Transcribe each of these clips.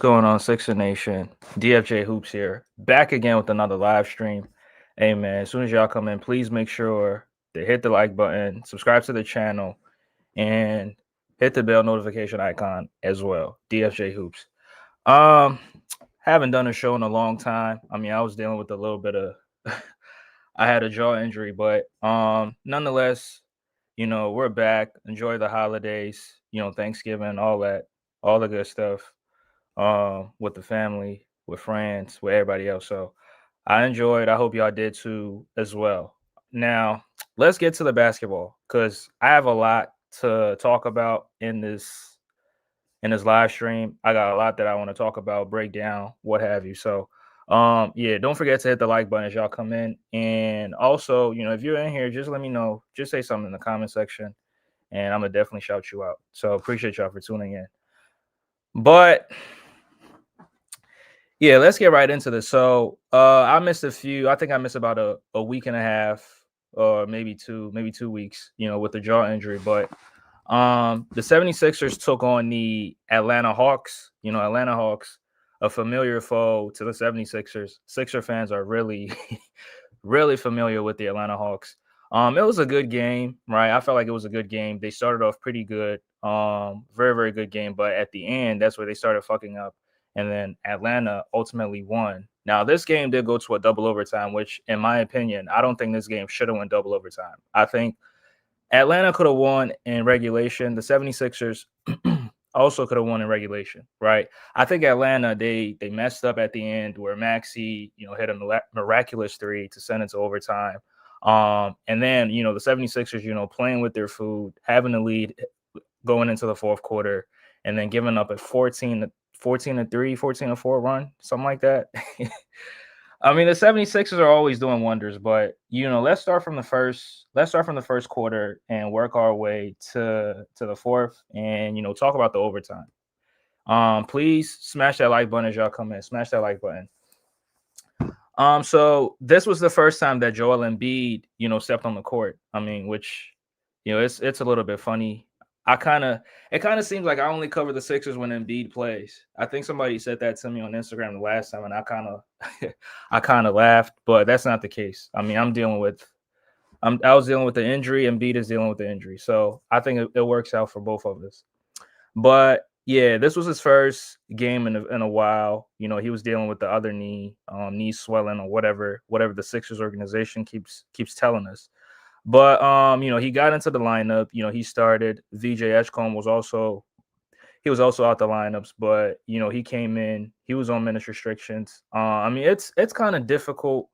Going on, Sixer Nation? DFJ Hoops here, back again with another live stream. Hey man, as soon as y'all come in, please make sure to hit the like button, subscribe to the channel, and hit the bell notification icon as well. DFJ Hoops. Um, haven't done a show in a long time. I mean, I was dealing with a little bit of I had a jaw injury, but nonetheless, we're back. Enjoy the holidays, Thanksgiving, all the good stuff with the family, with friends, with everybody else. So I enjoyed. I hope y'all did too as well. Now, let's get to the basketball because I have a lot to talk about in this live stream. I got a lot that I want to talk about, break down, what have you. So yeah, don't forget to hit the like button as y'all come in. And also, if you're in here, just let me know. Just say something in the comment section and I'm gonna definitely shout you out. So appreciate y'all for tuning in. But yeah, let's get right into this. So I missed a few. I think I missed about a week and a half or maybe 2 weeks, with the jaw injury. But the 76ers took on the Atlanta Hawks. Atlanta Hawks, a familiar foe to the 76ers. Sixer fans are really, really familiar with the Atlanta Hawks. It was a good game, right? I felt like it was a good game. They started off pretty good. Very, very good game. But at the end, that's where they started fucking up. And then Atlanta ultimately won. Now, this game did go to a double overtime, which, in my opinion, I don't think this game should have went double overtime. I think Atlanta could have won in regulation. The 76ers also could have won in regulation, right? I think Atlanta, they messed up at the end where Maxey, hit a miraculous three to send it to overtime. And then, the 76ers, playing with their food, having the lead going into the fourth quarter, and then giving up a 14-3, 14-4 run, something like that. I mean, the 76ers are always doing wonders, but let's start from the first quarter and work our way to the fourth and talk about the overtime. Please smash that like button as y'all come in. Smash that like button. So this was the first time that Joel Embiid, stepped on the court. I mean, which, it's a little bit funny. It kind of seems like I only cover the Sixers when Embiid plays. I think somebody said that to me on Instagram the last time, and I kind of laughed, but that's not the case. I mean, I was dealing with the injury, Embiid is dealing with the injury, so I think it works out for both of us. But yeah, this was his first game in a while. He was dealing with the other knee swelling or whatever the Sixers organization keeps telling us. But he got into the lineup. He started. VJ Edgecombe was also out the lineups, but he came in. He was on minutes restrictions. I mean, it's kind of difficult.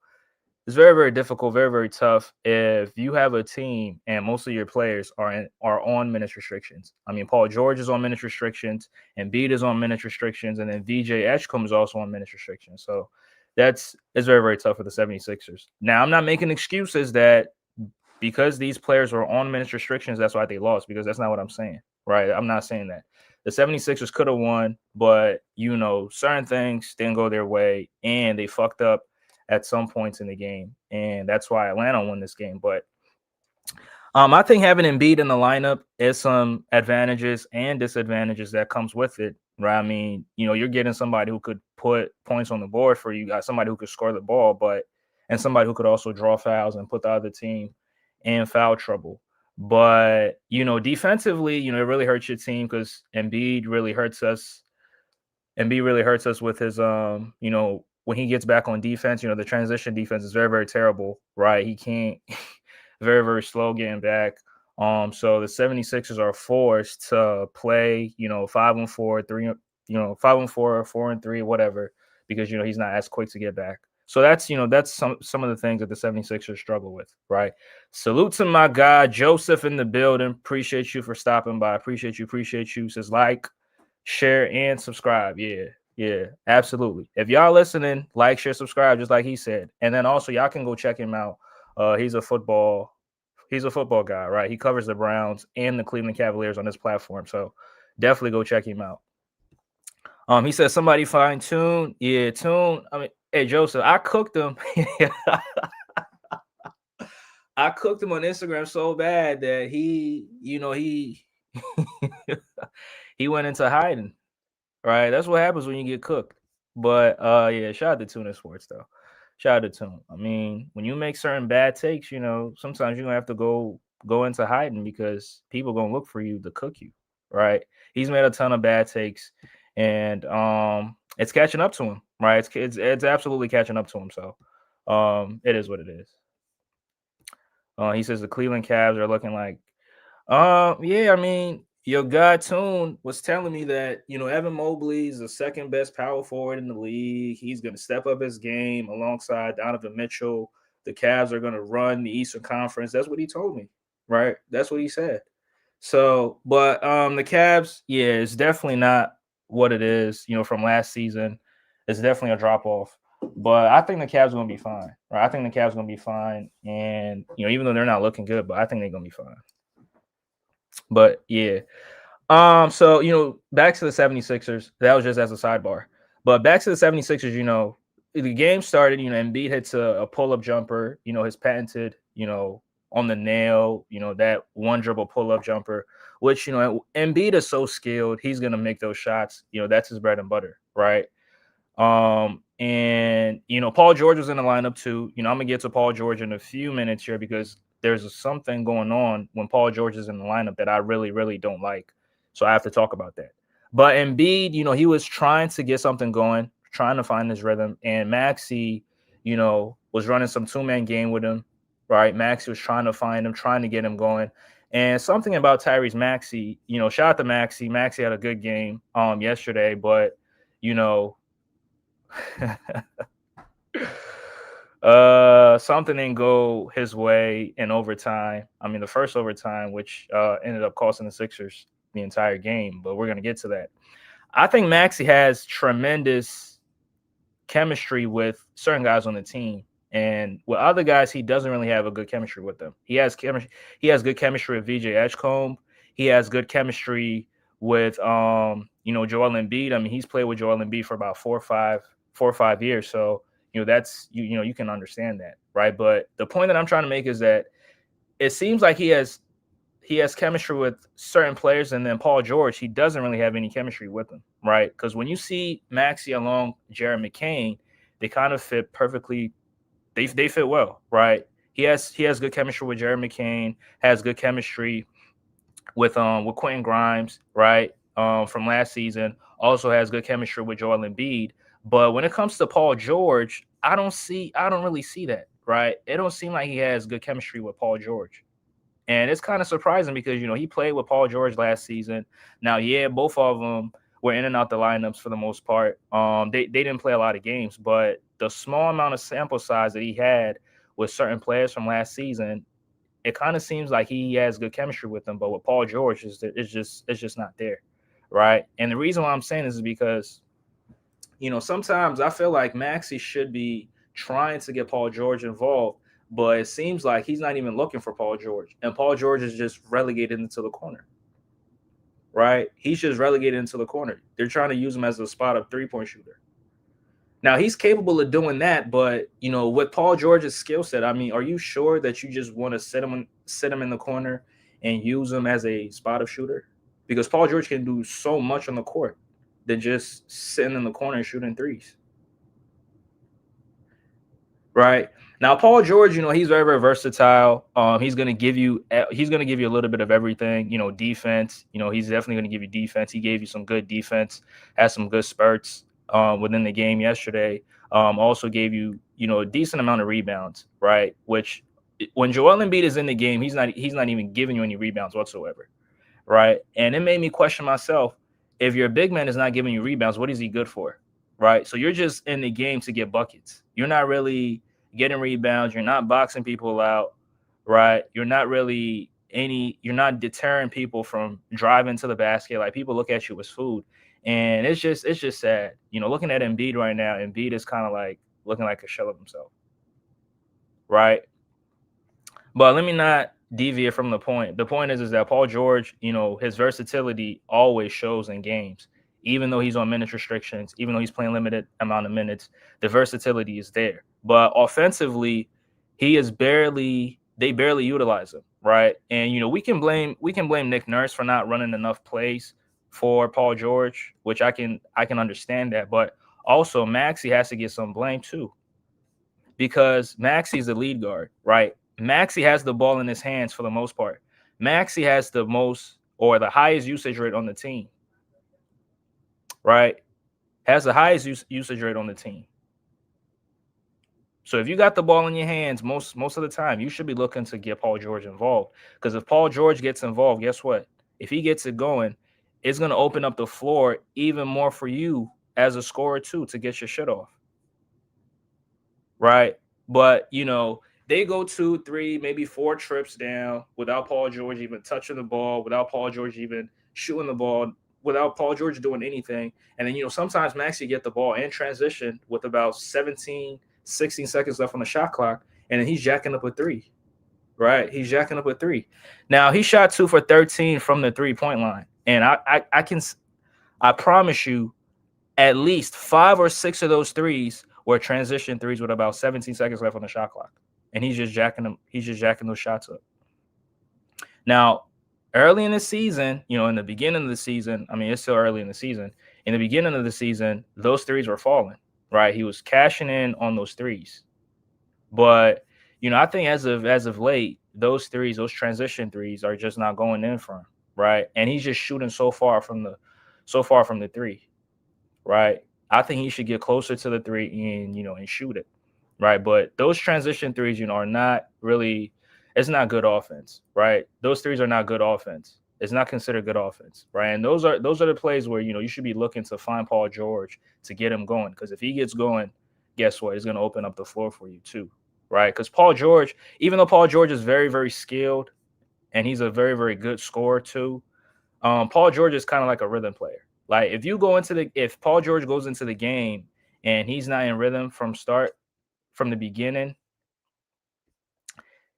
It's very, very difficult, very, very tough if you have a team and most of your players are on minutes restrictions. I mean, Paul George is on minutes restrictions, and Embiid is on minutes restrictions, and then VJ Edgecombe is also on minutes restrictions. So it's very, very tough for the 76ers. Now, I'm not making excuses that because these players were on minutes restrictions, that's why they lost, because that's not what I'm saying, right? I'm not saying that. The 76ers could have won, but, certain things didn't go their way, and they fucked up at some points in the game, and that's why Atlanta won this game. But I think having Embiid in the lineup is some advantages and disadvantages that comes with it, right? I mean, you're getting somebody who could put points on the board for you, got somebody who could score the ball, and somebody who could also draw fouls and put the other team in foul trouble. But defensively, it really hurts your team because Embiid really hurts us. Embiid really hurts us with his when he gets back on defense. The transition defense is very, very terrible, right? He can't very, very slow getting back. So the 76ers are forced to play, 5-on-4, 5-on-4, 4-on-3, whatever, because he's not as quick to get back. So that's some of the things that the 76ers struggle with, right? Salute to my guy Joseph in the building. Appreciate you for stopping by. Appreciate you. Says like, share, and subscribe. Yeah, absolutely. If y'all listening, like, share, subscribe, just like he said. And then also y'all can go check him out. He's a football guy, right? He covers the Browns and the Cleveland Cavaliers on this platform. So definitely go check him out. He says somebody find Tune. Yeah, Tune. I mean, hey Joseph, I cooked him. I cooked him on Instagram so bad that he he went into hiding. right? That's what happens when you get cooked. But yeah, shout out to Tuna Sports though. Shout out to Tune. I mean, when you make certain bad takes, sometimes you're gonna have to go into hiding because people gonna look for you to cook you, right? He's made a ton of bad takes, and it's catching up to him, right? It's absolutely catching up to him. So, it is what it is. He says the Cleveland Cavs are looking like yeah, I mean, your guy Tune was telling me that Evan Mobley is the second best power forward in the league. He's going to step up his game alongside Donovan Mitchell. The Cavs are going to run the Eastern Conference. That's what he told me, right? That's what he said. So, but the Cavs, yeah, it's definitely not what it is, from last season. It's definitely a drop off. But I think the Cavs are going to be fine, right? I think the Cavs are going to be fine, and even though they're not looking good, but I think they're going to be fine. But yeah. So back to the 76ers. That was just as a sidebar. But back to the 76ers, the game started, Embiid hits a pull-up jumper, his patented, on the nail, that one dribble pull-up jumper, which, Embiid is so skilled, he's gonna make those shots. That's his bread and butter, right? And Paul George was in the lineup too. I'm gonna get to Paul George in a few minutes here because there's something going on when Paul George is in the lineup that I really, really don't like. So I have to talk about that. But Embiid, he was trying to get something going, trying to find his rhythm, and Maxey, was running some two-man game with him. Right, Maxey was trying to find him, trying to get him going. And something about Tyrese Maxey, shout out to Maxey. Maxey had a good game yesterday, but something didn't go his way in overtime. I mean, the first overtime, which ended up costing the Sixers the entire game, but we're going to get to that. I think Maxey has tremendous chemistry with certain guys on the team, and with other guys, he doesn't really have a good chemistry with them. He has good chemistry with VJ Edgecombe. He has good chemistry with Joel Embiid. I mean, he's played with Joel Embiid for about 4 or 5 years. So, that's you can understand that, right? But the point that I'm trying to make is that it seems like he has chemistry with certain players, and then Paul George, he doesn't really have any chemistry with them, right? Because when you see Maxey along Jared McCain, they kind of fit perfectly. They fit well, right? He has good chemistry with Jared McCain, has good chemistry with Quentin Grimes, right? From last season, also has good chemistry with Joel Embiid. But when it comes to Paul George, I don't really see that, right? It don't seem like he has good chemistry with Paul George. And it's kind of surprising because, he played with Paul George last season. Now, yeah, both of them were in and out the lineups for the most part. They didn't play a lot of games, but the small amount of sample size that he had with certain players from last season, it kind of seems like he has good chemistry with them. But with Paul George, it's just not there, right? And the reason why I'm saying this is because, sometimes I feel like Maxey should be trying to get Paul George involved, but it seems like he's not even looking for Paul George, and Paul George is just relegated into the corner, right? He's just relegated into the corner. They're trying to use him as a spot up three-point shooter. Now, he's capable of doing that, but, with Paul George's skill set, I mean, are you sure that you just want to sit him in the corner and use him as a spot up shooter? Because Paul George can do so much on the court than just sitting in the corner and shooting threes. Right now, Paul George, he's very, very versatile. He's gonna give you a little bit of everything. Defense. He's definitely gonna give you defense. He gave you some good defense. Has some good spurts within the game yesterday. Also gave you a decent amount of rebounds. Right, which when Joel Embiid is in the game, he's not even giving you any rebounds whatsoever. Right, and it made me question myself. If your big man is not giving you rebounds, what is he good for? Right, so you're just in the game to get buckets. You're not really getting rebounds. You're not boxing people out, right? You're not deterring people from driving to the basket. Like, people look at you as food, and it's just sad. Looking at Embiid right now, Embiid is kind of like looking like a shell of himself, right? But let me not deviate from the point. The point is that Paul George, his versatility always shows in games. Even though he's on minutes restrictions, even though he's playing limited amount of minutes, the versatility is there. But offensively, they barely utilize him, right? And we can blame Nick Nurse for not running enough plays for Paul George, which I can understand that, but also Maxey has to get some blame too because Maxey's the lead guard, right? Maxey has the ball in his hands for the most part. Maxey has the most or the highest usage rate on the team, right? Has the highest usage rate on the team. So if you got the ball in your hands most of the time, you should be looking to get Paul George involved. Because if Paul George gets involved, guess what? If he gets it going, it's going to open up the floor even more for you as a scorer too to get your shit off. Right? But they go 2, 3, maybe 4 trips down without Paul George even touching the ball, without Paul George even shooting the ball, without Paul George doing anything. And then, sometimes Maxey get the ball in transition with about 17, 16 seconds left on the shot clock, and then he's jacking up a 3, right? He's jacking up a 3. Now, he shot 2 for 13 from the 3-point line. And I promise you, at least 5 or 6 of those threes were transition threes with about 17 seconds left on the shot clock. And he's just jacking them. He's just jacking those shots up. Now, early in the season, in the beginning of the season, I mean, it's still early in the season. In the beginning of the season, those threes were falling, right? He was cashing in on those threes. But, I think as of late, those threes, those transition threes are just not going in for him, right? And he's just shooting so far from the 3. Right. I think he should get closer to the 3 and shoot it. Right. But those transition threes, are not really, it's not good offense. Right. Those threes are not good offense. It's not considered good offense. Right. And those are the plays where, you should be looking to find Paul George to get him going. Because if he gets going, guess what? It's going to open up the floor for you too. Right. Because Paul George, even though Paul George is very, very skilled and he's a very, very good scorer too, Paul George is kind of like a rhythm player. Like if Paul George goes into the game and he's not in rhythm from the beginning,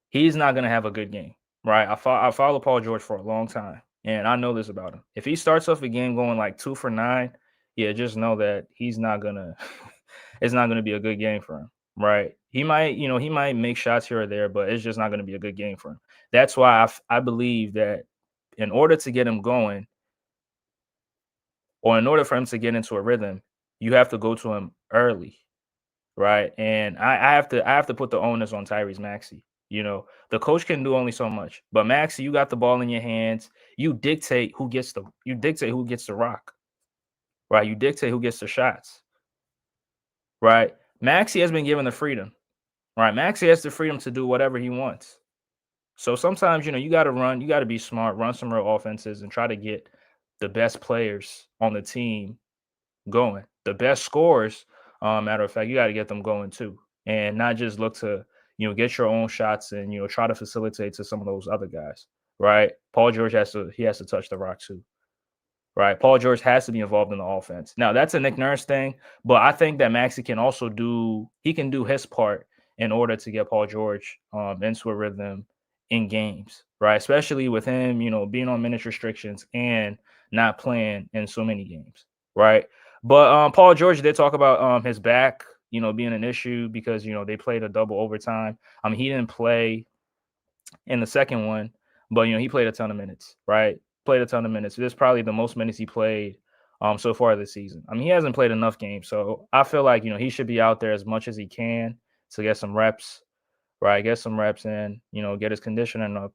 he's not going to have a good game, right? I follow Paul George for a long time, and I know this about him. If he starts off a game going like 2 for 9, yeah, just know that he's not gonna. It's not going to be a good game for him, right? He might make shots here or there, but it's just not going to be a good game for him. That's why I believe that in order to get him going, or in order for him to get into a rhythm, you have to go to him early, right? And I have to put the onus on Tyrese Maxey. The coach can do only so much, but Maxey, you got the ball in your hands. You dictate who gets the rock, right? You dictate who gets the shots, right? Maxey has been given the freedom, right? Maxey has the freedom to do whatever he wants. So sometimes, you got to be smart, run some real offenses, and try to get the best players on the team going. The best scorers, matter of fact, you got to get them going too, and not just look to get your own shots and try to facilitate to some of those other guys. Right? Paul George has to touch the rock too. Right? Paul George has to be involved in the offense. Now that's a Nick Nurse thing, but I think that Maxey can also do his part in order to get Paul George into a rhythm in games, right? Especially with him, being on minutes restrictions and not playing in so many games, right? But Paul George did talk about his back, being an issue because they played a double overtime. He didn't play in the second one, but he played a ton of minutes, right? Played a ton of minutes. This is probably the most minutes he played so far this season. He hasn't played enough games, so I feel like he should be out there as much as he can to get some reps, right? Get some reps in, get his conditioning up,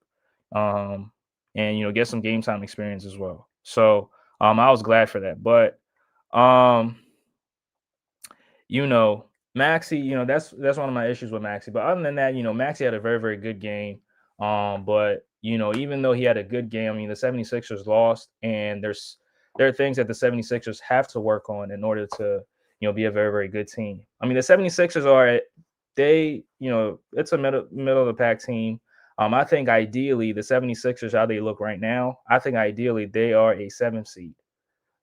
and get some game time experience as well. So I was glad for that, but Maxey, that's one of my issues with Maxey. But other than that, Maxey had a very, very good game. But even though he had a good game, the 76ers lost, and there are things that the 76ers have to work on in order to, be a very, very good team. The 76ers it's a middle of the pack team. I think ideally the 76ers, how they look right now, I think ideally they are a 7 seed,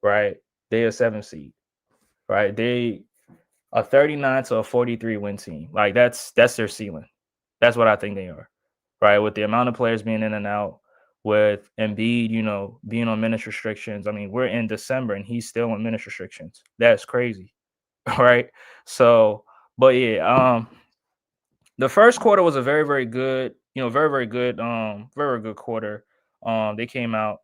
right? They are a 7 seed, right? They a 39 to a 43 win team. Like that's their ceiling. That's what I think they are, right? With the amount of players being in and out, with Embiid, being on minutes restrictions. We're in December and he's still on minutes restrictions. That's crazy, right? So, but yeah, the first quarter was a very, very good, very, very good, very, very good quarter. They came out,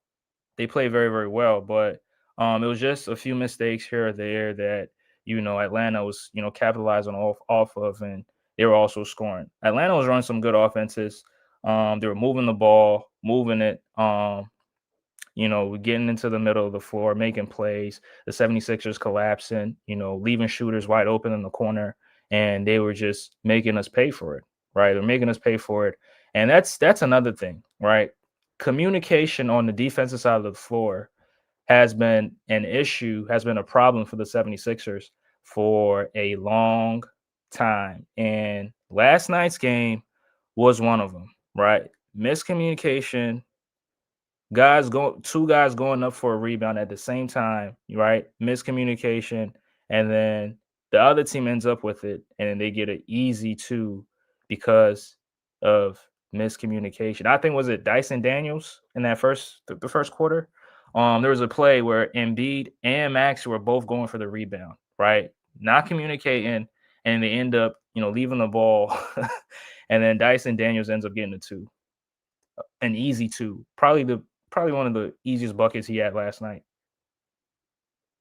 they played very, very well, but It was just a few mistakes here or there that Atlanta was capitalizing off of, and they were also scoring. Atlanta was running some good offenses. They were moving the ball, moving it. Getting into the middle of the floor, making plays, the 76ers collapsing, leaving shooters wide open in the corner, and they were just making us pay for it, right? They're making us pay for it. And that's another thing, right? Communication on the defensive side of the floor has been an issue, has been a problem for the 76ers for a long time. And last night's game was one of them, right? Miscommunication, two guys going up for a rebound at the same time, right? Miscommunication, and then the other team ends up with it, and then they get an easy two because of miscommunication. I think, was it Dyson Daniels in that the first quarter? There was a play where Embiid and Max were both going for the rebound, right? Not communicating, and they end up leaving the ball, and then Dyson Daniels ends up getting a two, an easy two, probably one of the easiest buckets he had last night,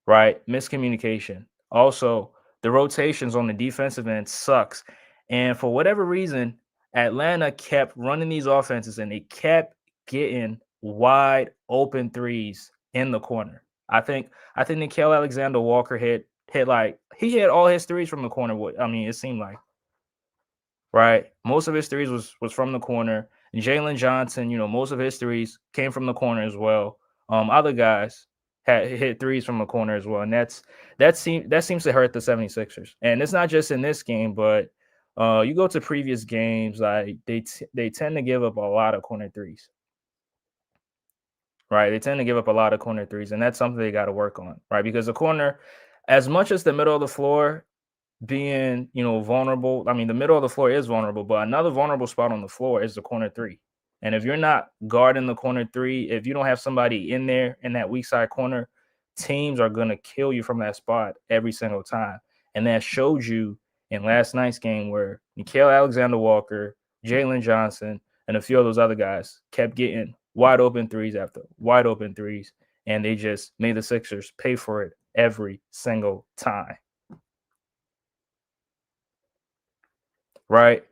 right? Miscommunication. Also, the rotations on the defensive end sucks. And for whatever reason, Atlanta kept running these offenses and they kept getting wide open threes in the corner. I think Nickeil Alexander Walker he hit all his threes from the corner. I mean, it seemed like, right? Most of his threes was from the corner. And Jalen Johnson, most of his threes came from the corner as well. Other guys had hit threes from the corner as well. And that seems to hurt the 76ers. And it's not just in this game, but you go to previous games, like they tend to give up a lot of corner threes. Right. They tend to give up a lot of corner threes, and that's something they got to work on, right? Because the corner, as much as the middle of the floor being, vulnerable. I mean, the middle of the floor is vulnerable, but another vulnerable spot on the floor is the corner three. And if you're not guarding the corner three, if you don't have somebody in there in that weak side corner, teams are going to kill you from that spot every single time. And that showed you in last night's game where Nickeil Alexander Walker, Jalen Johnson, and a few of those other guys kept getting wide open threes after wide open threes. And they just made the Sixers pay for it every single time. Right?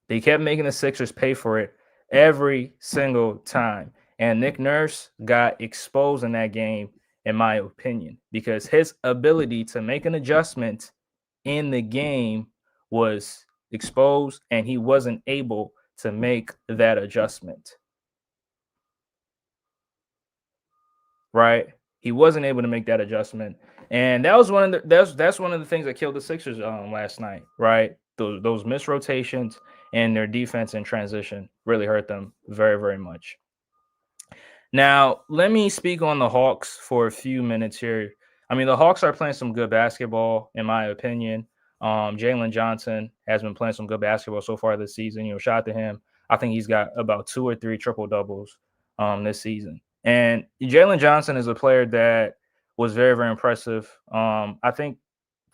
They kept making the Sixers pay for it every single time. And Nick Nurse got exposed in that game, in my opinion, because his ability to make an adjustment in the game was exposed, and he wasn't able to make that adjustment. Right? He wasn't able to make that adjustment. And that was that's one of the things that killed the Sixers last night, right? Those missed rotations and their defense in transition really hurt them very, very much. Now, let me speak on the Hawks for a few minutes here. I mean, the Hawks are playing some good basketball, in my opinion. Jalen Johnson has been playing some good basketball so far this season. Shout out to him. I think he's got about 2 or 3 triple doubles this season. And Jalen Johnson is a player that was very, very impressive. I think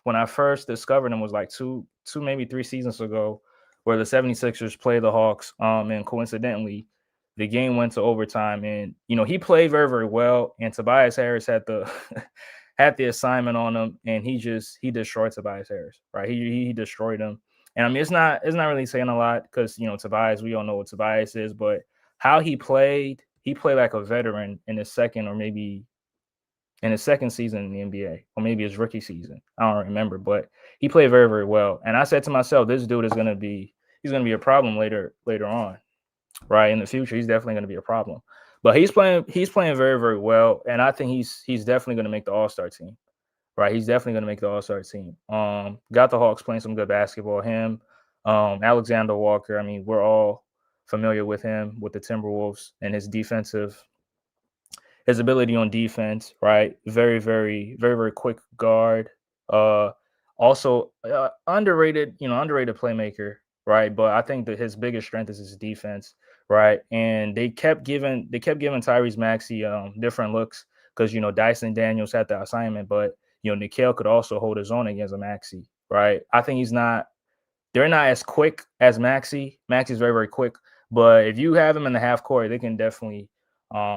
when I first discovered him was like two, maybe 3 seasons ago, where the 76ers played the Hawks. And coincidentally, the game went to overtime, and he played very, very well. And Tobias Harris had the had the assignment on him, and he destroyed Tobias Harris. Right, he destroyed him. And I mean, it's not really saying a lot because Tobias, we all know what Tobias is, but how he played like a veteran in his second or maybe in his second season in the NBA, or maybe his rookie season. I don't remember, but he played very, very well. And I said to myself, this dude is going to be a problem later on, right? In the future, he's definitely going to be a problem. But he's playing very, very well, and I think he's definitely going to make the All-Star team, right? He's definitely going to make the All-Star team. Got the Hawks playing some good basketball. Him, Alexander Walker. I mean, we're all familiar with him with the Timberwolves and his ability on defense, right? Very, very, very, very quick guard. Also underrated playmaker, right? But I think that his biggest strength is his defense, right? And they kept giving Tyrese Maxey different looks because Dyson Daniels had the assignment, but Nickeil could also hold his own against a Maxey, right? I think they're not as quick as Maxey. Maxey's very, very quick, but if you have him in the half court, they can definitely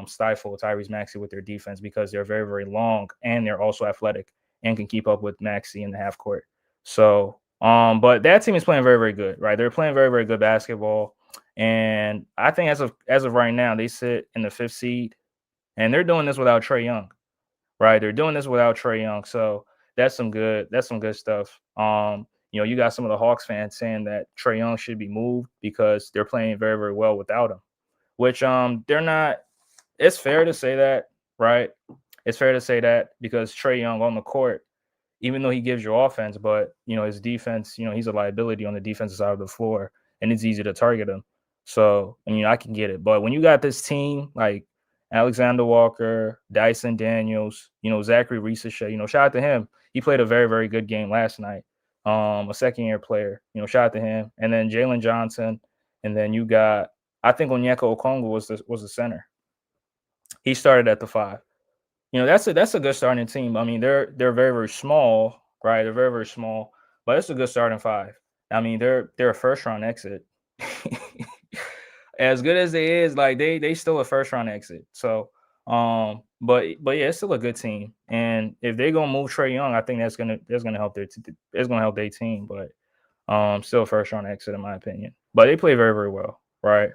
stifle Tyrese Maxey with their defense because they're very, very long and they're also athletic and can keep up with Maxey in the half court. So, but that team is playing very, very good, right? They're playing very, very good basketball. And I think as of right now, they sit in the 5th seed, and they're doing this without Trae Young, right? They're doing this without Trae Young, so that's some good stuff. You got some of the Hawks fans saying that Trae Young should be moved because they're playing very, very well without him, which they're not. It's fair to say that, right? It's fair to say that because Trae Young on the court, even though he gives you offense, but his defense, he's a liability on the defensive side of the floor, and it's easy to target him. So, and I can get it, but when you got this team like Alexander Walker, Dyson Daniels, Zachary Reese-Shea, shout out to him. He played a very, very good game last night. A second-year player, shout out to him, and then Jalen Johnson, and then you got, I think Onyeka Okongwu was the center. He started at the 5. That's a good starting team. I mean, they're very, very small, right? They're very, very small, but it's a good starting 5. I mean, they're a first round exit. As good as they is, like they still a first round exit. So, but yeah, it's still a good team. And if they're gonna move Trae Young, I think that's gonna help it's gonna help their team. But still a first round exit in my opinion. But they play very, very well, right?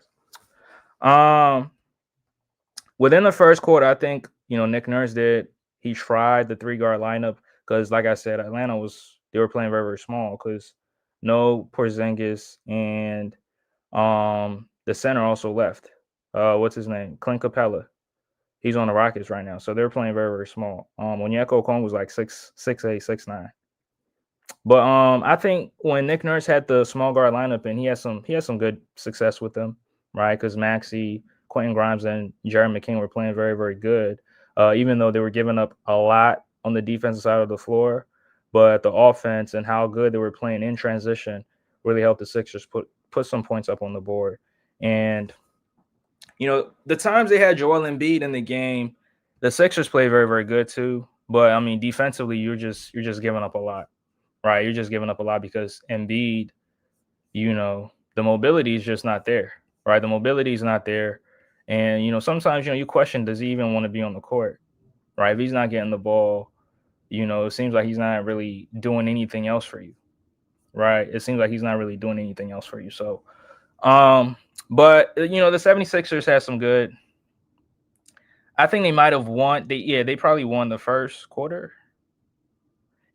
Within the first quarter, I think Nick Nurse did. He tried the 3-guard lineup because, like I said, they were playing very, very small because no Porzingis, and the center also left. What's his name? Clint Capella. He's on the Rockets right now, so they're playing very, very small. Onyeka Okongwu was like 6'8", 6'9". But I think when Nick Nurse had the small guard lineup, and he had some good success with them, right? Because Maxey, Quentin Grimes, and Jared McKing were playing very, very good, even though they were giving up a lot on the defensive side of the floor. But the offense and how good they were playing in transition really helped the Sixers put some points up on the board. And the times they had Joel Embiid in the game, the Sixers played very, very good too. But I mean, defensively, you're just giving up a lot. Right, you're just giving up a lot because Embiid, the mobility is just not there. Right, the mobility is not there, and sometimes you question, does he even want to be on the court? Right, if he's not getting the ball, it seems like he's not really doing anything else for you. Right, it seems like he's not really doing anything else for you. So, but the 76ers had some good. I think they might have won. They probably won the first quarter.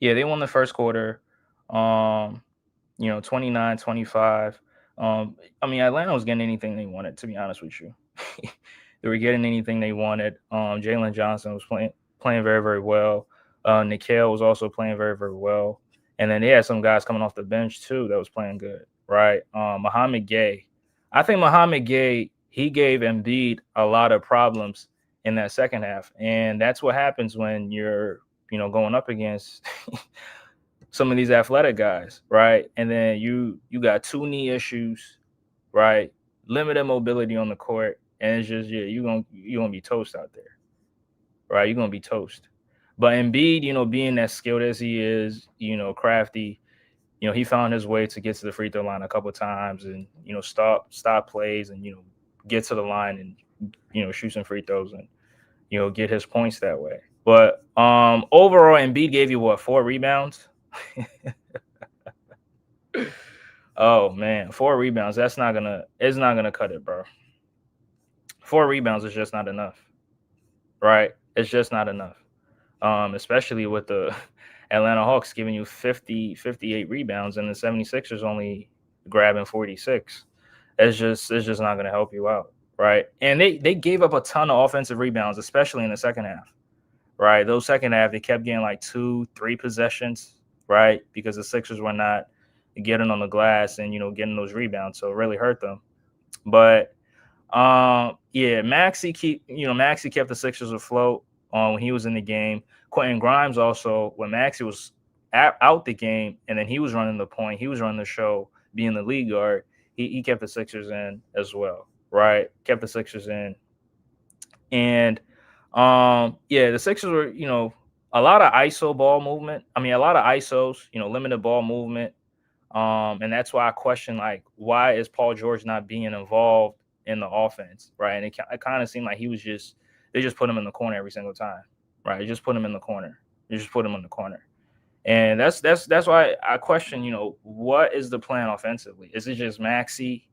Yeah, they won the first quarter. 29-25. I mean, Atlanta was getting anything they wanted, to be honest with you. They were getting anything they wanted. Jalen Johnson was playing very, very well. Nickel was also playing very, very well. And then they had some guys coming off the bench too that was playing good, right? Mohamed Gay. I think Mohamed Gay, he gave Embiid a lot of problems in that second half. And that's what happens when you're, going up against some of these athletic guys, right? And then you got 2 knee issues, right? Limited mobility on the court, and it's just you're gonna be toast out there, right? You're gonna be toast. But Embiid, being as skilled as he is, crafty, he found his way to get to the free throw line a couple of times, and stop plays, and get to the line and shoot some free throws and get his points that way. But overall, Embiid gave you 4 rebounds. Oh man, 4 rebounds. It's not gonna cut it, bro. 4 rebounds is just not enough, right? It's just not enough. Especially with the Atlanta Hawks giving you 58 rebounds and the 76ers only grabbing 46. It's just not gonna help you out, right? And they gave up a ton of offensive rebounds, especially in the second half, right? Those second half, they kept getting like 2-3 possessions, right? Because the Sixers were not getting on the glass and getting those rebounds, so it really hurt them. But Maxey kept the Sixers afloat when he was in the game. Quentin Grimes also, when Maxey was out the game, and then he was running the point, he was running the show, being the lead guard. He kept the Sixers in as well, right? Kept the Sixers in, and the Sixers were a lot of ISO ball movement. I mean, a lot of ISOs, limited ball movement. And that's why I question, like, why is Paul George not being involved in the offense, right? And it kind of seemed like they just put him in the corner every single time, right? They just put him in the corner. They just put him in the corner. And that's why I question, what is the plan offensively? Is it just Maxey?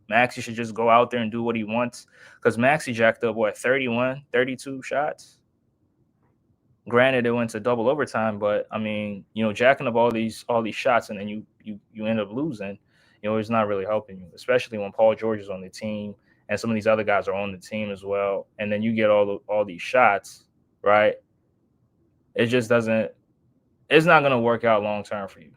Maxey should just go out there and do what he wants, because Maxey jacked up 31, 32 shots. Granted, it went to double overtime, but I mean, jacking up all these shots and then you end up losing, it's not really helping you, especially when Paul George is on the team and some of these other guys are on the team as well, and then you get all these shots, right? It just doesn't. It's not going to work out long term for you,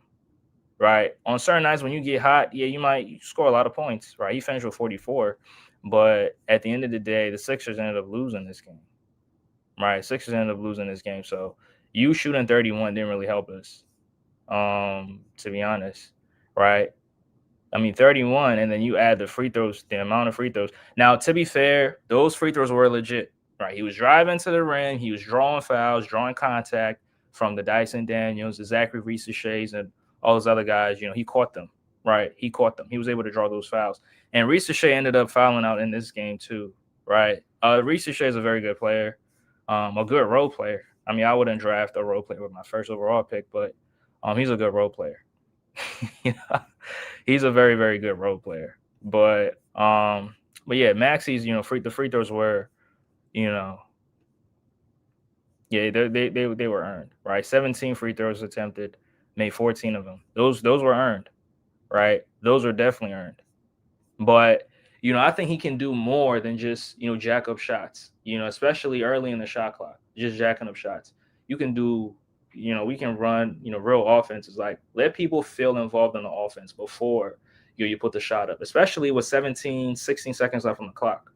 right? On certain nights when you get hot, yeah, you score a lot of points, right? He finished with 44, but at the end of the day, the Sixers ended up losing this game, right? Sixers ended up losing this game, so you shooting 31 didn't really help us, to be honest, right? I mean, 31, and then you add the free throws, the amount of free throws. Now, to be fair, those free throws were legit, right? He was driving to the rim, he was drawing fouls, drawing contact from the Dyson Daniels, the Zachary Reese-Shays, and all those other guys. He caught them, right? He caught them. He was able to draw those fouls. And Reese-Shay ended up fouling out in this game too, right? Reese-Shay is a very good player, a good role player. I mean, I wouldn't draft a role player with my first overall pick, but he's a good role player. He's a very, very good role player. But yeah, Maxey's, the free throws were, yeah, they were earned, right? 17 free throws attempted, made 14 of them. Those were earned, right? Those are definitely earned. But I think he can do more than just jack up shots. Especially early in the shot clock, just jacking up shots. You can do. We can run, real offenses. Like, let people feel involved in the offense before you put the shot up, especially with 16 seconds left on the clock.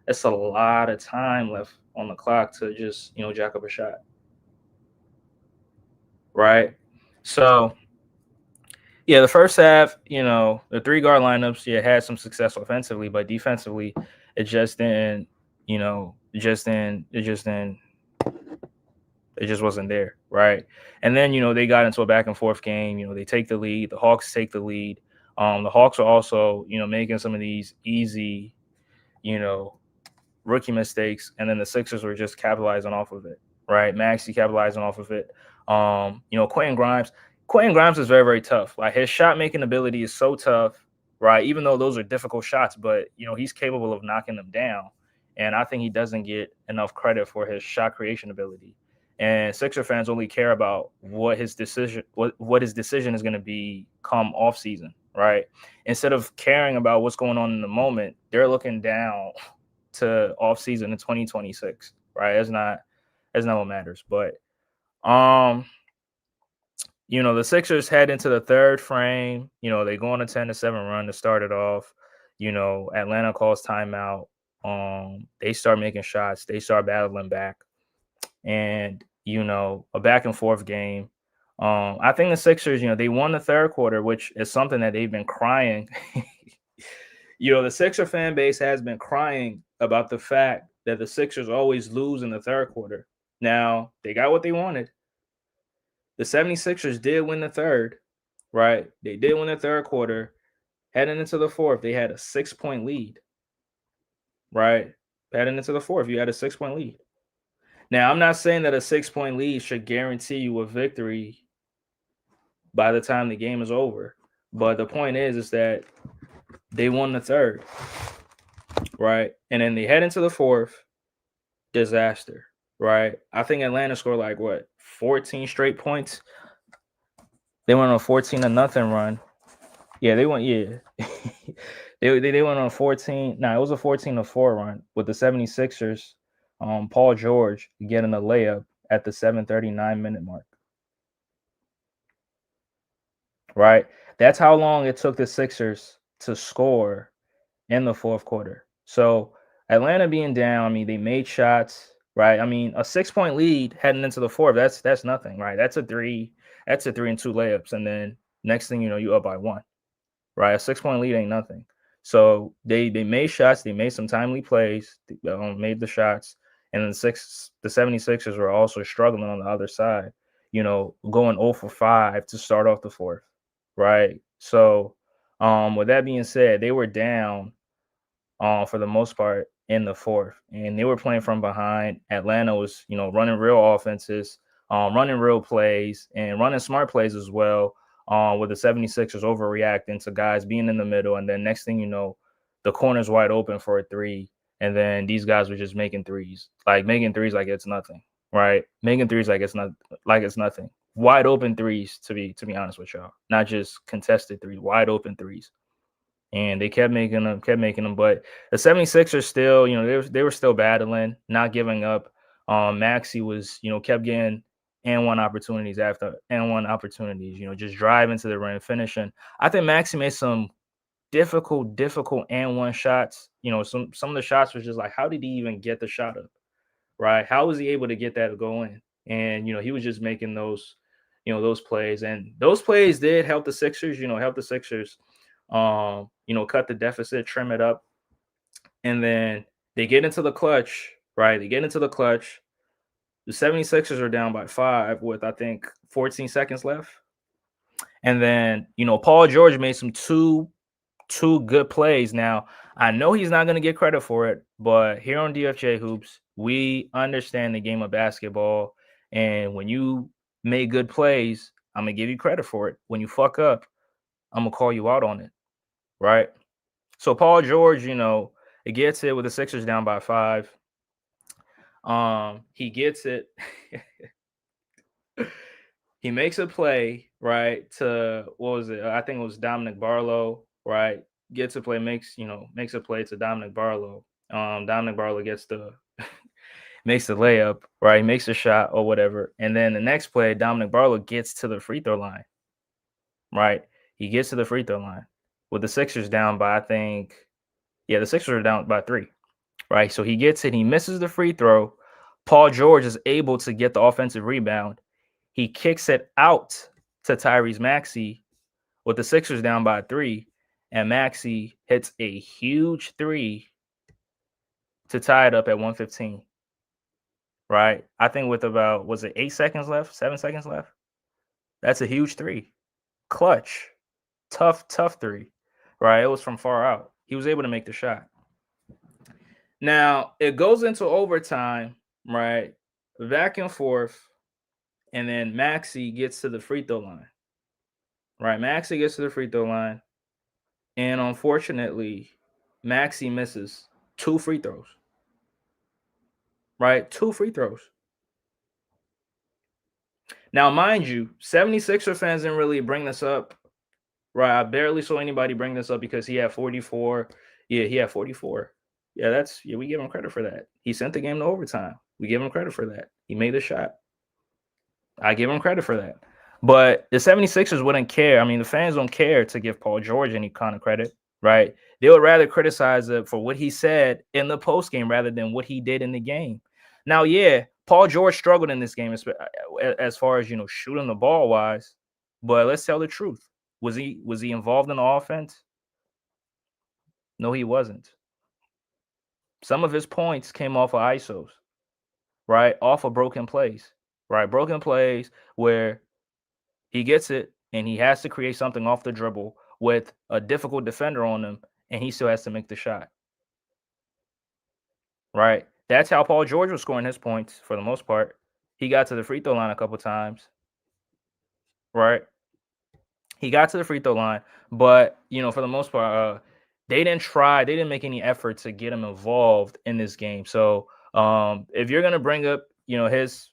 It's a lot of time left on the clock to just, jack up a shot. Right. So, yeah, the first half, the 3-guard lineups, had some success offensively, but defensively, it just didn't, it just wasn't there, right? And then, they got into a back and forth game. They take the lead. The Hawks take the lead. The Hawks are also, making some of these easy, rookie mistakes, and then the Sixers were just capitalizing off of it, right? Maxey capitalizing off of it. Quentin Grimes is very, very tough. Like, his shot making ability is so tough, right? Even though those are difficult shots, but he's capable of knocking them down. And I think he doesn't get enough credit for his shot creation ability. And Sixer fans only care about what his decision is going to be come off season, right? Instead of caring about what's going on in the moment, they're looking down to off season in 2026, right? That's not what matters. But the Sixers head into the third frame. They go on a 10-7 run to start it off. Atlanta calls timeout. They start making shots. They start battling back. And, a back and forth game. I think the Sixers, they won the third quarter, which is something that they've been crying. The Sixer fan base has been crying about the fact that the Sixers always lose in the third quarter. Now, they got what they wanted. The 76ers did win the third, right? They did win the third quarter. Heading into the fourth, they had a 6-point lead, right? Heading into the fourth, you had a 6-point lead. Now, I'm not saying that a 6-point lead should guarantee you a victory by the time the game is over. But the point is that they won the third, right? And then they head into the fourth, disaster, right? I think Atlanta scored 14 straight points. They went on a 14-0 run. Yeah, they went. Yeah, they went on 14. No, it was a 14-4 run with the 76ers. Paul George getting a layup at the 7:39-minute mark. Right, that's how long it took the Sixers to score in the fourth quarter. So Atlanta being down, I mean, they made shots. Right, I mean, a 6-point lead heading into the fourth, that's nothing, right? That's a 3 and 2 layups, and then next thing you know, you up by 1. Right, a 6-point lead ain't nothing. So they made shots, they made some timely plays, made the shots, and then the 76ers were also struggling on the other side, going 0 for 5 to start off the fourth, right? So with that being said, they were down for the most part in the fourth, and they were playing from behind. Atlanta was, running real offenses, running real plays, and running smart plays as well. With the 76ers overreacting to guys being in the middle, and then next thing you know, the corner's wide open for a three, and then these guys were just making threes like it's nothing, right? Making threes like it's nothing. Wide open threes, to be honest with y'all, not just contested threes, wide open threes. And they kept making them. But the 76ers still, they were still battling, not giving up. Maxey was, kept getting and one opportunities after and one opportunities, just driving to the rim, finishing. I think Maxey made some difficult and one shots. Some of the shots was just like, how did he even get the shot up? Right? How was he able to get that to go in? And he was just making those plays, and those plays did help the Sixers. Cut the deficit, trim it up, and then they get into the clutch. Right? They get into the clutch. The 76ers are down by 5 with I think 14 seconds left, and then Paul George made some two good plays. Now, I know he's not going to get credit for it, but here on DFJ Hoops, we understand the game of basketball. And when you make good plays, I'm going to give you credit for it. When you fuck up, I'm going to call you out on it. Right? So Paul George, it gets it with the Sixers down by 5. He gets it. He makes a play, right, to what was it? I think it was Dominic Barlow, right? Gets a play, makes a play to Dominic Barlow. Dominic Barlow makes the layup, right? Makes a shot or whatever. And then the next play, Dominic Barlow gets to the free throw line. Right? He gets to the free throw line with the Sixers down by, the Sixers are down by 3. Right? So he gets it, he misses the free throw. Paul George is able to get the offensive rebound. He kicks it out to Tyrese Maxey with the Sixers down by 3, and Maxey hits a huge 3 to tie it up at 115. Right? I think with about, was it 8 seconds left, 7 seconds left? That's a huge 3. Clutch. Tough 3. Right? It was from far out. He was able to make the shot. Now, it goes into overtime, right? Back and forth. And then Maxey gets to the free throw line. Right? Maxey gets to the free throw line. And unfortunately, Maxey misses 2 free throws. Right? 2 free throws. Now, mind you, 76er fans didn't really bring this up. Right? I barely saw anybody bring this up because he had 44. Yeah, he had 44. Yeah, we give him credit for that. He sent the game to overtime. We give him credit for that. He made the shot. I give him credit for that. But the 76ers wouldn't care. I mean, the fans don't care to give Paul George any kind of credit, right? They would rather criticize it for what he said in the postgame rather than what he did in the game. Now, yeah, Paul George struggled in this game as far as, shooting the ball wise. But let's tell the truth. Was he involved in the offense? No, he wasn't. Some of his points came off of ISOs, right? Off of broken plays, right? Broken plays where he gets it and he has to create something off the dribble with a difficult defender on him, and he still has to make the shot, right? That's how Paul George was scoring his points for the most part. He got to the free throw line a couple times, right? He got to the free throw line, but, for the most part, they didn't make any effort to get him involved in this game. So if you're going to bring up, his,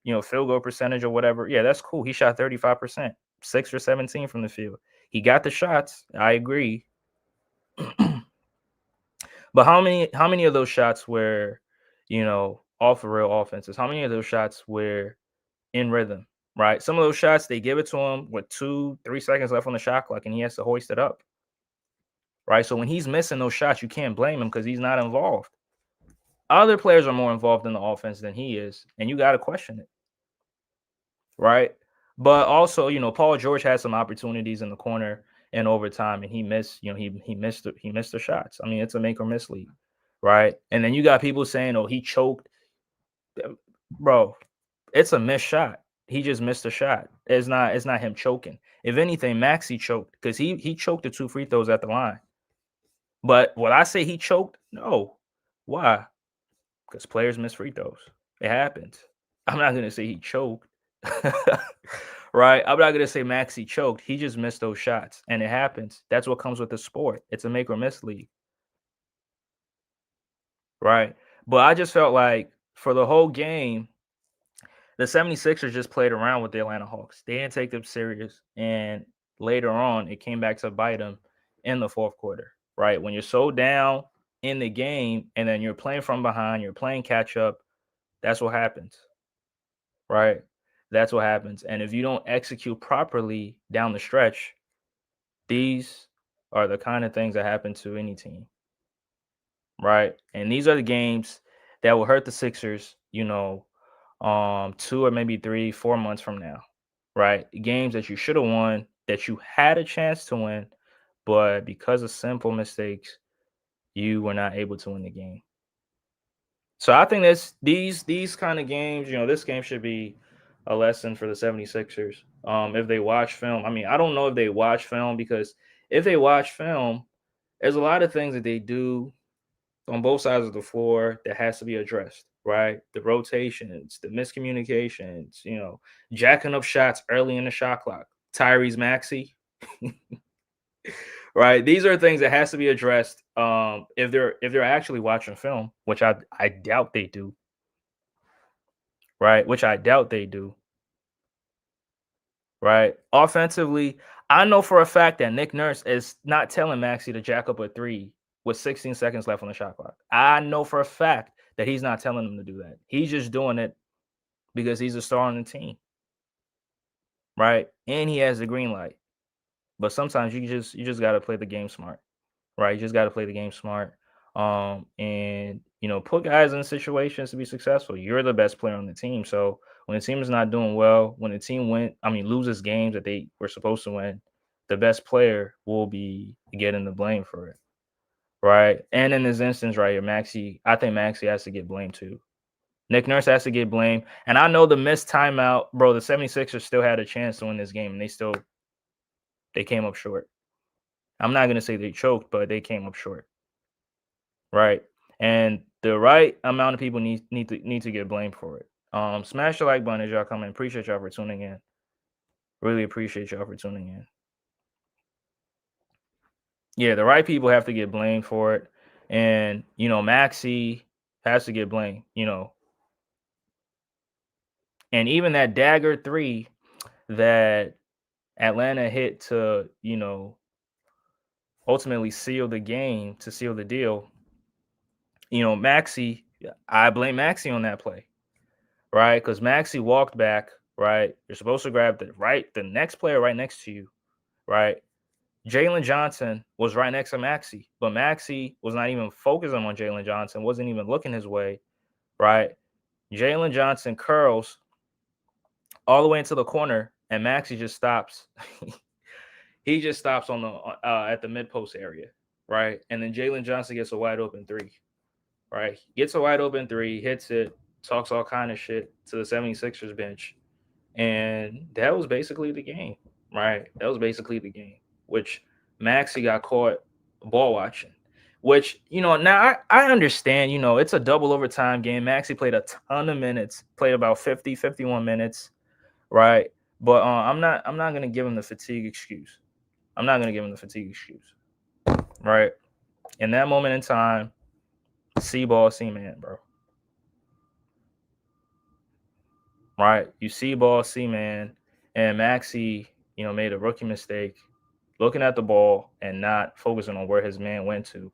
field goal percentage or whatever, yeah, that's cool. He shot 35%, 6 or 17 from the field. He got the shots. I agree. But how many of those shots were, off of real offenses? How many of those shots were in rhythm? Right? Some of those shots, they give it to him with 2-3 seconds left on the shot clock, and he has to hoist it up. Right? So when he's missing those shots, you can't blame him because he's not involved. Other players are more involved in the offense than he is, and you got to question it. Right? But also, Paul George had some opportunities in the corner in overtime, and he missed the shots. I mean, it's a make or miss league, right? And then you got people saying, "Oh, he choked." Bro, it's a missed shot. He just missed a shot. It's not him choking. If anything, Maxey choked because he choked the 2 free throws at the line. But will I say he choked? No. Why? Because players miss free throws. It happens. I'm not gonna say he choked. Right? I'm not gonna say Maxey choked. He just missed those shots. And it happens. That's what comes with the sport. It's a make or miss league. Right? But I just felt like for the whole game, the 76ers just played around with the Atlanta Hawks. They didn't take them serious. And later on, it came back to bite them in the fourth quarter. Right? When you're so down in the game and then you're playing from behind, you're playing catch up, that's what happens. Right? That's what happens. And if you don't execute properly down the stretch, these are the kind of things that happen to any team. Right? And these are the games that will hurt the Sixers, 2 or maybe 3, 4 months from now. Right? Games that you should have won, that you had a chance to win, but because of simple mistakes, you were not able to win the game. So I think that's these kind of games, this game should be a lesson for the 76ers. If they watch film, I mean, I don't know if they watch film, because if they watch film, there's a lot of things that they do on both sides of the floor that has to be addressed, right? The rotations, the miscommunications, jacking up shots early in the shot clock. Tyrese Maxey, right? These are things that has to be addressed. If they're actually watching film, which I doubt they do, right? Which I doubt they do, right? Offensively, I know for a fact that Nick Nurse is not telling Maxey to jack up a three with 16 seconds left on the shot clock. I know for a fact that he's not telling him to do that. He's just doing it because he's a star on the team, right? And he has the green light. But sometimes you just got to play the game smart, right? You just got to play the game smart, and put guys in situations to be successful. You're the best player on the team, so when the team is not doing well, when the team loses games that they were supposed to win, the best player will be getting the blame for it, right? And in this instance right here, I think Maxey has to get blamed too. Nick Nurse has to get blamed. And I know the missed timeout, bro, the 76ers still had a chance to win this game, and they came up short. I'm not going to say they choked, but they came up short, right? And the right amount of people need to get blamed for it. Smash the like button as y'all come in. Appreciate y'all for tuning in. Really appreciate y'all for tuning in. Yeah, the right people have to get blamed for it. And, Maxey has to get blamed, And even that dagger three that Atlanta hit to, ultimately seal the game, to seal the deal, Maxey, I blame Maxey on that play, right? Because Maxey walked back, right? You're supposed to grab the next player right next to you, right? Jalen Johnson was right next to Maxey, but Maxey was not even focusing on Jalen Johnson, wasn't even looking his way, right? Jalen Johnson curls all the way into the corner, and Maxey just stops. He just stops on the at the mid post area, right? And then Jalen Johnson gets a wide open three, right? Gets a wide open three, hits it, talks all kind of shit to the 76ers bench. And that was basically the game, right? That was basically the game, which Maxey got caught ball watching, which, now I understand, it's a double overtime game. Maxey played a ton of minutes, played about 50, 51 minutes, right? But I'm not going to give him the fatigue excuse. I'm not going to give him the fatigue excuse, right? In that moment in time, see ball, see man, bro. Right? You see ball, see man, and Maxey, made a rookie mistake, looking at the ball and not focusing on where his man went to.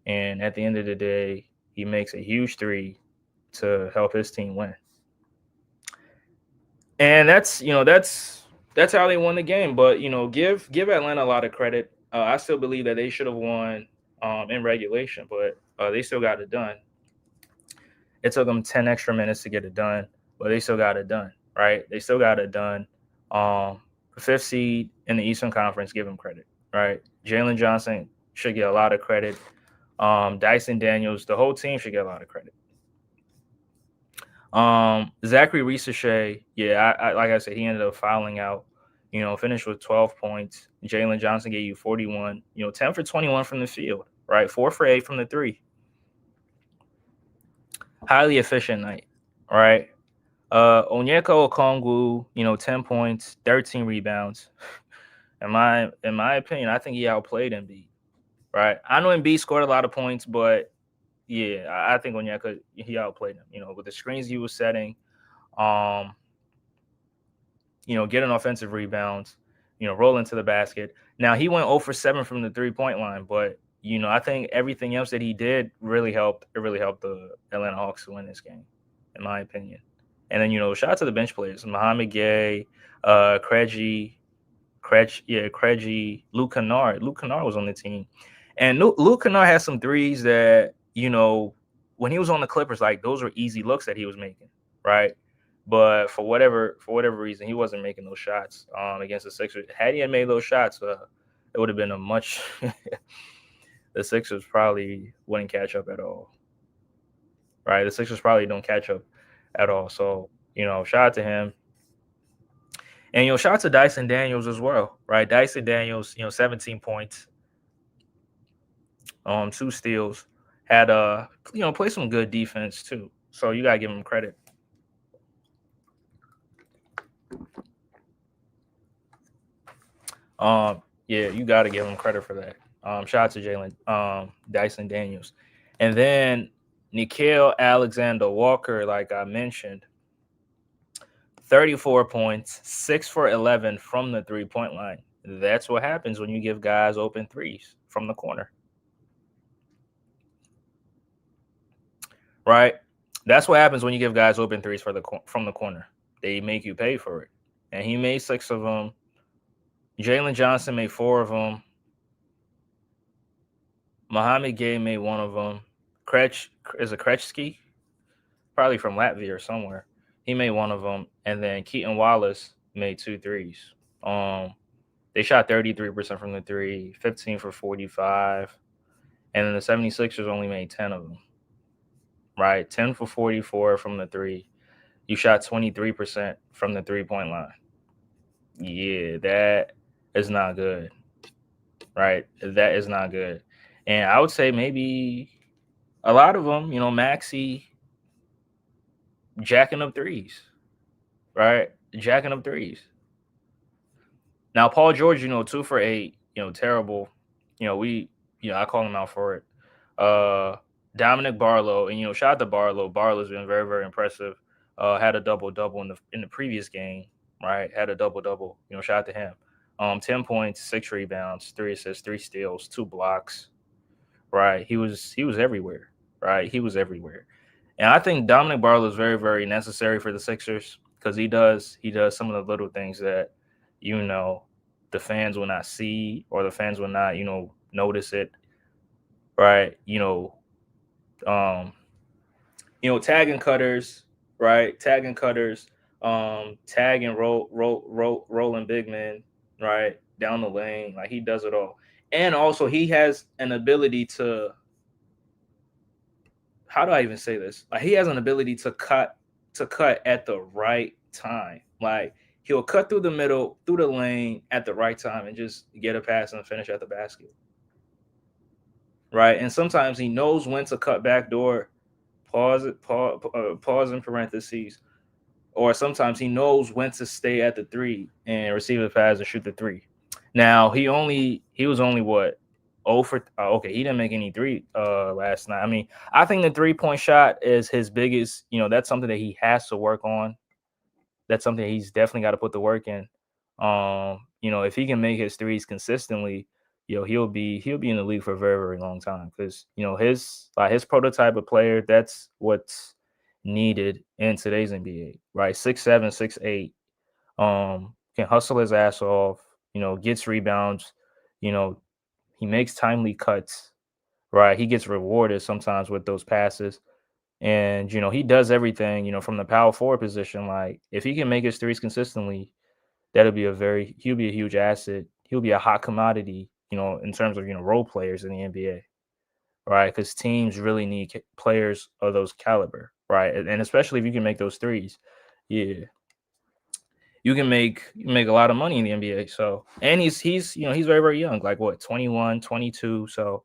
And at the end of the day, he makes a huge three to help his team win. And that's how they won the game. But give Atlanta a lot of credit. I still believe that they should have won in regulation, but they still got it done. It took them 10 extra minutes to get it done, but they still got it done, right? They still got it done. Fifth seed in the Eastern Conference, give them credit, right? Jalen Johnson should get a lot of credit. Dyson Daniels, the whole team should get a lot of credit. Zachary Risachet, I like I said, he ended up fouling out. Finished with 12 points. Jalen Johnson gave you 41. 10 for 21 from the field, right? 4 for 8 from the three. Highly efficient night, right? Onyeka Okongwu, 10 points, 13 rebounds. In my opinion, I think he outplayed Embiid, right? I know Embiid scored a lot of points, but yeah, I think Onyeka he outplayed him. With the screens he was setting, um, getting offensive rebounds, rolling to the basket. Now he went 0 for 7 from the 3-point line, but I think everything else that he did really helped. It really helped the Atlanta Hawks to win this game, in my opinion. And then shout out to the bench players: Muhammad Gay, Craigie, Luke Kennard. Luke Kennard was on the team, and Luke Kennard had some threes that when he was on the Clippers, like those were easy looks that he was making, right? But for whatever reason, he wasn't making those shots against the Sixers. Had he had made those shots, it would have been a much. The Sixers probably wouldn't catch up at all, right? The Sixers probably don't catch up at all. So shout out to him. And shout out to Dyson Daniels as well, right? Dyson Daniels, 17 points, 2 steals, had played some good defense too. So you gotta give him credit. Yeah, you gotta give him credit for that. Shout out to Dyson Daniels, and then Nickeil Alexander-Walker, like I mentioned, 34 points, 6 for 11 from the 3-point line. That's what happens when you give guys open threes from the corner. Right? That's what happens when you give guys open threes from the corner. They make you pay for it. And he made 6 of them. Jalen Johnson made 4 of them. Muhammad Gay made 1 of them. Krejci? Probably from Latvia or somewhere. He made 1 of them. And then Keaton Wallace made 2 threes. They shot 33% from the 3, 15 for 45. And then the 76ers only made 10 of them. Right? 10 for 44 from the 3. You shot 23% from the 3-point line. Yeah, that is not good. Right? That is not good. And I would say maybe a lot of them, Maxey jacking up threes. Right? Jacking up threes. Now, Paul George, 2 for 8, terrible. I call him out for it. Dominic Barlow, and shout out to Barlow. Barlow's been very, very impressive. Had a double-double in the previous game, right? Had a double-double. Shout out to him. 10 points, 6 rebounds, 3 assists, 3 steals, 2 blocks. Right? He was everywhere. Right? He was everywhere. And I think Dominic Barlow is very, very necessary for the Sixers because he does some of the little things that the fans will not see or the fans will not notice it. Right? Tagging cutters, right? Tagging cutters, tag and rolling big men, right? Down the lane. Like he does it all. And also he has an ability to, how do I even say this? Like he has an ability to cut at the right time. Like he'll cut through the middle, through the lane at the right time and just get a pass and finish at the basket. Right? And sometimes he knows when to cut back door, pause in parentheses, or sometimes he knows when to stay at the 3 and receive the pass and shoot the 3. Now he was only what 0 for okay, he didn't make any 3 last night. I mean, I think the 3-point shot is his biggest, that's something that he has to work on. That's something he's definitely got to put the work in. If he can make his threes consistently, he'll be in the league for a very, very long time because his prototype of player, that's what's needed in today's NBA, right? 6'7", 6'8", can hustle his ass off, gets rebounds, he makes timely cuts, right? He gets rewarded sometimes with those passes. And, he does everything, from the power forward position. Like if he can make his threes consistently, he'll be a huge asset. He'll be a hot commodity, in terms of, role players in the NBA, right? Because teams really need players of those caliber, right? And especially if you can make those threes, yeah, you can make a lot of money in the NBA. So, and he's very, very young, like what, 21, 22. So,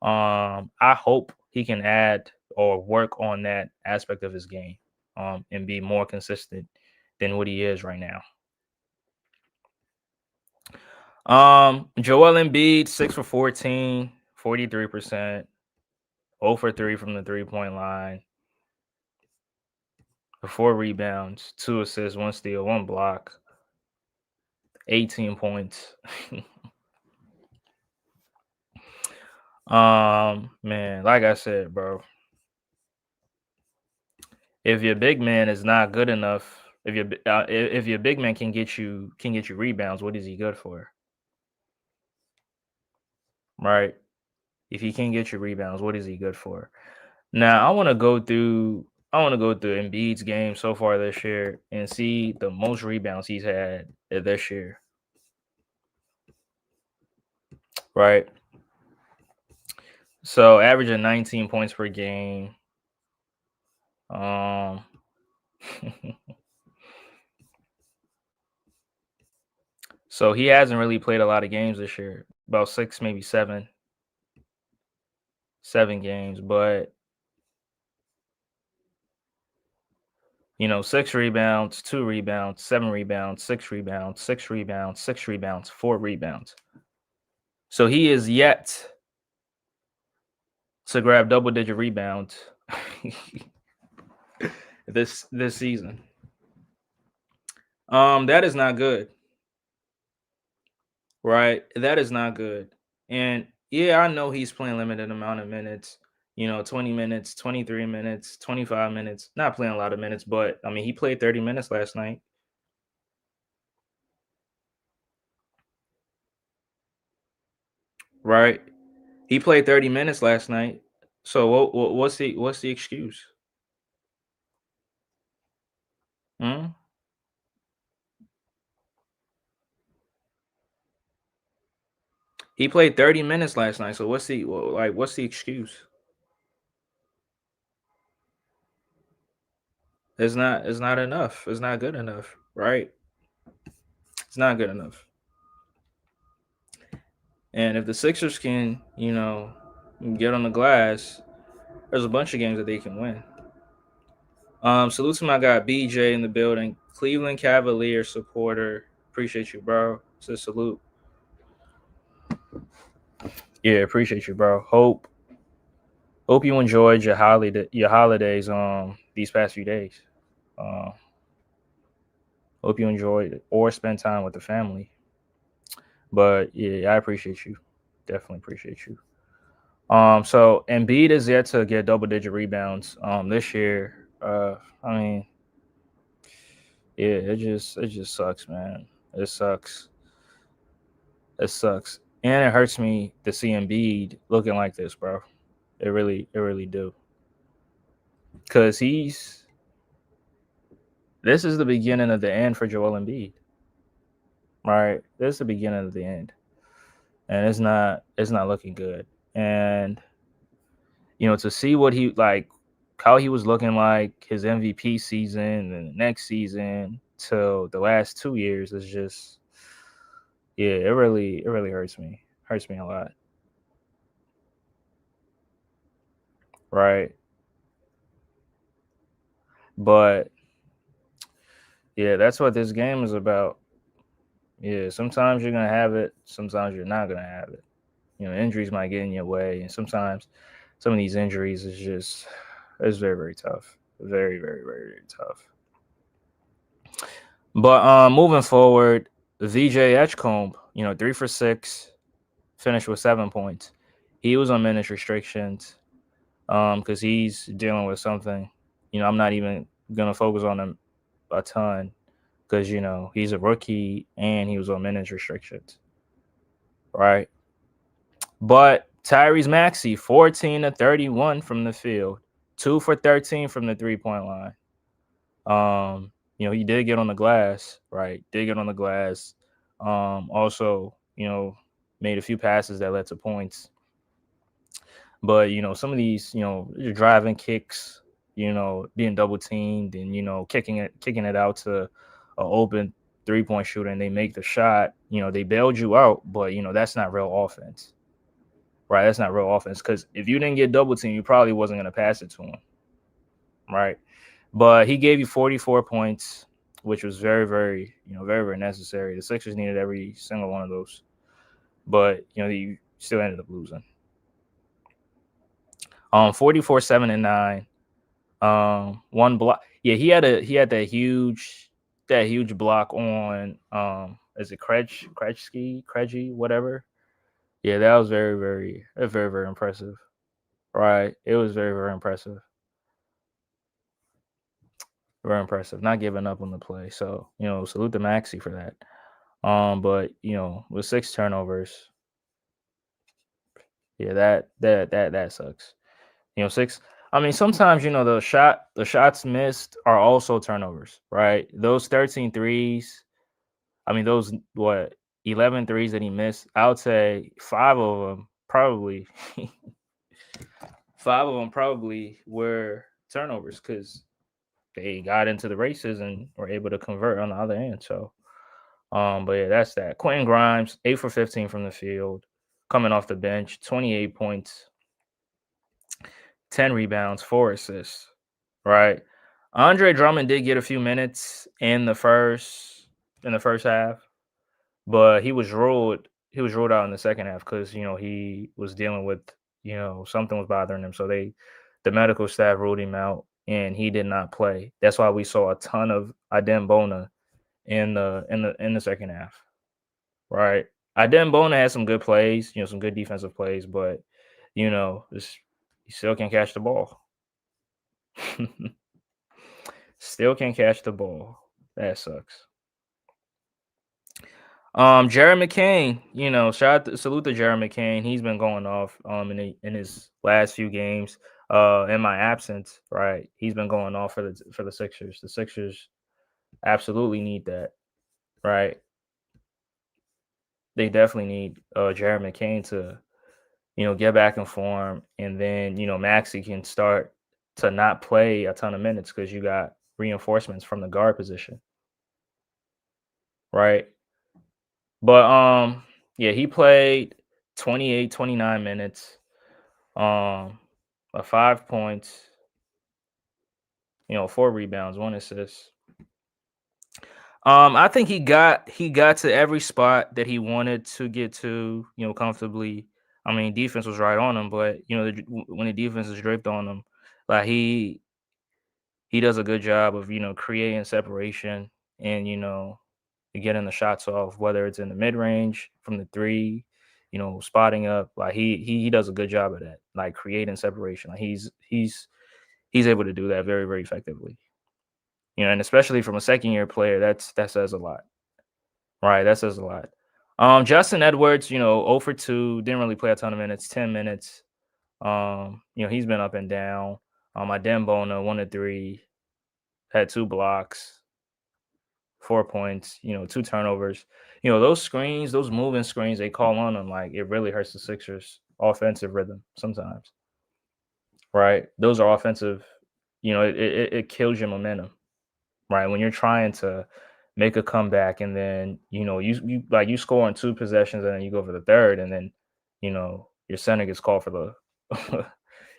I hope he can add or work on that aspect of his game, and be more consistent than what he is right now. Joel Embiid, 6 for 14, 43%, 0 for 3 from the 3-point line, 4 rebounds, 2 assists, 1 steal, 1 block, 18 points. Man, like I said, bro, if your big man is not good enough, if your big man can get you rebounds, what is he good for? Right? If he can't get you rebounds, what is he good for? Now, I want to go through Embiid's game so far this year and see the most rebounds he's had this year. Right? So, averaging 19 points per game. Um So he hasn't really played a lot of games this year. About 6, maybe 7 games, but 6 rebounds, 2 rebounds, 7 rebounds, 6 rebounds, 6 rebounds, 6 rebounds, 4 rebounds. So he is yet to grab double-digit rebounds this season. That is not good. Right? That is not good. And yeah, I know he's playing limited amount of minutes. 20 minutes, 23 minutes, 25 minutes. Not playing a lot of minutes, but I mean, he played 30 minutes last night. Right? He played 30 minutes last night. So what's the excuse? Hmm? He played 30 minutes last night. So what's the excuse? It's not enough. It's not good enough, right? It's not good enough. And if the Sixers can, get on the glass, there's a bunch of games that they can win. Salute to my guy BJ in the building, Cleveland Cavalier supporter. Appreciate you, bro. Says salute. Yeah, appreciate you, bro. Hope you enjoyed your holidays these past few days. Uh, Hope you enjoyed it or spend time with the family. But yeah, I appreciate you. Definitely appreciate you. So Embiid is yet to get double digit rebounds this year. I mean, yeah, it just sucks, man. It sucks. It sucks. And it hurts me to see Embiid looking like this, bro. It really do. Cause this is the beginning of the end for Joel Embiid. Right? This is the beginning of the end. And it's not looking good. And to see what how he was looking like his MVP season and the next season till the last 2 years is just, yeah, it really hurts me. Hurts me a lot. Right? But yeah, that's what this game is about. Yeah, sometimes you're gonna have it, sometimes you're not gonna have it. Injuries might get in your way, and sometimes some of these injuries is just it's very, very tough. Very, very, very, very tough. But moving forward, VJ Edgecombe, 3 for 6, finished with 7 points. He was on minutes restrictions because he's dealing with something. I'm not even gonna focus on him a ton because he's a rookie and he was on minutes restrictions, right? But Tyrese Maxey, 14 to 31 from the field, 2 for 13 from the 3-point line. He did get on the glass, right? Did get on the glass. Also, made a fefew passes that led to points. But some of these, driving kicks, being double teamed and kicking it out to an open 3-point shooter and they make the shot. They bailed you out, but that's not real offense. right? That's not real offense because if you didn't get double team, you probably wasn't going to pass it to him, right? But he gave you 44 points, which was very, very, very, very necessary. The Sixers needed every single one of those, but you still ended up losing. 44, 7 and 9. One block. Yeah, he had that huge block on is it Krejci, whatever. Yeah, that was very, very, very, very impressive. Right. It was very, very impressive. Very impressive. Not giving up on the play. So, salute to Maxey for that. But with 6 turnovers, yeah, that sucks. Six. I mean, sometimes the shots missed are also turnovers, right? Those 13 threes. I mean, those what 11 threes that he missed. I would say five of them probably, were turnovers because they got into the races and were able to convert on the other end. So, but yeah, that's that. Quentin Grimes, 8 for 15 from the field, coming off the bench, 28 points, 10 rebounds, 4 assists. Right. Andre Drummond did get a few minutes in the first half, but he was ruled out in the second half because he was dealing with something was bothering him. So the medical staff ruled him out and he did not play. That's why we saw a ton of Adembona in the second half. Right. Adembona had some good plays, some good defensive plays, but he still can't catch the ball. Still can't catch the ball. That sucks. Jared McCain, salute to Jared McCain. He's been going off in his last few games. In my absence, right? He's been going off for the Sixers. The Sixers absolutely need that, right? They definitely need Jared McCain to, get back in form, and then Maxey can start to not play a ton of minutes because you got reinforcements from the guard position, right? But yeah, he played 28, 29 minutes, um, 5 points, 4 rebounds, 1 assist. I think he got to every spot that he wanted to get to, comfortably. I mean, defense was right on him, but when the defense is draped on him, like he does a good job of creating separation and getting the shots off, whether it's in the mid range from the three, spotting up. Like he does a good job of that, like creating separation. Like he's able to do that very, very effectively. And especially from a second year player, that says a lot. Right, that says a lot. Justin Edwards, 0 for 2, didn't really play a ton of minutes, 10 minutes. He's been up and down. Adembona, 1 to 3, had 2 blocks, 4 points, 2 turnovers. Those screens, those moving screens they call on them, like it really hurts the Sixers' offensive rhythm sometimes. Right? Those are offensive, it kills your momentum, right? When you're trying to make a comeback and then, you score in 2 possessions and then you go for the third and then, your center gets called for the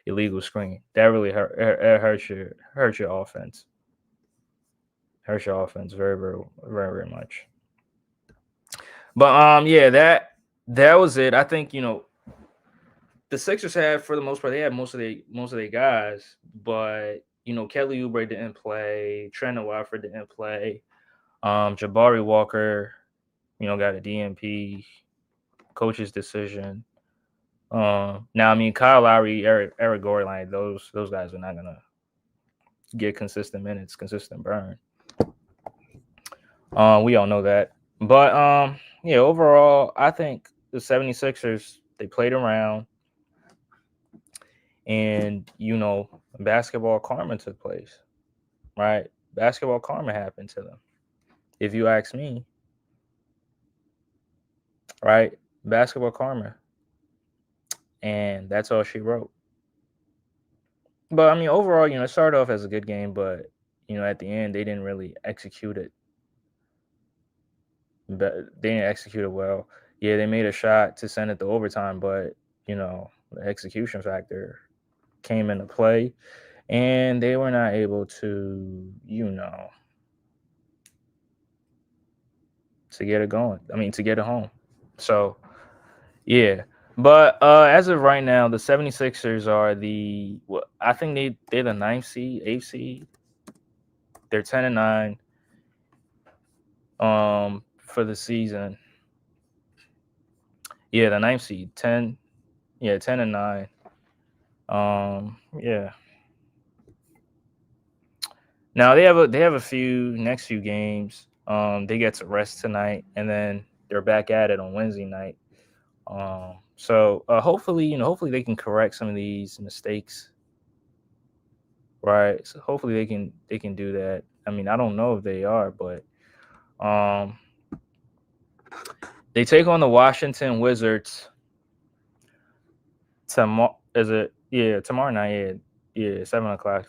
illegal screen. That really it hurts your offense. Hurts your offense very, very, very, very much. But yeah, that was it. I think the Sixers had, for the most part, they had most of their guys, but Kelly Oubre didn't play, Trent Watford didn't play, Jabari Walker, got a DNP, coach's decision. Now I mean Kyle Lowry, Eric Gordon, like those guys are not gonna get consistent minutes, consistent burn. We all know that. But yeah, overall, I think the 76ers, they played around and basketball karma took place. Right? Basketball karma happened to them. If you ask me, right? Basketball karma. And that's all she wrote. But I mean, overall, it started off as a good game, but at the end, they didn't really execute it. But they didn't execute it well. Yeah, they made a shot to send it to overtime, but the execution factor came into play, and they were not able to get it going. I mean, to get it home. So, yeah. But as of right now, the 76ers are I think they're the ninth seed, eighth seed. They're 10-9 for the season. Yeah, the ninth seed, 10. Yeah, 10-9. Yeah. Now they have a few next few games. They get to rest tonight, and then they're back at it on Wednesday night. So hopefully, hopefully they can correct some of these mistakes, right? So hopefully they can do that. I mean, I don't know if they are, but um, they take on the Washington Wizards tomorrow. Is it? Yeah, tomorrow night. Yeah, 7 o'clock.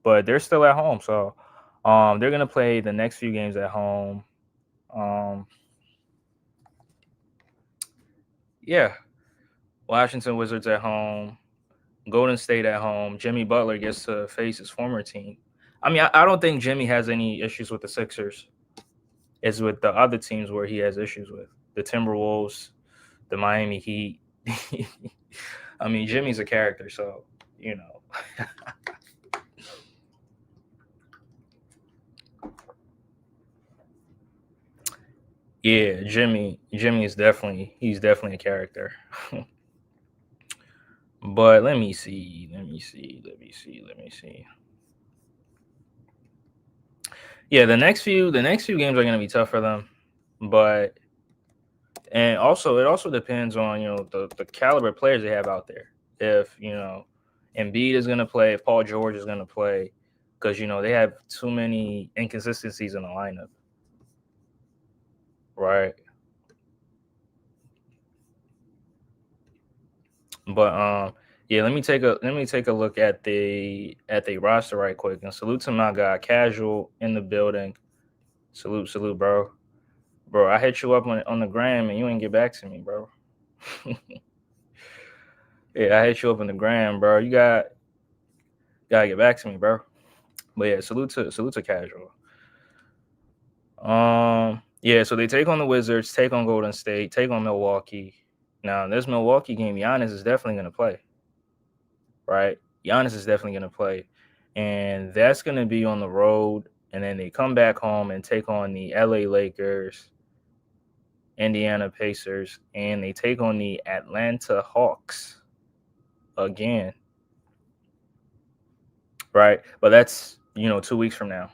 But they're still at home, so they're gonna play the next few games at home. Um, yeah, Washington Wizards at home, Golden State at home. Jimmy Butler gets to face his former team. I mean, I don't think Jimmy has any issues with the Sixers. It's with the other teams where he has issues with the Timberwolves, the Miami Heat. I mean, Jimmy's a character, so you know. Yeah, Jimmy is definitely a character. But let me see. Yeah, the next few games are going to be tough for them, but and also it also depends on the caliber of players they have out there. If Embiid is going to play, if Paul George is going to play, because they have too many inconsistencies in the lineup, right? But yeah, let me take a look at the roster right quick, and salute to my guy Casual in the building. Salute, bro. Bro, I hit you up on the gram and you ain't get back to me, bro. Yeah, I hit you up on the gram, bro. You gotta get back to me, bro. But yeah, salute to Casual. Yeah, so they take on the Wizards, take on Golden State, take on Milwaukee. Now, this Milwaukee game, Giannis is definitely gonna play, right? Giannis is definitely gonna play, and that's gonna be on the road. And then they come back home and take on the LA Lakers, Indiana Pacers, and they take on the Atlanta Hawks again, right? But that's 2 weeks from now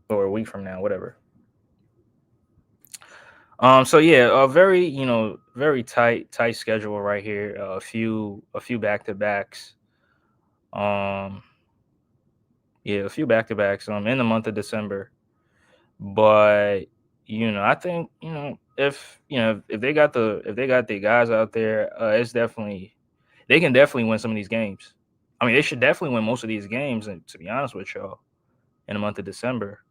or a week from now, whatever. So yeah, a very very tight schedule right here. A few back to backs. Um, yeah, a few back to backs. In the month of December, but I think if they got the guys out there, it's definitely they can definitely win some of these games. I mean, they should definitely win most of these games. And to be honest with y'all, in the month of December,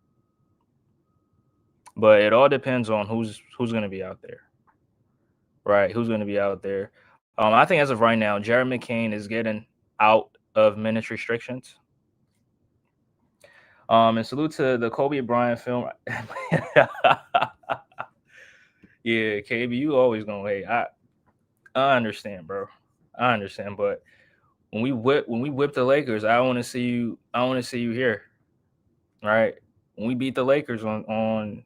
but it all depends on who's going to be out there, right? Who's going to be out there? I think as of right now, Jared McCain is getting out of minutes restrictions. And salute to the Kobe Bryant film. Yeah, KB, you always gonna hate. I understand, bro. I understand, but when we whip the Lakers, I want to see you. I want to see you here, right? When we beat the Lakers on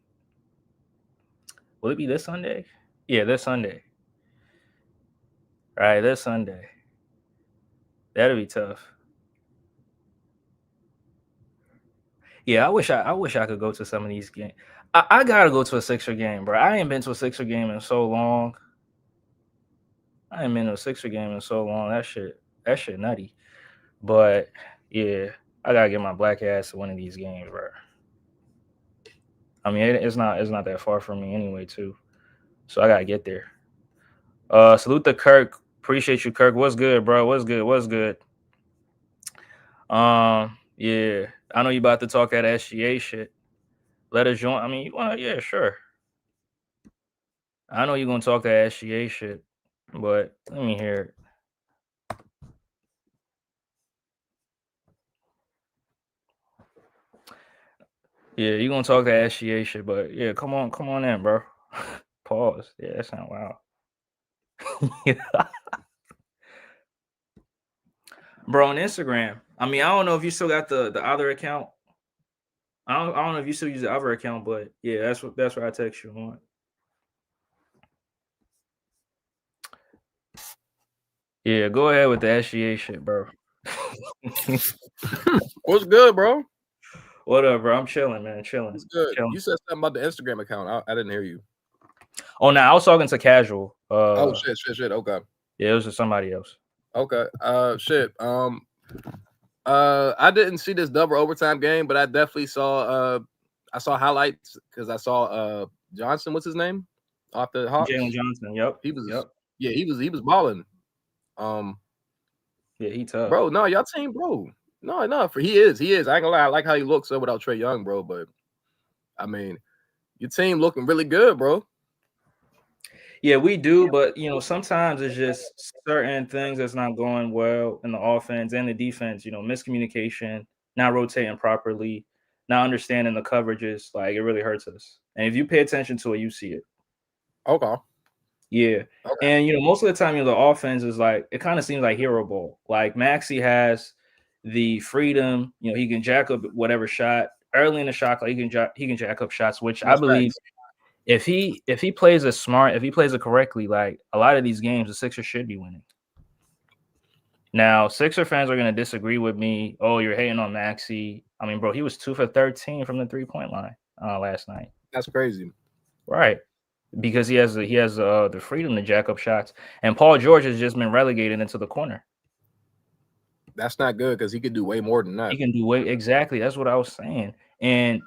will it be this Sunday? Yeah, this Sunday. Right, this Sunday. That'll be tough. Yeah, I wish I could go to some of these games. I gotta go to a Sixer game, bro. I ain't been to a Sixer game in so long. I ain't been to a Sixer game in so long. That shit nutty. But yeah, I gotta get my black ass to one of these games, bro. I mean, it's not that far from me anyway, too. So I gotta get there. Salute to Kirk. Appreciate you, Kirk. What's good, bro? What's good? What's good? Yeah, I know you about to talk that SGA shit. Let us join. I mean, you want? Yeah, sure. I know you're gonna talk that SGA shit. But let me hear it. Yeah, you gonna talk to SGA shit, but yeah, come on in, bro. Pause. Yeah, that sound wild. Bro, on Instagram. I mean, I don't know if you still got the other account. I don't know if you still use the other account, but yeah, that's what I text you on. Yeah, go ahead with the SGA shit, bro. What's good, bro? What up, bro? I'm chilling, man. Chilling. What's good? Chilling. You said something about the Instagram account. I didn't hear you. Oh, now I was talking to casual. Oh shit. Okay. Yeah, it was just somebody else. Okay. Shit. I didn't see this double overtime game, but I definitely saw. I saw highlights because I saw Johnson. What's his name? Off the Hawks. Jalen Johnson. Yep. He was. Yep. Yeah, he was balling. Yeah, he tough. Bro, no, y'all team, bro. No, he is. I ain't gonna lie. I like how he looks without Trae Young, bro. But I mean, your team looking really good, bro. Yeah, we do, but sometimes it's just certain things that's not going well in the offense and the defense. Miscommunication, not rotating properly, not understanding the coverages. Like it really hurts us. And if you pay attention to it, you see it. Okay. Yeah. Okay. And most of the time, the offense is like it kind of seems like hero ball. Like Maxey has the freedom, he can jack up whatever shot early in the shot clock. He can jack up shots, which I That's believe facts. if he plays it smart, if he plays it correctly, like a lot of these games, the Sixers should be winning. Now, Sixer fans are gonna disagree with me. Oh, you're hating on Maxey. I mean, bro, he was 2 for 13 from the 3-point line last night. That's crazy. Right. Because he has the freedom to jack up shots, and Paul George has just been relegated into the corner. That's not good because he could do way more than that. He can do way exactly. That's what I was saying. And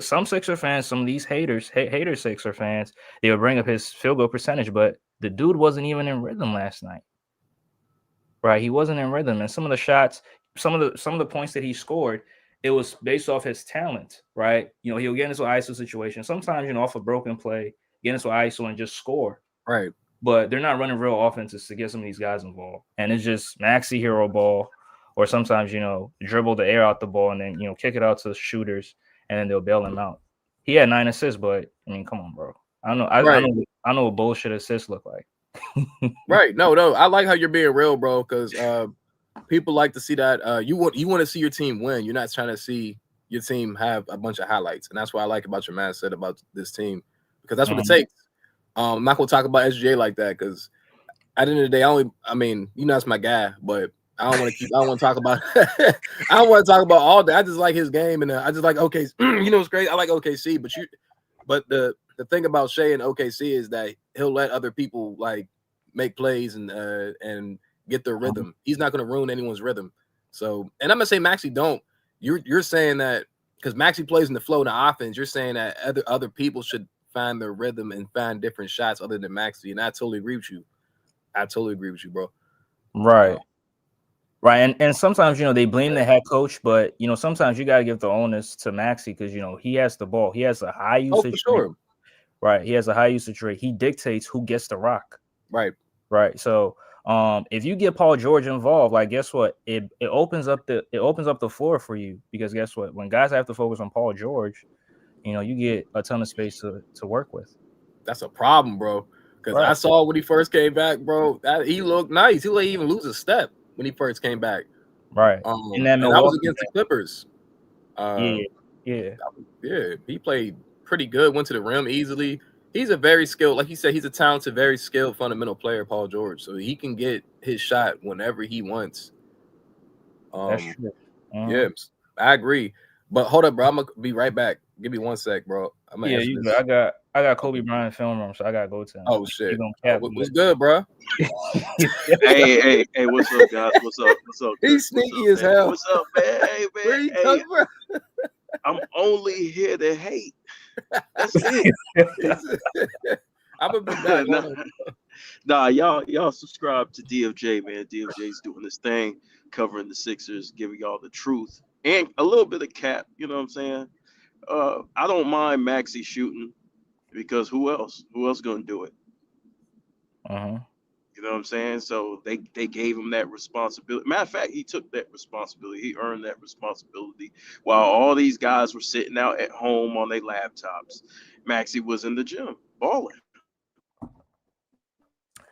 some Sixer fans, some of these hater Sixer fans, they would bring up his field goal percentage, but the dude wasn't even in rhythm last night. Right, he wasn't in rhythm, and some of the shots, some of the points that he scored, it was based off his talent. Right, he'll get into an ISO situation. Sometimes off a broken play, get into ISO and just score. Right. But they're not running real offenses to get some of these guys involved. And it's just Maxey hero ball, or sometimes, dribble the air out the ball and then, kick it out to the shooters and then they'll bail him out. He had 9 assists, but I mean, come on, bro. I don't know. I know what bullshit assists look like. Right. No. I like how you're being real, bro, because people like to see that. You want to see your team win. You're not trying to see your team have a bunch of highlights. And that's what I like about your man said about this team, because that's what it takes. I'm not gonna talk about SGA like that because at the end of the day, that's my guy, but I don't want to talk about I don't want to talk about all that. I just like his game, and I just like OKC. It's great. I like OKC, but the thing about Shea and OKC is that he'll let other people like make plays and get their rhythm. He's not gonna ruin anyone's rhythm. So, and I'm gonna say Maxey don't. You're saying that because Maxey plays in the flow in the offense, you're saying that other people should find their rhythm and find different shots other than Maxey, and I totally agree with you. Bro. Right. Right. And sometimes, they blame the head coach, but, sometimes you got to give the onus to Maxey because, he has the ball. He has a high usage rate. Sure. Right. He has a high usage rate. He dictates who gets the rock. Right. Right. So if you get Paul George involved, like guess what? It opens up the floor for you because guess what? When guys have to focus on Paul George, you get a ton of space to work with. That's a problem, bro. Because I saw when he first came back, bro, he looked nice. He didn't even lose a step when he first came back. Right. And that was against the Clippers. Yeah. He played pretty good. Went to the rim easily. He's a very skilled, like you said, he's a talented, very skilled, fundamental player, Paul George. So he can get his shot whenever he wants. That's true. Yeah, I agree. But hold up, bro. I'm gonna be right back. Give me 1 sec, bro. I'm gonna answer this. I got Kobe Bryant film room, so I gotta go to him. Oh shit. What's good, bro? hey, what's up, guys? What's up? He's sneaky as hell. What's up, man? Hey, man. Where you come from? I'm only here to hate. That's it. I'm gonna be back. Nah, y'all subscribe to DFJ, man. DFJ's doing this thing, covering the Sixers, giving y'all the truth and a little bit of cap. You know what I'm saying? I don't mind Maxey shooting because who else? Who else gonna do it? You know what I'm saying? So they gave him that responsibility. Matter of fact, he took that responsibility. He earned that responsibility while all these guys were sitting out at home on their laptops. Maxey was in the gym balling.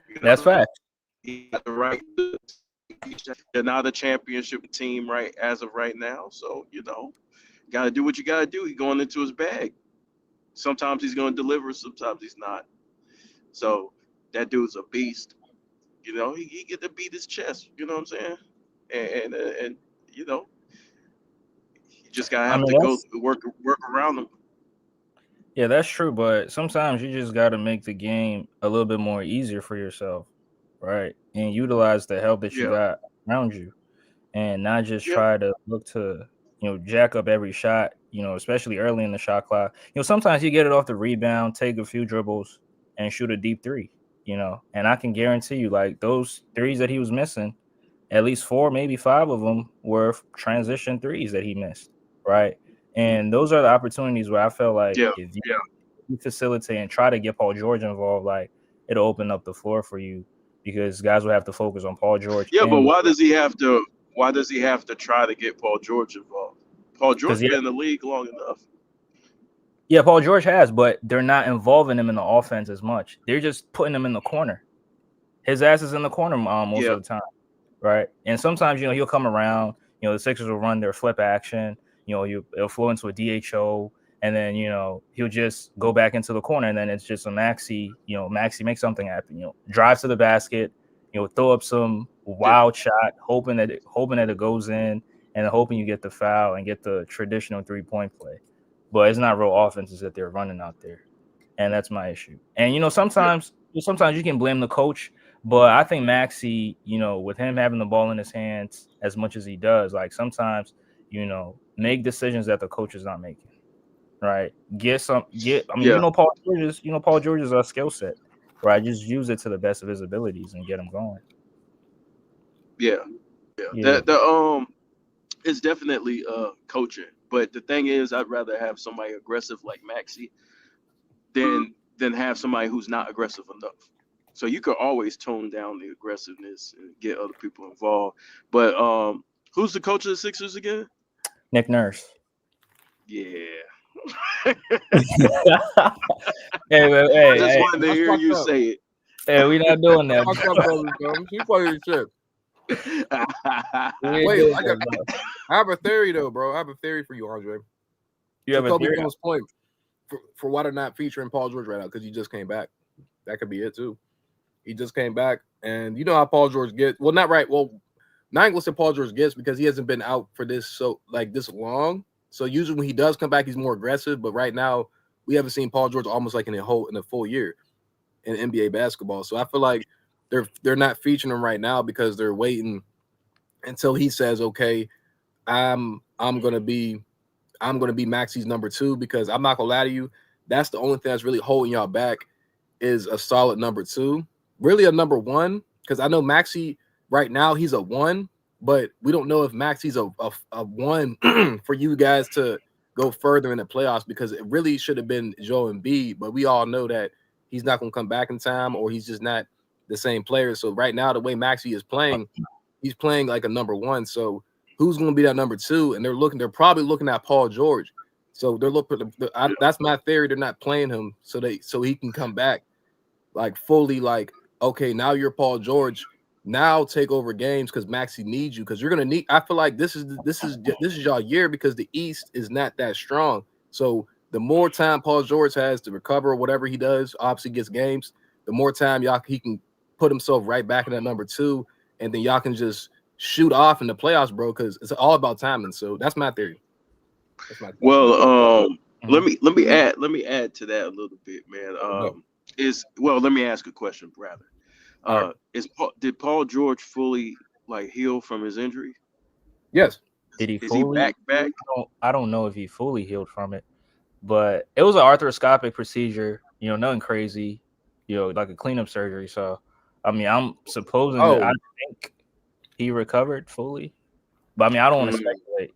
You That's know, fact. he got the right. They're not a championship team right as of right now. So got to do what you got to do. He's going into his bag. Sometimes he's going to deliver. Sometimes he's not. So that dude's a beast. He get to beat his chest. You know what I'm saying? And you know, you just gotta I have mean, to go work around him. yeah, that's true. But sometimes you just got to make the game a little bit more easier for yourself, right? And utilize the help that you Yeah, got around you, and not just yeah, try to look to jack up every shot. Especially early in the shot clock. Sometimes you get it off the rebound, take a few dribbles, and shoot a deep three. And I can guarantee you, like those threes that he was missing, at least 4, maybe 5 of them were transition threes that he missed, right? And those are the opportunities where I felt like yeah, if yeah, you facilitate and try to get Paul George involved, like it'll open up the floor for you because guys will have to focus on Paul George yeah. But and why does he have to? Why does he have to try to get Paul George involved? Paul because George been in the league long enough. yeah, Paul George has, but they're not involving him in the offense as much. They're just putting him in the corner. His ass is in the corner most Yeah, of the time, right? And sometimes he'll come around. The Sixers will run their flip action. It'll flow into a DHO, and then he'll just go back into the corner, and then it's just a Maxey. Maxey makes something happen. Drives to the basket. Throw up some yeah, wild shot, hoping that it goes in, and hoping you get the foul and get the traditional 3-point play. But it's not real offenses that they're running out there, and that's my issue. And yeah, sometimes you can blame the coach, but I think Maxey, with him having the ball in his hands as much as he does, like sometimes, make decisions that the coach is not making. Right? I mean, yeah, Paul George's skill set, right? Just use it to the best of his abilities and get him going. yeah, yeah. Yeah. The it's definitely coaching. But the thing is, I'd rather have somebody aggressive like Maxey than have somebody who's not aggressive enough. So you could always tone down the aggressiveness and get other people involved. But who's the coach of the Sixers again? Nick Nurse. Yeah. Hey, I just hey, wanted to hear you say it. hey, we not doing that. Fuck up, brother. He funny as shit. We ain't Wait, doing I that, bro. have a theory though, bro. I have a theory for you, Andre. You have a Kobe theory? Jones' point for why they're not featuring Paul George right now, because he just came back. That could be it too. He just came back, and you know how Paul George gets. Well, not right. Well, not gonna say Paul George gets because he hasn't been out for this this long. So usually when he does come back, he's more aggressive. But right now, we haven't seen Paul George almost like in a full year in NBA basketball. So I feel like they're not featuring him right now because they're waiting until he says, okay, I'm gonna be Maxey's number 2, because I'm not gonna lie to you, that's the only thing that's really holding y'all back is a solid number 2, really a number 1, because I know Maxey right now he's a 1, but we don't know if Maxey's a 1 for you guys to go further in the playoffs, because it really should have been Joel Embiid, but we all know that he's not gonna come back in time, or he's just not the same player. So right now, the way Maxey is playing, he's playing like a number 1. So who's going to be that number 2? And they're probably looking at Paul George. So they're looking. That's my theory. They're not playing him so he can come back like fully. Like, okay, now you're Paul George. Now take over games because Maxey needs you, because you're gonna need. I feel like this is y'all year, because the East is not that strong. So the more time Paul George has to recover, whatever he does, obviously gets games. The more time he can put himself right back in that number 2, and then y'all can just shoot off in the playoffs, bro, because it's all about timing. So that's my theory. Well, let me add to that a little bit, man. Let me ask a question, rather. Did Paul George fully heal from his injury? Yes. Did he Is fully? he back? I don't know if he fully healed from it, but it was an arthroscopic procedure. Nothing crazy. Like a cleanup surgery. So, I mean, I'm supposing that I think he recovered fully, but I mean, I don't want to speculate.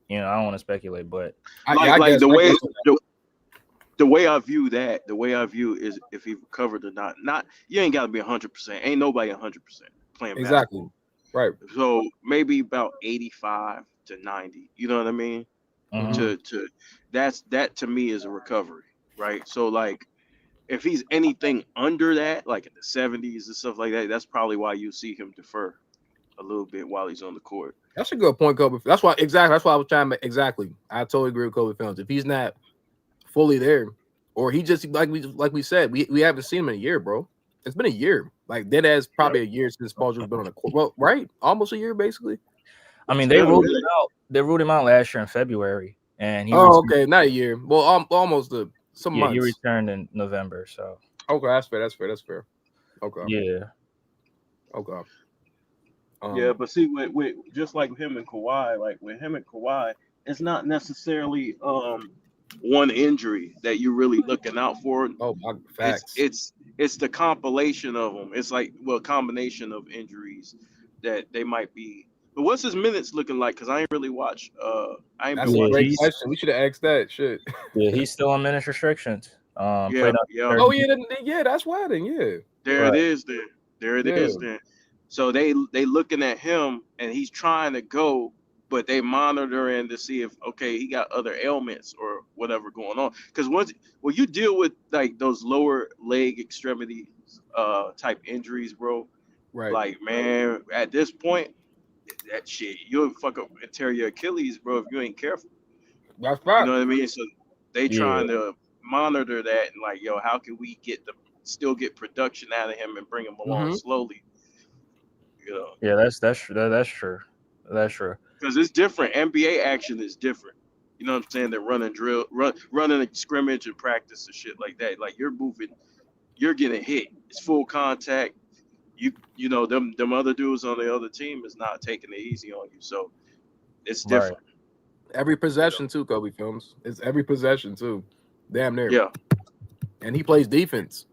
I don't want to speculate, but the the way I view is if he recovered or not. Not you ain't got to be 100%. Ain't nobody 100% playing Exactly. basketball. Right. So maybe about 85 to 90. You know what I mean? Mhm. To that to me is a recovery, right? So like if he's anything under that, like in the 70s and stuff like that, that's probably why you see him defer a little bit while he's on the court. That's a good point, Kobe. That's why I was trying to make exactly. I totally agree with Kobe Films. If he's not fully there, or he just like we said, we haven't seen him in a year, bro. It's been a year. Like that has probably a year since Paul George's been on the court. Well, right? Almost a year, basically. I mean, It's they been a ruled him minute. out. They ruled him out last year in February, and he okay, not a year. Well, almost some he months. returned in November. So Okay, that's fair. Okay. yeah, Okay. Yeah, but see, with just like him and Kawhi, it's not necessarily one injury that you're really looking out for. Oh, my facts. It's the compilation of them. It's like a combination of injuries that they might be. But what's his minutes looking like? Because I ain't really watched. I ain't That's been a watching. great question. We should have asked that shit. yeah, he's still on minutes restrictions. Yeah, Played out yeah. Oh yeah, that's why then. Yeah. There Right. it is. There it is. Then. So they looking at him and he's trying to go, but they monitoring to see if he got other ailments or whatever going on. Because when you deal with like those lower leg extremity type injuries, bro, Right. like man, at this point, that shit you'll fuck up and tear your Achilles, bro, if you ain't careful. That's You right. know what I mean? So they Yeah. trying to monitor that and like, yo, how can we still get production out of him and bring him along slowly? You know? Yeah, that's true. That's true. That's true. Because it's different. NBA action is different. You know what I'm saying? They're running a scrimmage and practice and shit like that. Like you're moving, you're getting hit. It's full contact. You know them other dudes on the other team is not taking it easy on you. So it's different. Right. Every possession too, Kobe Films. It's every possession too. Damn near. Yeah. And he plays defense.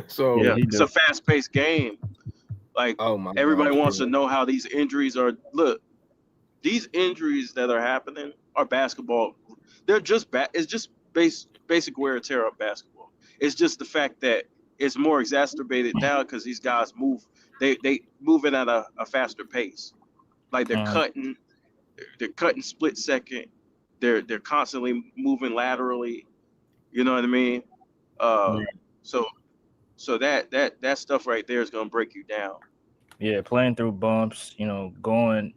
So yeah, it's a fast-paced game. Like everybody wants to know how these injuries are. Look, these injuries that are happening are basketball. They're just it's just basic wear and tear of basketball. It's just the fact that it's more exacerbated now because these guys move. They moving at a faster pace. Like they're cutting split second. They're constantly moving laterally. You know what I mean? So that stuff right there is gonna break you down. Yeah, playing through bumps, going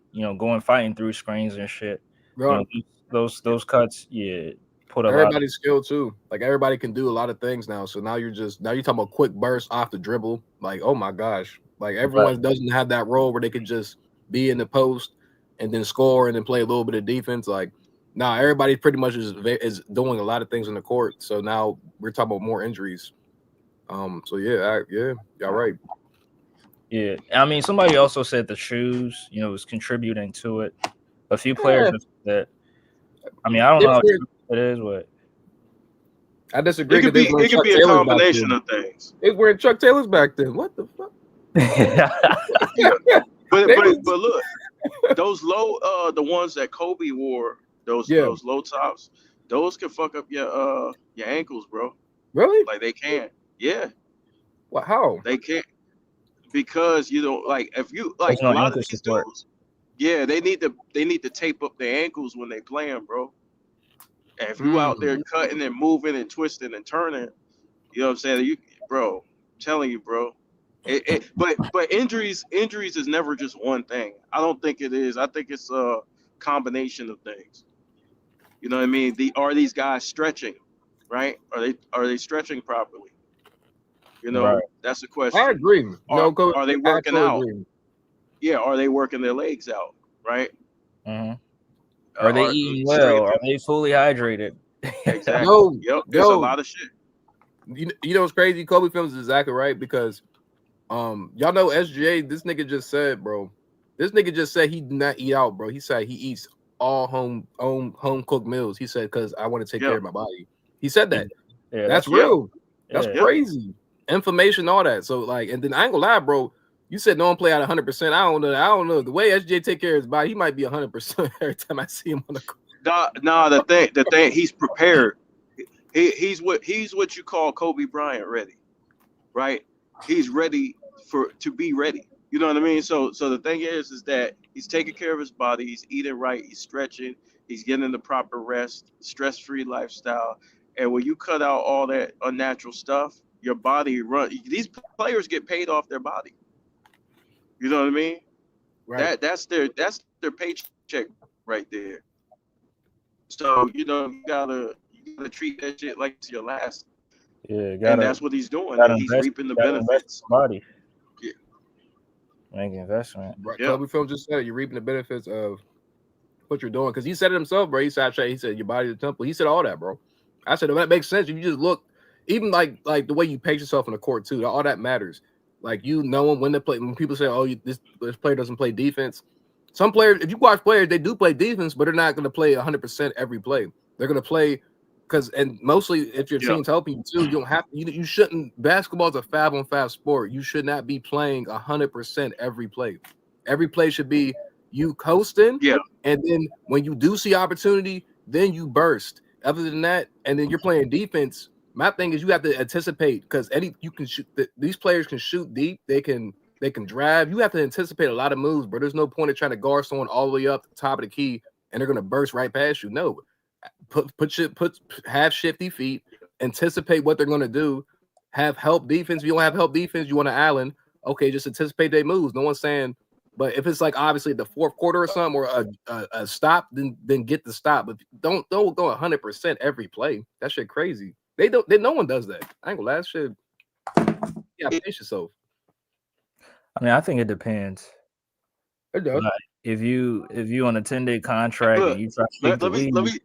fighting through screens and shit. Bro, those cuts, put everybody's skilled too. Like everybody can do a lot of things now. So now you're talking about quick bursts off the dribble. Like, oh my gosh. Like everyone doesn't have that role where they could just be in the post and then score and then play a little bit of defense. Like now everybody pretty much is doing a lot of things on the court. So now we're talking about more injuries. So y'all right. Yeah, I mean, somebody also said the shoes, was contributing to it. A few players that, I mean, I don't know how true it is, but I disagree. It could be a combination of things. They wearing Chuck Taylors back then. What the fuck? but look, those low, the ones that Kobe wore, those low tops, those can fuck up your ankles, bro. Really? Like they can. Yeah. Well, how? They can't. Because if you like a lot of these dudes, they need to tape up their ankles when they playing, bro. And if you out there cutting and moving and twisting and turning, you know what I'm saying? I'm telling you, bro. But injuries is never just one thing. I don't think it is. I think it's a combination of things. You know what I mean? Are these guys stretching, right? Are they stretching properly? You know, that's the question. I agree. Are they working out? Agree. Yeah, are they working their legs out? Right? Mm-hmm. Are they eating well? Are they fully hydrated? Exactly. There's a lot of shit. You know what's crazy? Kobe Films is exactly right because y'all know SGA, this nigga just said, bro. This nigga just said he did not eat out, bro. He said he eats all home cooked meals. He said, because I want to take care of my body. He said that. Yeah, that's real. That's crazy. Information, all that. So and then I ain't gonna lie, bro. You said no one play out 100%. I don't know. The way SJ take care of his body, he might be 100% every time I see him on the court. The thing, he's prepared. He's what you call Kobe Bryant ready, right? He's ready to be ready. You know what I mean? So the thing is that he's taking care of his body, he's eating right, he's stretching, he's getting the proper rest, stress-free lifestyle. And when you cut out all that unnatural stuff, your body run. These players get paid off their body. You know what I mean? Right. That's their paycheck right there. So you gotta treat that shit like it's your last. Yeah, And that's what he's doing. gotta He's invest, reaping the gotta invest benefits. in body. Yeah. Make investment. Right. Yeah. Kobe Film just said it, you're reaping the benefits of what you're doing. Because he said it himself, bro. He said your body's a temple. He said all that, bro. I said, that makes sense. If you just look, even like the way you pace yourself in the court too, all that matters. Like knowing when to play. When people say, "Oh, this player doesn't play defense," some players, if you watch players, they do play defense, but they're not going to play 100% every play. They're going to play and mostly if your team's helping you too, you don't have to. You shouldn't. Basketball is a 5-on-5 sport. You should not be playing 100% every play. Every play should be you coasting. Yeah. And then when you do see opportunity, then you burst. Other than that, and then you're playing defense. My thing is you have to anticipate because you can shoot. These players can shoot deep. They can drive. You have to anticipate a lot of moves, but there's no point in trying to guard someone all the way up the top of the key and they're gonna burst right past you. No, have shifty feet. Anticipate what they're gonna do. Have help defense. If you don't have help defense, you want an island. Okay, just anticipate their moves. No one's saying. But if it's like obviously the fourth quarter or something or a stop, then get the stop. But don't go 100% every play. That shit crazy. No one does that. I ain't gonna lie. That shit. Yeah, pace yourself. I mean, I think it depends. It does. Like, if you on a 10-day contract and you try to stick the lead,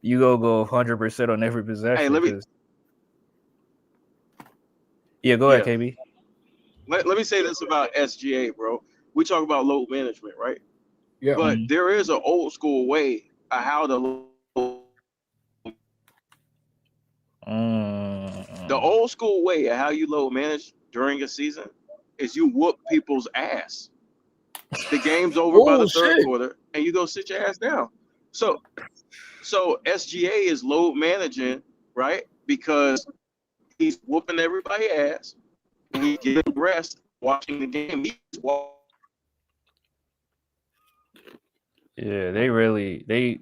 you go 100% on every possession. Hey, yeah, go ahead, KB. Let me say this about SGA, bro. We talk about load management, right? Yeah. But there is an old school way of how to the old school way of how you load manage during a season is you whoop people's ass. The game's over by the third quarter, and you go sit your ass down. So SGA is load managing, right? Because he's whooping everybody's ass, and he's getting rest watching the game. Yeah, they give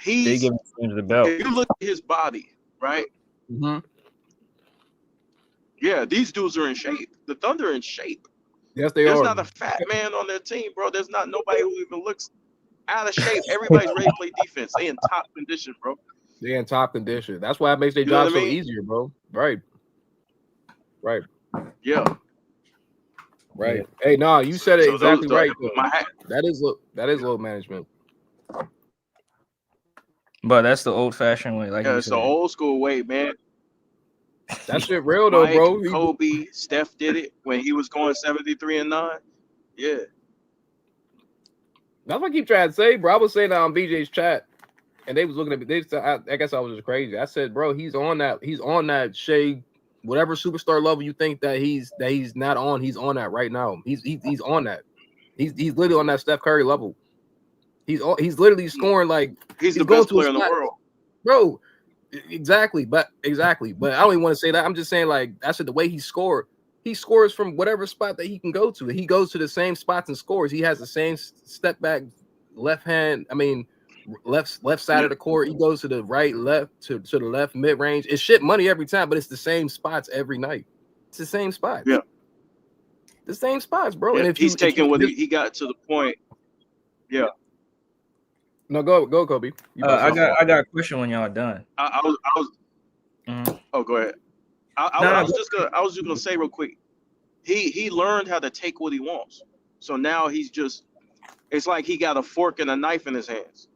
him the belt. If you look at his body, right? Mm-hmm. Yeah, these dudes are in shape. The Thunder are in shape. Yes, they There's are. There's not a fat man on their team, bro. There's not nobody who even looks out of shape. Everybody's ready to play defense. They in top condition, bro. They in top condition. That's why it makes their job so easier, bro. Right. Yeah. Right. Yeah. Hey, nah, you said it exactly right. That is load management. But that's the old-fashioned way, like it's the old school way, man. That shit real though, bro. Kobe, Steph did it when he was going 73-9. Yeah. That's what I keep trying to say, bro. I was saying that on BJ's chat, and they was looking at me. I guess I was just crazy. I said, bro, he's on that Shea, whatever superstar level you think that he's not on. He's on that right now. He's on that. He's literally on that Steph Curry level. He's literally scoring like he's the best player in the world, bro. Exactly, but I don't even want to say that. I'm just saying, like, I said the way he scores from whatever spot that he can go to. He goes to the same spots and scores. He has the same step back, left side of the court. He goes to the right, left to the left mid range. It's shit money every time, but it's the same spots every night. It's the same spots. Yeah, the same spots, bro. Yeah, and if he's taking what he got to the point. Yeah. No, go Kobe. I got a question when y'all done. I was. Mm-hmm. Oh, go ahead. I was just gonna say real quick. He learned how to take what he wants. So now it's like he got a fork and a knife in his hands.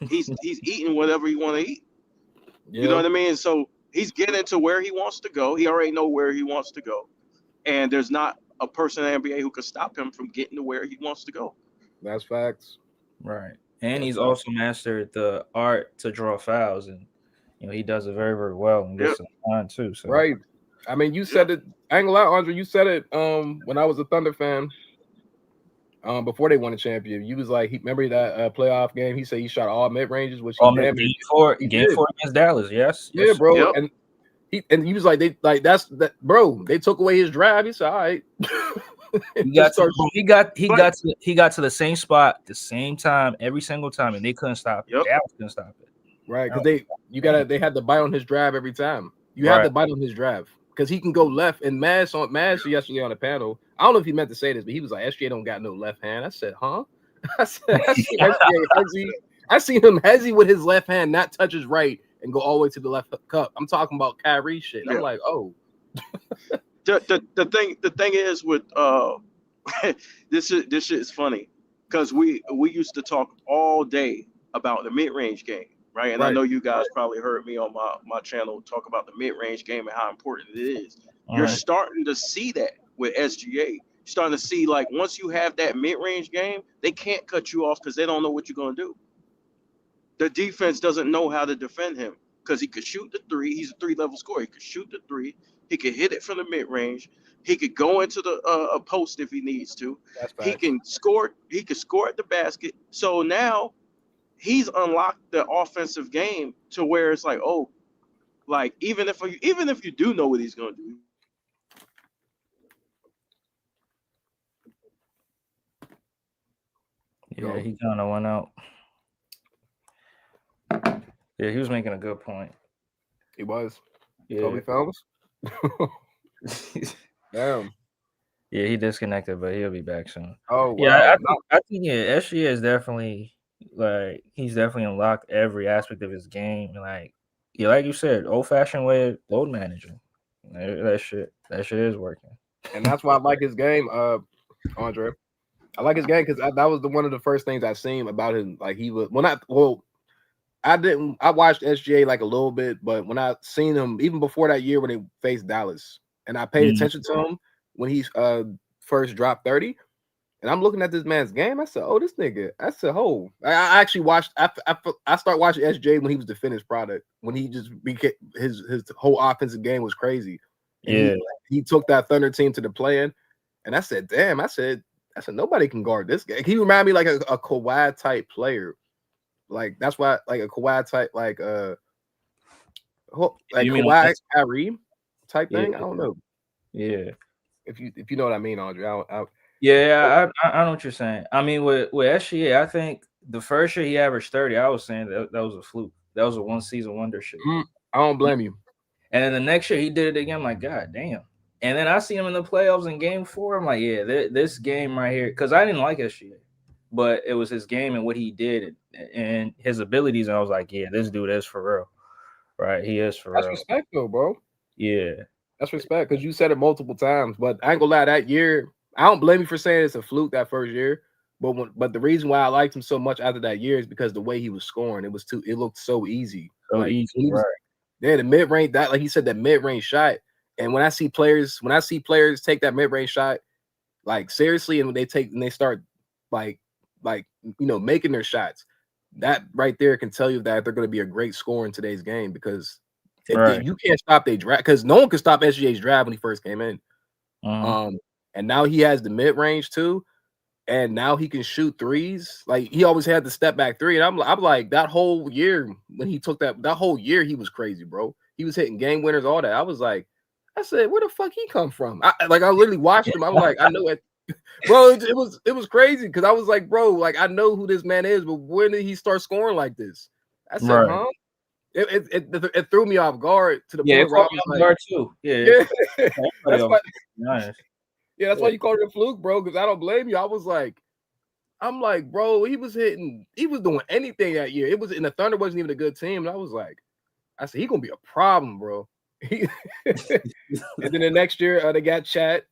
He's eating whatever he want to eat. Yeah. You know what I mean? So he's getting to where he wants to go. He already know where he wants to go, and there's not a person in the NBA who could stop him from getting to where he wants to go. That's facts. Right. And he's also mastered the art to draw fouls, and he does it very, very well and gets some time too. So right. I mean, you said it. I ain't gonna lie, Andre. You said it. When I was a Thunder fan, before they won the championship. You was like, remember that playoff game? He said he shot all mid ranges, which he damn game four against Dallas. Yes, yeah, yes. bro. Yep. And he was like, that's that, bro. They took away his drive. He said, all right. He got to the same spot, the same time, every single time, and they couldn't stop it. Yep. Dallas couldn't stop it. Right, because they had to bite on his drive every time. You have to bite on his drive because he can go left. And Mash yesterday on the panel. I don't know if he meant to say this, but he was like, SGA don't got no left hand. I said, huh? I seen him hezzy with his left hand, not touch his right and go all the way to the left cup. I'm talking about Kyrie shit. I'm like, oh. The thing is with this shit is funny because we used to talk all day about the mid-range game, right? And I know you guys probably heard me on my channel talk about the mid-range game and how important it is. You're starting to see that with SGA. You're starting to see, like, once you have that mid-range game, they can't cut you off because they don't know what you're going to do. The defense doesn't know how to defend him because he could shoot the three. He's a three-level scorer. He could shoot the three. He could hit it from the mid-range. He could go into the post if he needs to. He can score. He could score at the basket. So now he's unlocked the offensive game to where it's like, oh, like even if you do know what he's going to do. Yeah, he kind of went out. Yeah, he was making a good point. He was. Yeah. Kobe Fellas. Damn. Yeah, he disconnected, but he'll be back soon. Oh, wow. Yeah, I think SGA is definitely he's definitely unlocked every aspect of his game. Like you said, old fashioned way of load managing. That shit is working. And that's why I like his game, Andre. I like his game because that was one of the first things I seen about him. Like he was I watched SGA like a little bit, but when I seen him even before that year when they faced Dallas, and I paid attention to him when he first dropped 30, and I'm looking at this man's game. I said, "Oh, this nigga." I said, "Oh." I actually watched. I started watching SGA when he was the finished product. When he just became his whole offensive game was crazy. And he took that Thunder team to the play-in, and I said, "Damn." I said, nobody can guard this guy. He reminded me like a Kawhi type player. Like that's why, like a Kawhi type, like Kawhi Kyrie type thing. I don't know. Yeah, if you know what I mean, Andre. I know what you're saying. I mean, with SGA, I think the first year he averaged 30. I was saying that was a fluke. That was a one season wonder shit. I don't blame you. And then the next year he did it again. I'm like, God damn. And then I see him in the playoffs in game 4. I'm like, yeah, this game right here, because I didn't like SGA, but it was his game and what he did and his abilities. And I was like, yeah, this dude is for real. Right? He is for real. That's respect, though, bro. Yeah. That's respect because you said it multiple times. But I ain't gonna lie, that year, I don't blame you for saying it's a fluke that first year. But the reason why I liked him so much after that year is because the way he was scoring, it looked so easy. So easy, right? Yeah, the mid range, that like he said, that mid range shot. And when I see players take that mid range shot, like seriously, and when they start like making their shots, that right there can tell you that they're going to be a great scorer in today's game because you can't stop their drive because no one could stop SGA's drive when he first came in. And now he has the mid range too, and now he can shoot threes. Like he always had the step back three, and I'm like that whole year when he took that whole year he was crazy, bro. He was hitting game winners, all that. I said, where the fuck he come from? I literally watched him. I was like, I know it, bro. It was crazy because I was like, bro, like I know who this man is, but when did he start scoring like this? I said, huh? It threw me off guard to the point where I was like, guard too. Yeah. That's why you called it a fluke, bro. Because I don't blame you. I'm like, bro, he was doing anything that year. It was, and the Thunder wasn't even a good team. And I said, he gonna be a problem, bro. And then the next year, they got Chat,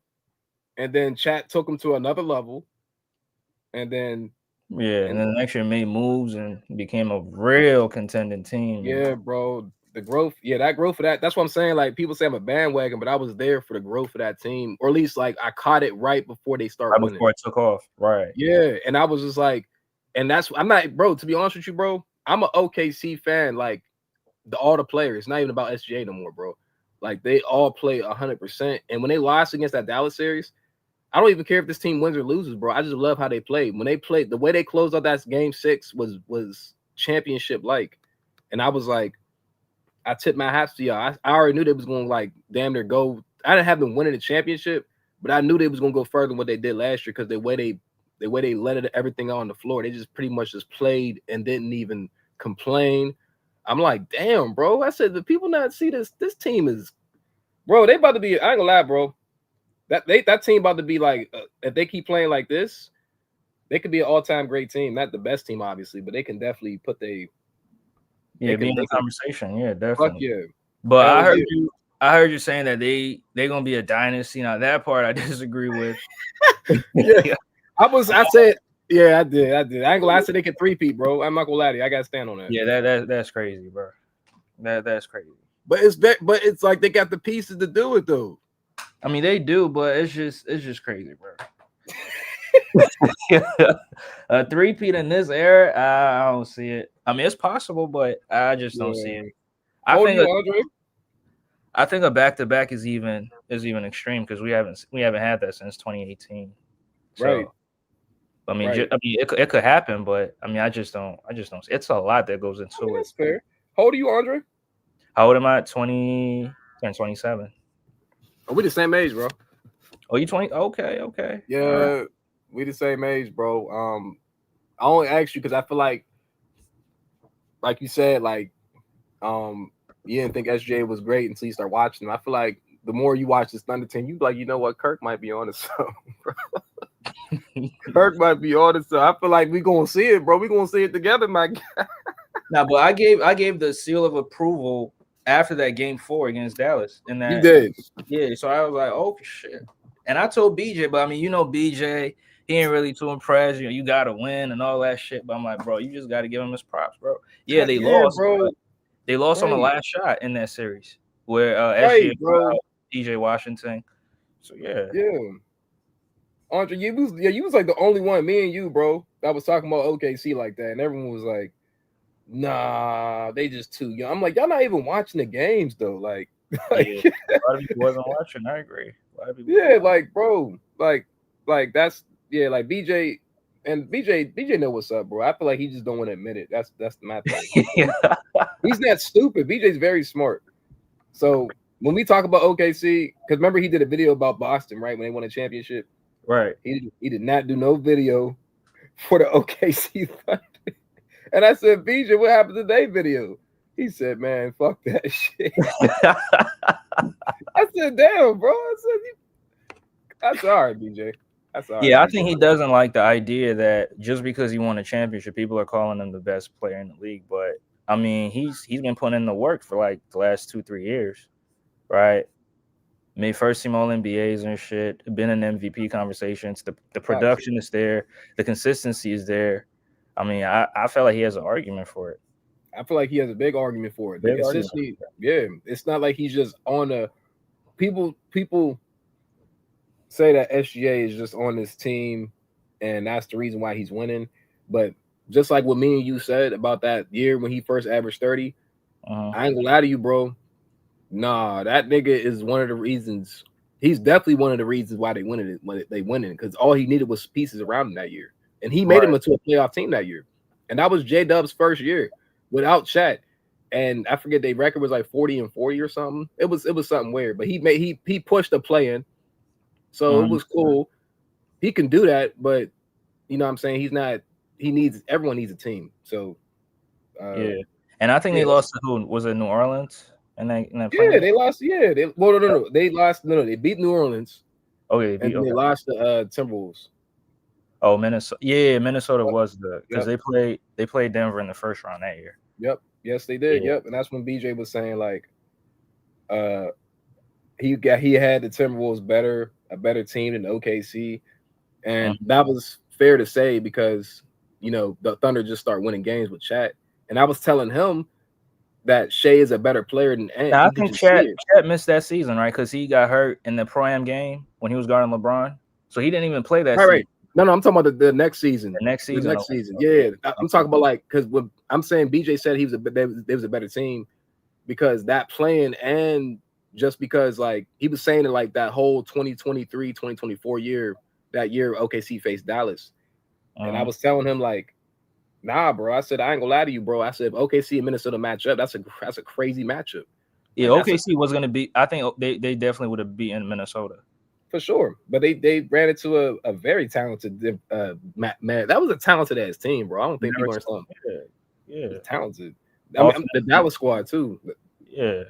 and then Chat took him to another level, and then and then the next year made moves and became a real contending team. Yeah, bro. The growth, that growth of that. That's what I'm saying. Like people say I'm a bandwagon, but I was there for the growth of that team, or at least like I caught it right before they started winning. Before it took off, right? Yeah, and I was just like, and I'm not, bro. To be honest with you, bro, I'm an OKC fan. Like all the players, it's not even about SGA no more, bro. Like they all play 100%. And when they lost against that Dallas series, I don't even care if this team wins or loses, bro. I just love how they played. When they played, the way they closed out that game 6 was championship like, and I was like, I tipped my hats to y'all. I already knew they was going to like damn near go. I didn't have them winning the championship, but I knew they was going to go further than what they did last year because the way they let everything out on the floor, they just pretty much just played and didn't even complain. I'm like, damn, bro. I said, the people not see this. This team is, bro. They about to be. I ain't gonna lie, bro. That team about to be like, if they keep playing like this, they could be an all-time great team. Not the best team, obviously, but they can definitely put be in the conversation. Yeah, definitely. Fuck yeah. But I heard you saying that they gonna be a dynasty. Now that part I disagree with. Yeah. I said, yeah, I did. I ain't gonna lie. I said they can 3-peat, bro. I'm not gonna lie to you. I gotta stand on that. Yeah, that's crazy, bro. That's crazy. But it's like they got the pieces to do it though. I mean, they do, but it's just crazy, bro. A 3-peat in this era, I don't see it. I mean, it's possible, but I just don't see it. I think a back-to-back is even extreme because we haven't had that since 2018. So, right. I mean, it could happen, but I mean, I just don't. It's a lot that goes into it. That's fair. How old are you, Andre? How old am I? 27. Oh, we the same age, bro. Oh, you 20? Okay. Yeah, right. We the same age, bro. I only asked you because I feel like you said, like, you didn't think SJ was great until you start watching him. I feel like the more you watch this Thunder team, you be like, you know what, Kirk might be on to something, bro. Kirk might be on to something. I feel like we gonna see it, bro. We gonna see it together, my guy. Now, but I gave the seal of approval after that game 4 against Dallas. In that, you did, yeah. So I was like, oh shit. And I told BJ, but I mean, BJ, he ain't really too impressed. You gotta win and all that shit. But I'm like, bro, you just gotta give him his props, bro. Yeah, they lost, bro. They lost on the last shot in that series where SJ DJ Washington. So yeah. Andre, you was like the only one, me and you, bro, that was talking about OKC like that, and everyone was like, nah, they just too young. I'm like, y'all not even watching the games though. Like yeah, a lot of people wasn't watching. I agree. Yeah, like, bro, like that's like BJ know what's up, bro. I feel like he just don't want to admit it. That's my thing. He's not stupid. BJ's very smart. So when we talk about OKC, because remember he did a video about Boston, right? When they won a championship. Right. He did not do no video for the OKC Thunder. And I said, BJ, what happened to their video? He said, man, fuck that shit. I said, damn, bro. I said, that's all right, BJ. That's all right. Yeah, I think he doesn't like the idea that just because he won a championship, people are calling him the best player in the league. But I mean, he's been putting in the work for like the last 2-3 years, right? Made first team All NBAs and shit. Been in MVP conversations. The production is there. The consistency is there. I mean, I feel like he has an argument for it. I feel like he has a big argument for it. Yeah, it's not like he's just on a people say that SGA is just on this team and that's the reason why he's winning. But just like what me and you said about that year when he first averaged 30, I ain't gonna lie to you, bro. Nah, that nigga is one of the reasons. He's definitely one of the reasons why they winning because all he needed was pieces around him that year. And he made him into a playoff team that year. And that was J-Dub's first year without Chat. And I forget their record was like 40-40 or something. It was something weird, but he pushed the play in. So it was cool. He can do that, but you know what I'm saying? Everyone needs a team. So yeah. And I think they lost to who? Was it New Orleans? And they lost. Yeah, no. They lost. No, they beat New Orleans. Okay, they lost to Timberwolves. Oh, Minnesota. Yeah, Minnesota was because they played Denver in the first round that year. Yep. Yes, they did. Yeah. Yep. And that's when BJ was saying like, he had the Timberwolves a better team than OKC, and that was fair to say because the Thunder just start winning games with Chat, and I was telling him that Shea is a better player than Ant. I think Chat missed that season, right? Because he got hurt in the Pro-Am game when he was guarding LeBron, so he didn't even play that season. Right. No, I'm talking about the next season. The next season. Yeah, I'm talking about like because I'm saying BJ said there was a better team because that playing and just because like he was saying it like that whole 2023, 2024 year, that year OKC faced Dallas. And I was telling him like, nah, bro. I said, I ain't gonna lie to you, bro. I said, if OKC and Minnesota match up, that's a crazy matchup. Yeah, like, OKC was gonna be. I think they definitely would have beaten Minnesota for sure. But they ran into a very talented man. That was a talented ass team, bro. I don't think people understand. Yeah, talented. I mean, the Dallas squad too. Yeah,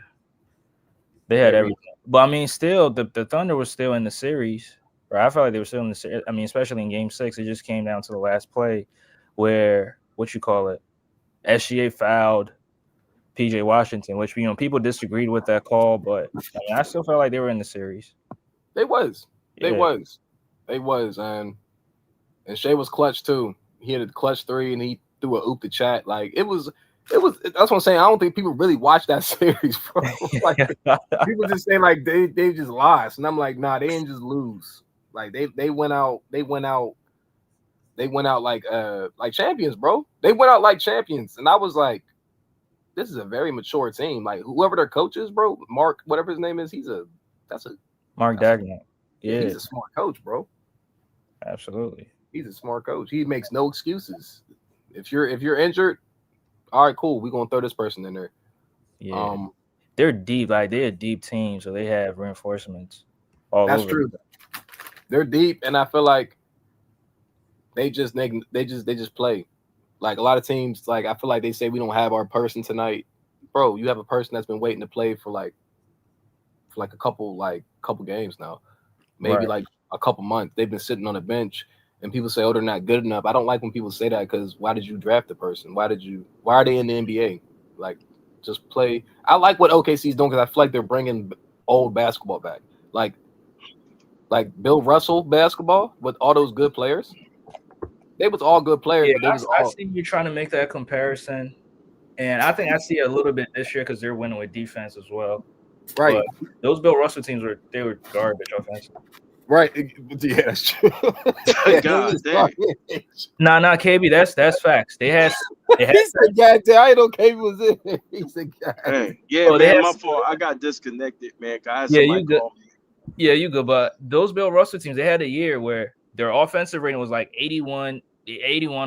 they had everything. But I mean, still, the Thunder was still in the series. Right? I felt like they were still in the series. I mean, especially in Game 6, it just came down to the last play, where SGA fouled PJ Washington, which people disagreed with that call, but I mean, I still felt like they were in the series. They was, and Shea was clutch too. He had a clutch 3, and he threw a oop to chat. Like it was. That's what I'm saying. I don't think people really watch that series, bro. Like people just say like they just lost, and I'm like, nah, they didn't just lose. Like they went out like champions, bro. They went out like champions, and I was like, this is a very mature team. Like whoever their coach is, bro, Mark, whatever his name is, Mark Dagnall. Yeah, he's a smart coach, bro. Absolutely, he's a smart coach. He makes no excuses. If you're injured, all right, cool. We're gonna throw this person in there. Yeah, they're deep. Like they're a deep team, so they have reinforcements all over. That's true. They're deep, and I feel like they just play. Like a lot of teams, like I feel like they say we don't have our person tonight, bro. You have a person that's been waiting to play for a couple games now, maybe like a couple months. They've been sitting on a bench, and people say, "Oh, they're not good enough." I don't like when people say that because why did you draft the person? Why are they in the NBA? Like, just play. I like what OKC's doing because I feel like they're bringing old basketball back, like Bill Russell basketball with all those good players. They was all good players. Yeah, but they was I see you trying to make that comparison, and I think I see it a little bit this year because they're winning with defense as well. Right. But those Bill Russell teams were garbage offensively. Right. Yeah, that's true. God damn. Nah, KB, that's facts. They had he said, God damn, I know KB was in. He said, God. Hey, yeah, man, my fault. I got disconnected, man. You good. Yeah, you good. But those Bill Russell teams, they had a year where their offensive rating was like 81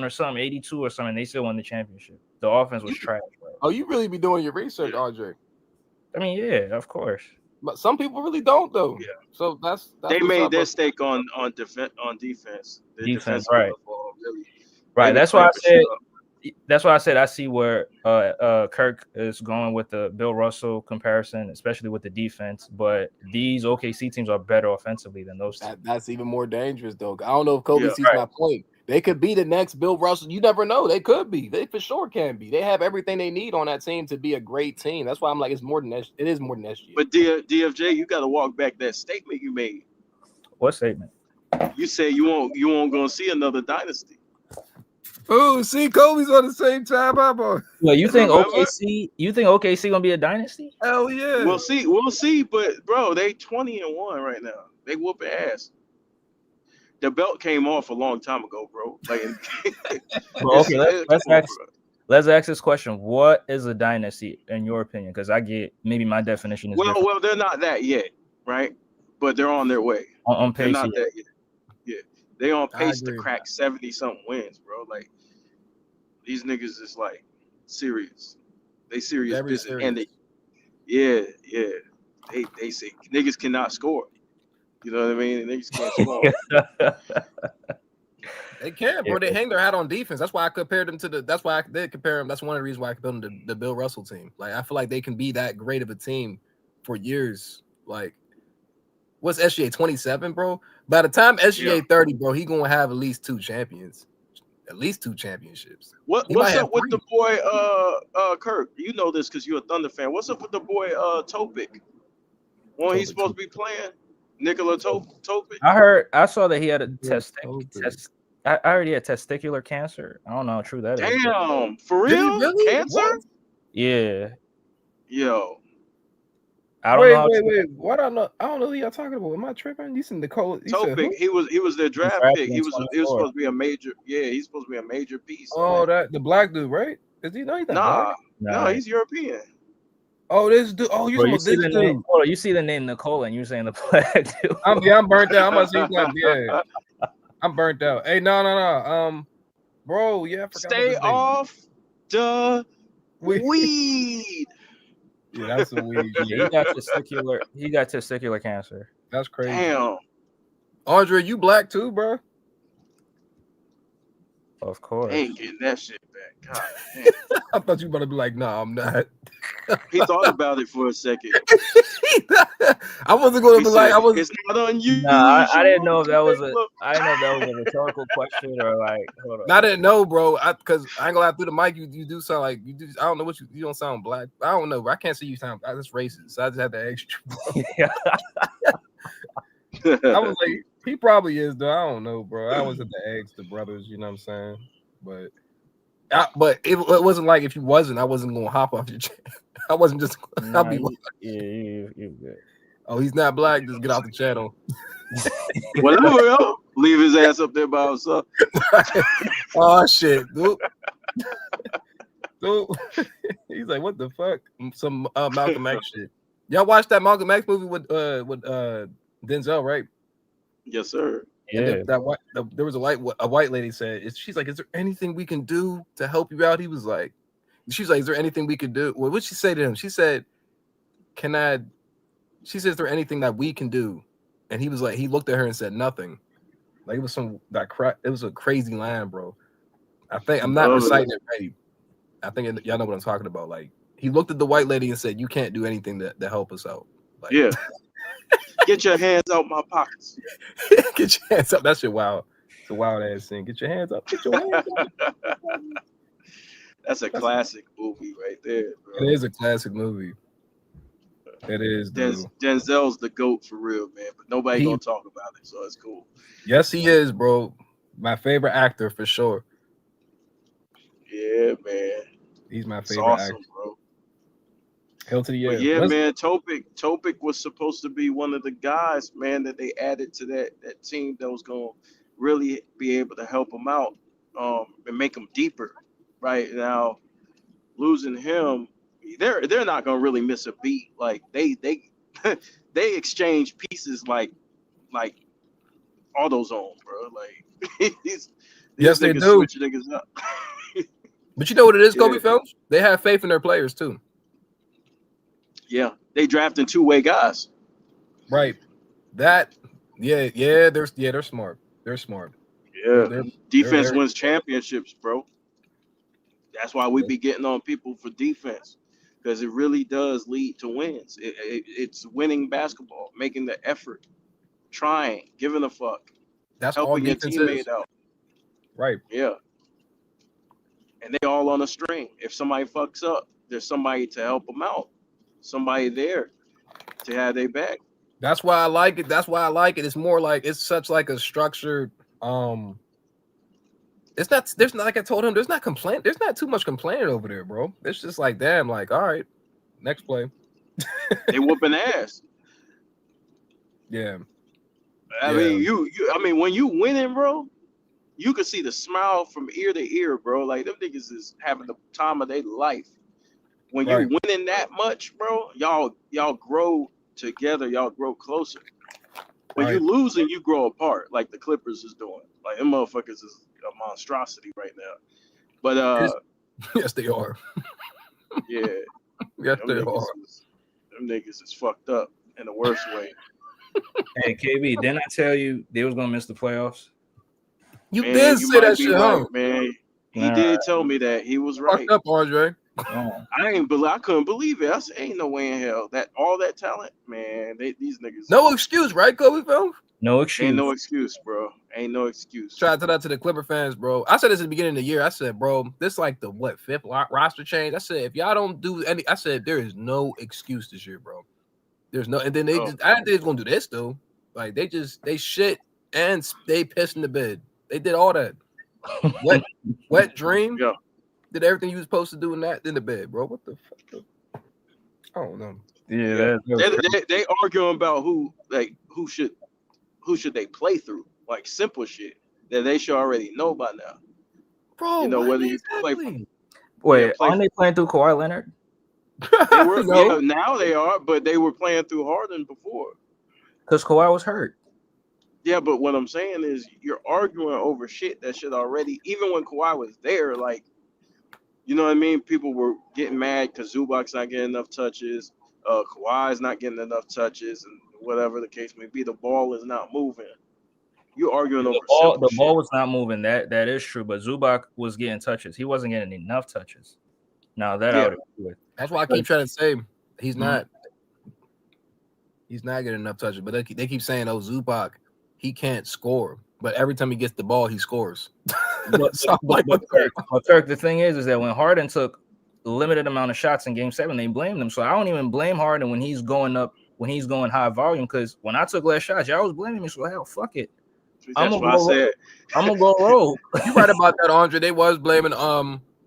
or something, 82 or something. They still won the championship. The offense was trash, bro. Oh, you really be doing your research, RJ? I mean, yeah, of course. But some people really don't, though. Yeah. So that's they made their stake on defense. Defense, right? Really, right. That's why I said. That's why I said I see where Kirk is going with the Bill Russell comparison, especially with the defense. But these OKC teams are better offensively than those teams. That's even more dangerous, though. I don't know if Kobe sees my point. They could be the next Bill Russell. You never know. They could be. They for sure can be. They have everything they need on that team to be a great team. That's why I'm like, it's more than that. It is more than SGA. But DFJ, you got to walk back that statement you made. What statement? You said you won't gonna see another dynasty. Oh, see, Kobe's on the same time I'm on. Well, you think OKC? You think OKC gonna be a dynasty? Hell yeah. We'll see. But bro, they 20-1 right now. They whooping ass. The belt came off a long time ago, bro. Like, well, okay, let's ask this question: what is a dynasty in your opinion? Because I get maybe my definition is different. Well, they're not that yet, right? But they're on their way. On pace, they're not that yet. Yeah, they on pace to crack 70-something wins, bro. Like these niggas is like serious. They serious business, and they say niggas cannot score. You know what I mean? Niggas can't score. They can, bro. They hang their hat on defense. That's why I compared them to that's why I did compare them. That's one of the reasons why I compared them to the Bill Russell team. Like, I feel like they can be that great of a team for years. Like, what's SGA 27, bro? By the time SGA 30, bro, he gonna have at least 2 champions. At least 2 championships. What's up with the boy Kirk? You know this because you're a Thunder fan. What's up with the boy Topic? When he's supposed to be playing? Nikola Topic. I saw that he had a I heard he had testicular cancer. I don't know how true that is. Damn, for real? Really? Cancer? What? Yeah. Yo. I don't know. Wait. What I don't know who y'all talking about. Am I tripping? You said Nicole. Topic. He was their draft pick. He was supposed to be a major. Yeah, he's supposed to be a major piece. Oh, that the black dude, right? Is he? No, he's not black. No, he's European. Oh, this dude. Oh, you Bro, talking you about see this the dude? name? Hold on, you see the name Nicole, and you're saying the black dude. I'm burnt out. I'm about to say he's not. Yeah, I'm burnt out. Hey, no. Bro, yeah, I forgot about Stay this name. off the We- weed. Yeah, that's a weed. Yeah, he got testicular. He got testicular cancer. That's crazy. Damn. Andre, you black too, bro? Of course. Ain't getting that shit back. God damn. I thought you were about to be like, nah, I'm not. He thought about it for a second. I wasn't going to He be like, said, I was. it's not unusual. Nah, I didn't know if that was Look. I didn't know if that was a rhetorical question or like. Hold on. I didn't know, bro. Because I ain't gonna lie, through the mic, you do sound like you do. I don't know what you don't sound black. I don't know. Bro. I can't see you sound. That's racist. So I just had to ask you. Yeah. I was like, he probably is, though. I don't know, bro. I was at the ask the brothers. You know what I'm saying? But it wasn't like if you wasn't, I wasn't gonna hop off your chair. I wasn't just. Nah, I'll be. you good. Oh, he's not black. Just get off the channel. Whatever, yo. Leave his ass up there by himself. Oh shit, dude. Dude. He's like, what the fuck? Some Malcolm X shit. Y'all watched that Malcolm X movie with Denzel, right? Yes, sir. Yeah. There was a white lady said, she's like, is there anything we can do to help you out? He was like, she's like, is there anything we can do? Well, what'd she say to him? She said, she said, is there anything that we can do? And he was like, he looked at her and said nothing. Like it was it was a crazy line, bro. I think I'm not reciting it right. I think y'all know what I'm talking about. Like he looked at the white lady and said, you can't do anything to help us out. Like, Yeah. Get your hands out my pockets. Get your hands up. That shit wild. It's a wild ass thing. Get your hands up. Get your hands up. That's a classic movie right there, bro. It is a classic movie. It is. Denzel's the GOAT for real, man. But nobody gonna talk about it, so it's cool. Yes, he is, bro. My favorite actor for sure. Yeah, man. He's my favorite awesome, actor, bro. Hell to the yeah. But yeah, man. Topic was supposed to be one of the guys, man, that they added to that team that was gonna really be able to help them out, and make them deeper. Right now, losing him, they're not gonna really miss a beat. Like they they exchange pieces like AutoZone, bro. Like these yes, they niggas do. switch niggas up. But you know what it is, Kobe Phelps? They have faith in their players too. Yeah, they drafting two-way guys. Right. They're smart. They're smart. Yeah, defense wins championships, bro. That's why we be getting on people for defense, because it really does lead to wins. It's winning basketball, making the effort, trying, giving a fuck, that's helping all your defense teammate is. out. Right. Yeah. And they all on a string. If somebody fucks up, there's somebody to help them out. Somebody there to have their back. That's why I like it. It's more like it's such like a structured. It's not. There's not, like I told him. There's not too much complaining over there, bro. It's just like, damn, like, all right, next play. They whooping ass. Yeah. I mean, when you winning, bro, you can see the smile from ear to ear, bro. Like them niggas is having the time of their life. When you're winning that much, bro, y'all grow together, y'all grow closer. When you losing, you grow apart, like the Clippers is doing. Like them motherfuckers is a monstrosity right now. But yes, they are. Yeah. Yes, they are. Them niggas is fucked up in the worst way. Hey, KB, didn't I tell you they was gonna miss the playoffs? You did say that shit, huh? Man, he did tell me that. He was right. Fucked up, Andre. I couldn't believe it. I said, ain't no way in hell that all that talent, man. These niggas. No excuse, right, Kobe Phelps? No excuse. Ain't no excuse, bro. Ain't no excuse. Shout out to the Clipper fans, bro. I said this at the beginning of the year. I said, bro, this is like the fifth roster change. I said, if y'all don't do any, I said there is no excuse this year, bro. There's no, and then I didn't think they was gonna do this though. Like they shit and they pissed in the bed. They did all that. Wet dream. Yeah. Did everything you was supposed to do in the bed, bro. What the fuck? I don't know. Yeah, they arguing about who should they play through, like simple shit that they should already know by now. Bro, you know whether you play. Wait, aren't they playing through Kawhi Leonard? They were, No. yeah, now they are, but they were playing through Harden before. Because Kawhi was hurt. Yeah, but what I'm saying is you're arguing over shit that should already, even when Kawhi was there, like, you know what I mean? People were getting mad because Zubac's not getting enough touches, Kawhi's not getting enough touches, and whatever the case may be, the ball is not moving. You're arguing over simple The ball shit. was not moving. That is true. But Zubac was getting touches. He wasn't getting enough touches. Now that I Yeah. would agree with. That's why I keep trying to say he's Mhm. not. He's not getting enough touches. But they keep saying, "Oh, Zubac, he can't score." But every time he gets the ball, he scores. So I'm like, But Kirk, the thing is that when Harden took a limited amount of shots in Game 7, they blamed him. So I don't even blame Harden when he's going up, when he's going high volume. Because when I took less shots, y'all was blaming me. So hell, fuck it. That's what I said. I'm gonna go rogue. You're right about that, Andre. They was blaming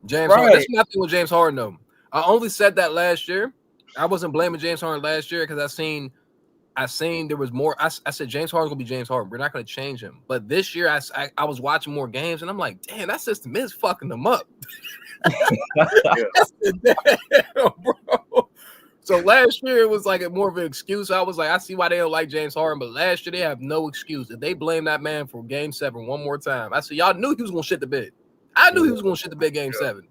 James Harden. That's nothing with James Harden though. I only said that last year. I wasn't blaming James Harden last year because I seen there was more. I said James Harden's gonna be James Harden. We're not gonna change him. But this year, I was watching more games and I'm like, damn, that system is fucking them up. Damn, bro. So last year it was like more of an excuse. I was like, I see why they don't like James Harden, but last year they have no excuse. If they blame that man for Game 7 one more time, I said y'all knew he was gonna shit the bed. I knew he was gonna shit the bed Game 7.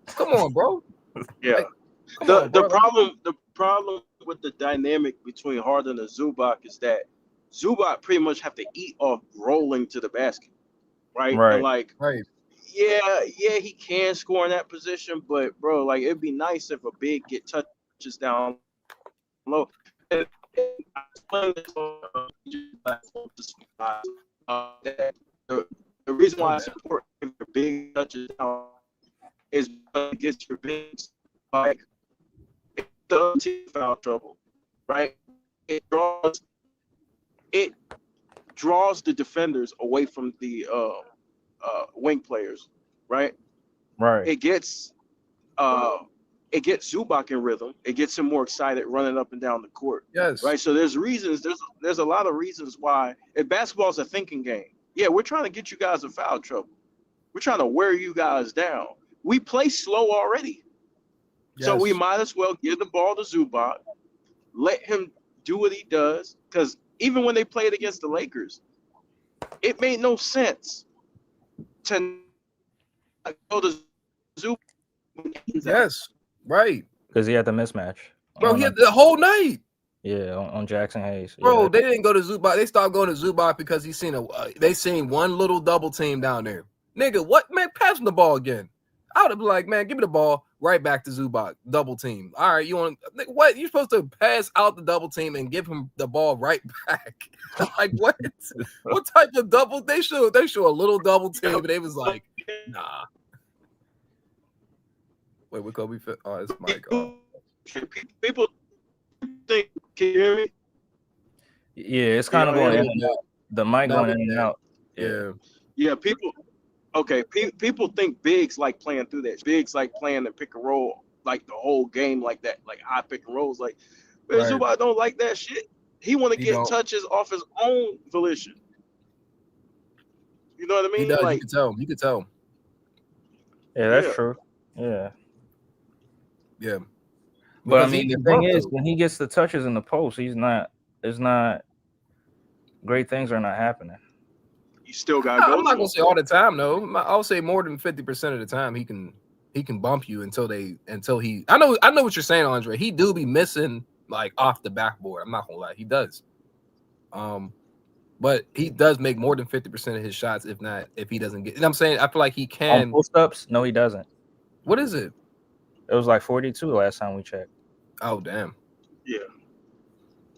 Come on, bro. Yeah. Like, The problem with the dynamic between Harden and Zubac is that Zubac pretty much have to eat off rolling to the basket, right? Right. And like, right. yeah, he can score in that position, but bro, like it'd be nice if a big get touches down low. And I explained this on the reason why it's important if your big touches down is because it gets your bigs like the other team foul trouble, right? It draws the defenders away from the wing players, right? Right. It gets Zubac in rhythm. It gets him more excited running up and down the court. Yes. Right. So there's reasons. There's a lot of reasons why. If basketball is a thinking game, yeah, we're trying to get you guys in foul trouble. We're trying to wear you guys down. We play slow already. Yes. So we might as well give the ball to Zubac, let him do what he does. Because even when they played against the Lakers, it made no sense to go to Zubac. Yes, right. Because he had the mismatch. Bro, he had the whole night. Yeah, on Jackson Hayes. Bro, yeah. they didn't go to Zubac. They started going to Zubac because they seen one little double team down there. Nigga, what, man? Pass him the ball again. I would have been like, man, give me the ball right back to Zubac. Double team. All right, you want what? You're supposed to pass out the double team and give him the ball right back. Like what? What type of double? They show a little double team, but they was like, nah. Wait, what Kobe fit? Oh, it's Mike. Oh. People think, can you hear me? Yeah, it's kind of going in and out. The mic going in and out. Yeah, people. Okay, people think bigs like playing through that. Bigs like playing the pick and roll, like the whole game like that, like high pick and rolls. Like, but Zubac don't like that shit. He want to get touches off his own volition. You know what I mean? He does. Like, You could tell. Yeah, that's true. Yeah. Yeah. But I mean, the thing is, when he gets the touches in the post, it's not great things are not happening. You still got to go. I'm not gonna say all the time though. I'll say more than 50% of the time he can bump you until he. I know what you're saying, Andre. He do be missing like off the backboard. I'm not gonna lie, he does. But he does make more than 50% of his shots. If he doesn't get, I'm saying I feel like he can. On post ups? No, he doesn't. What is it? It was like 42 last time we checked. Oh damn. Yeah.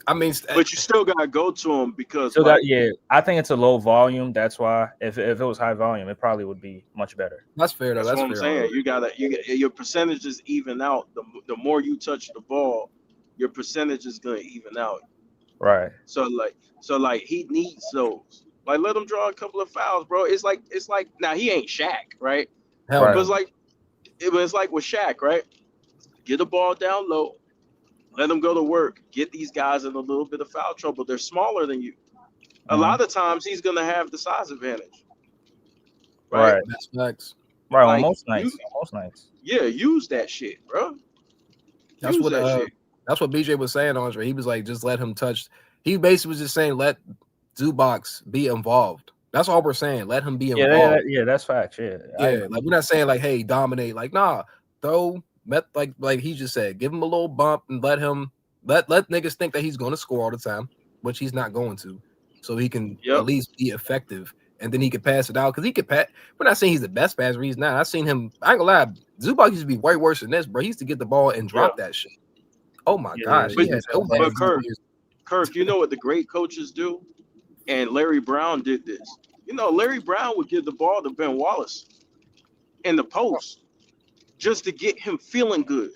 I mean, but you still gotta go to him because I think it's a low volume. That's why if it was high volume, it probably would be much better. That's fair though. That's what I'm saying. Your percentages even out. The more you touch the ball, your percentage is gonna even out. Right. So he needs those. Like let him draw a couple of fouls, bro. It's like now he ain't Shaq, right? Hell no. It's like with Shaq, right? Get the ball down low. Let them go to work. Get these guys in a little bit of foul trouble. They're smaller than you. A lot of times he's going to have the size advantage. Right. That's facts. Right. Like, on most nights. Yeah. Use that shit, bro. That's Use what that shit. that's what BJ was saying, Andre. He was like, just let him touch. He basically was just saying, let Zubac be involved. That's all we're saying. Let him be involved. Yeah, that's facts. Yeah, Like we're not saying like, hey, dominate. Like, nah, throw like he just said, give him a little bump and let niggas think that he's going to score all the time, which he's not going to, so he can at least be effective, and then he can pass it out because he could pass. We're not saying he's the best passer. He's not. I've seen him. I ain't gonna lie. Zubac used to be way worse than this, bro. He used to get the ball and drop that shit. Oh my gosh. But Kirk, you know what the great coaches do? And Larry Brown did this. You know, Larry Brown would give the ball to Ben Wallace in the post just to get him feeling good,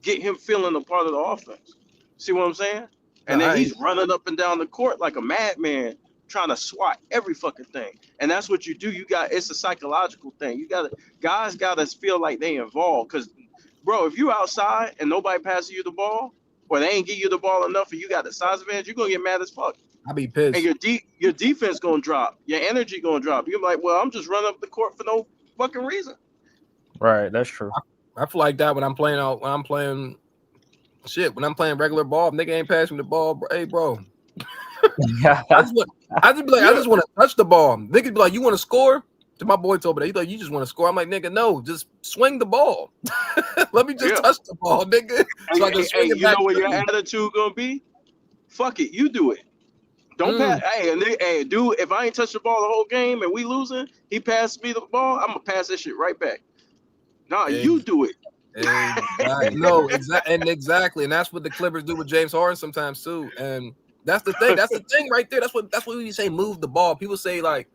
get him feeling a part of the offense. See what I'm saying? And then he's running up and down the court like a madman, trying to swat every fucking thing. And that's what you do. It's a psychological thing. Guys gotta feel like they involved. Because, bro, if you outside and nobody passes you the ball, or they ain't give you the ball enough and you got the size advantage, you're gonna get mad as fuck. I'll be pissed. And your defense gonna drop, your energy gonna drop. You're like, well, I'm just running up the court for no fucking reason. Right, that's true. I feel like that when I'm playing regular ball. If nigga ain't passing the ball, bro, hey, bro. I just want to touch the ball. Nigga be like, you want to score? To my boy told me that. He's like, you just want to score. I'm like, nigga, no, just swing the ball. Let me just touch the ball, nigga. So I can swing it back. You know what your attitude gonna be? Fuck it, you do it. Don't pass. Hey, dude, if I ain't touched the ball the whole game and we losing, he passed me the ball, I'm gonna pass that shit right back. Nah, you do it. Exactly. And that's what the Clippers do with James Harden sometimes too. And that's the thing. That's the thing right there. That's what we say. Move the ball. People say like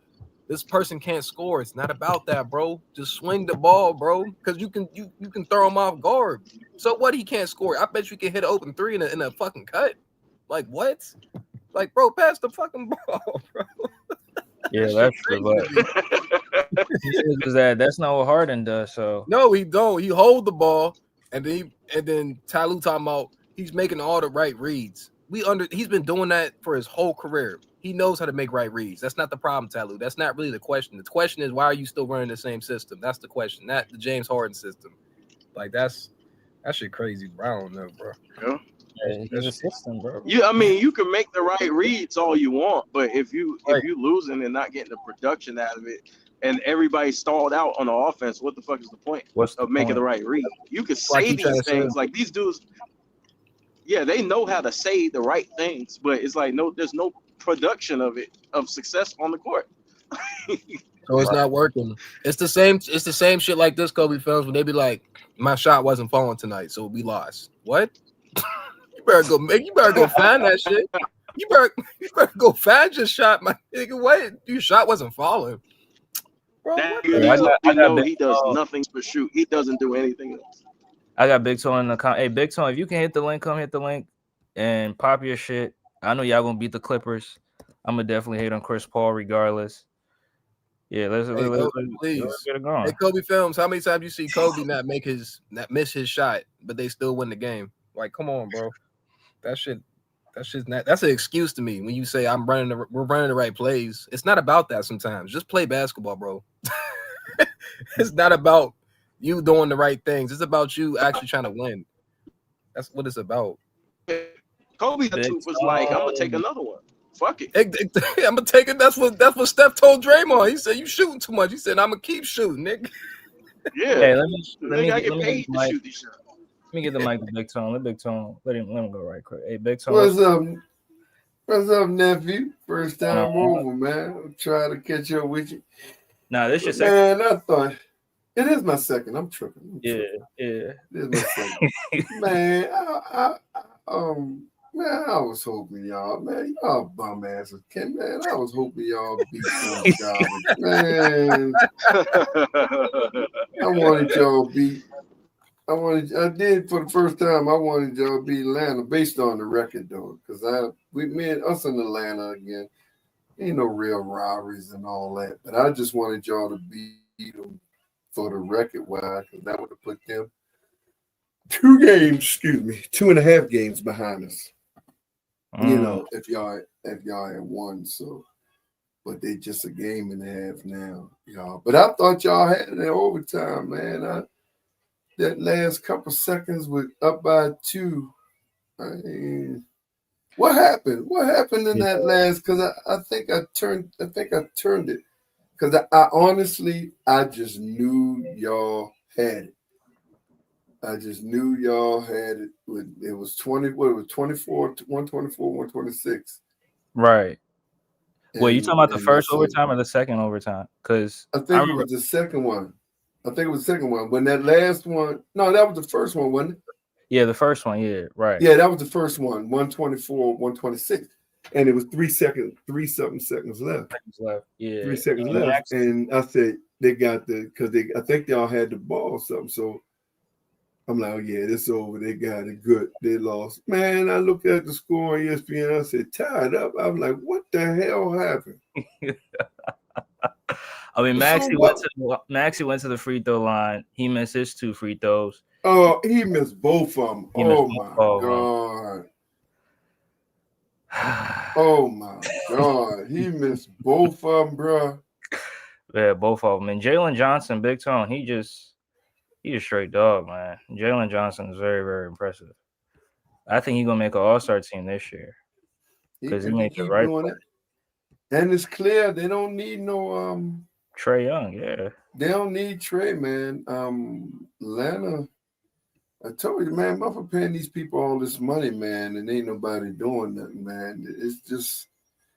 this person can't score. It's not about that, bro. Just swing the ball, bro. Because you can throw him off guard. So what? He can't score. I bet you can hit an open three in a fucking cut. Like what? Like, bro, pass the fucking ball, bro. Yeah, that's true. But that's not what Harden does. So no, he don't. He hold the ball, and then Tyloo talking about he's making all the right reads. He's been doing that for his whole career. He knows how to make right reads. That's not the problem, Tyloo. That's not really the question. The question is, why are you still running the same system? That's the question, not the James Harden system. Like that shit crazy, bro. I don't know, bro. Yeah. He's a system, bro. I mean, you can make the right reads all you want, but if you losing and not getting the production out of it, and everybody stalled out on the offense, what the fuck is the point of making the right read? You can say these things like these dudes. Yeah, they know how to say the right things, but it's like there's no production of success on the court. So it's not working. It's the same shit like this, Kobe films, when they be like, my shot wasn't falling tonight, so we lost. What? You better go find that shit. You better go find your shot, my nigga. What? Your shot wasn't falling. Bro, he does nothing but shoot. He doesn't do anything else. I got Big Toe in the comment. Hey, Big Toe, if you can hit the link, come hit the link and pop your shit. I know y'all gonna beat the Clippers. I'm gonna definitely hate on Chris Paul regardless. Yeah, let's get it going. Hey, Kobe films. How many times you see Kobe not miss his shot, but they still win the game? Like, come on, bro. That's an excuse to me when you say we're running the right plays. It's not about that sometimes. Just play basketball, bro. It's not about you doing the right things. It's about you actually trying to win. That's what it's about. Kobe was like, I'm gonna take another one. Fuck it. I'm gonna take it. That's what Steph told Draymond. He said, you shooting too much. He said, I'm gonna keep shooting, nigga. Yeah. Hey, let me get paid to shoot these shots. Let me get the mic to Big Tone. Let him go right quick. Hey, Big Tone. What's up, nephew? First time over, man. I'm trying to catch up with you. Nah, this your second. Man, I thought it is my second. I'm tripping. Yeah. It is my second. Man, man, I was hoping y'all bum asses. Man, I was hoping y'all beat some garbage. Man, I did for the first time. I wanted y'all to beat Atlanta based on the record, though, because me and us in Atlanta again, ain't no real rivalries and all that. But I just wanted y'all to beat them for the record, why? Because that would have put them 2.5 games behind us. You know, if y'all had won, so. But they just a game and a half now, y'all. But I thought y'all had it in overtime, man. that last couple seconds with up by 2. What happened? What happened in that last? Because I think I turned it. Because I honestly, I just knew y'all had it. I just knew y'all had it. It was 20. What it was 24, 124, 126. Right. Well, you talking about the first said, overtime or the second overtime? Because I think it was the second one. When that last one, no, that was the first one, wasn't it? Yeah, the first one. Yeah, right. Yeah, that was the first one. 124, 126, and it was 3 something seconds left. Yeah, 3 seconds left, and I said they got because I think they all had the ball or something. So I'm like, oh yeah, this over. They got it good. They lost. Man, I looked at the score on ESPN. I said tied up. I was like, what the hell happened? I mean, Maxey went to the free throw line. He missed his 2 free throws. Oh, he missed both of them. Oh my God. Oh my God. He missed both of them, bro. Yeah, both of them. And Jalen Johnson, Big Tone, he's a straight dog, man. Jalen Johnson is very, very impressive. I think he's gonna make an all-star team this year. Because he made the right play. And it's clear they don't need no Trae Young, yeah. They don't need Trae, man. Atlanta, I told you, man, I'm for paying these people all this money, man, and ain't nobody doing nothing, man. It's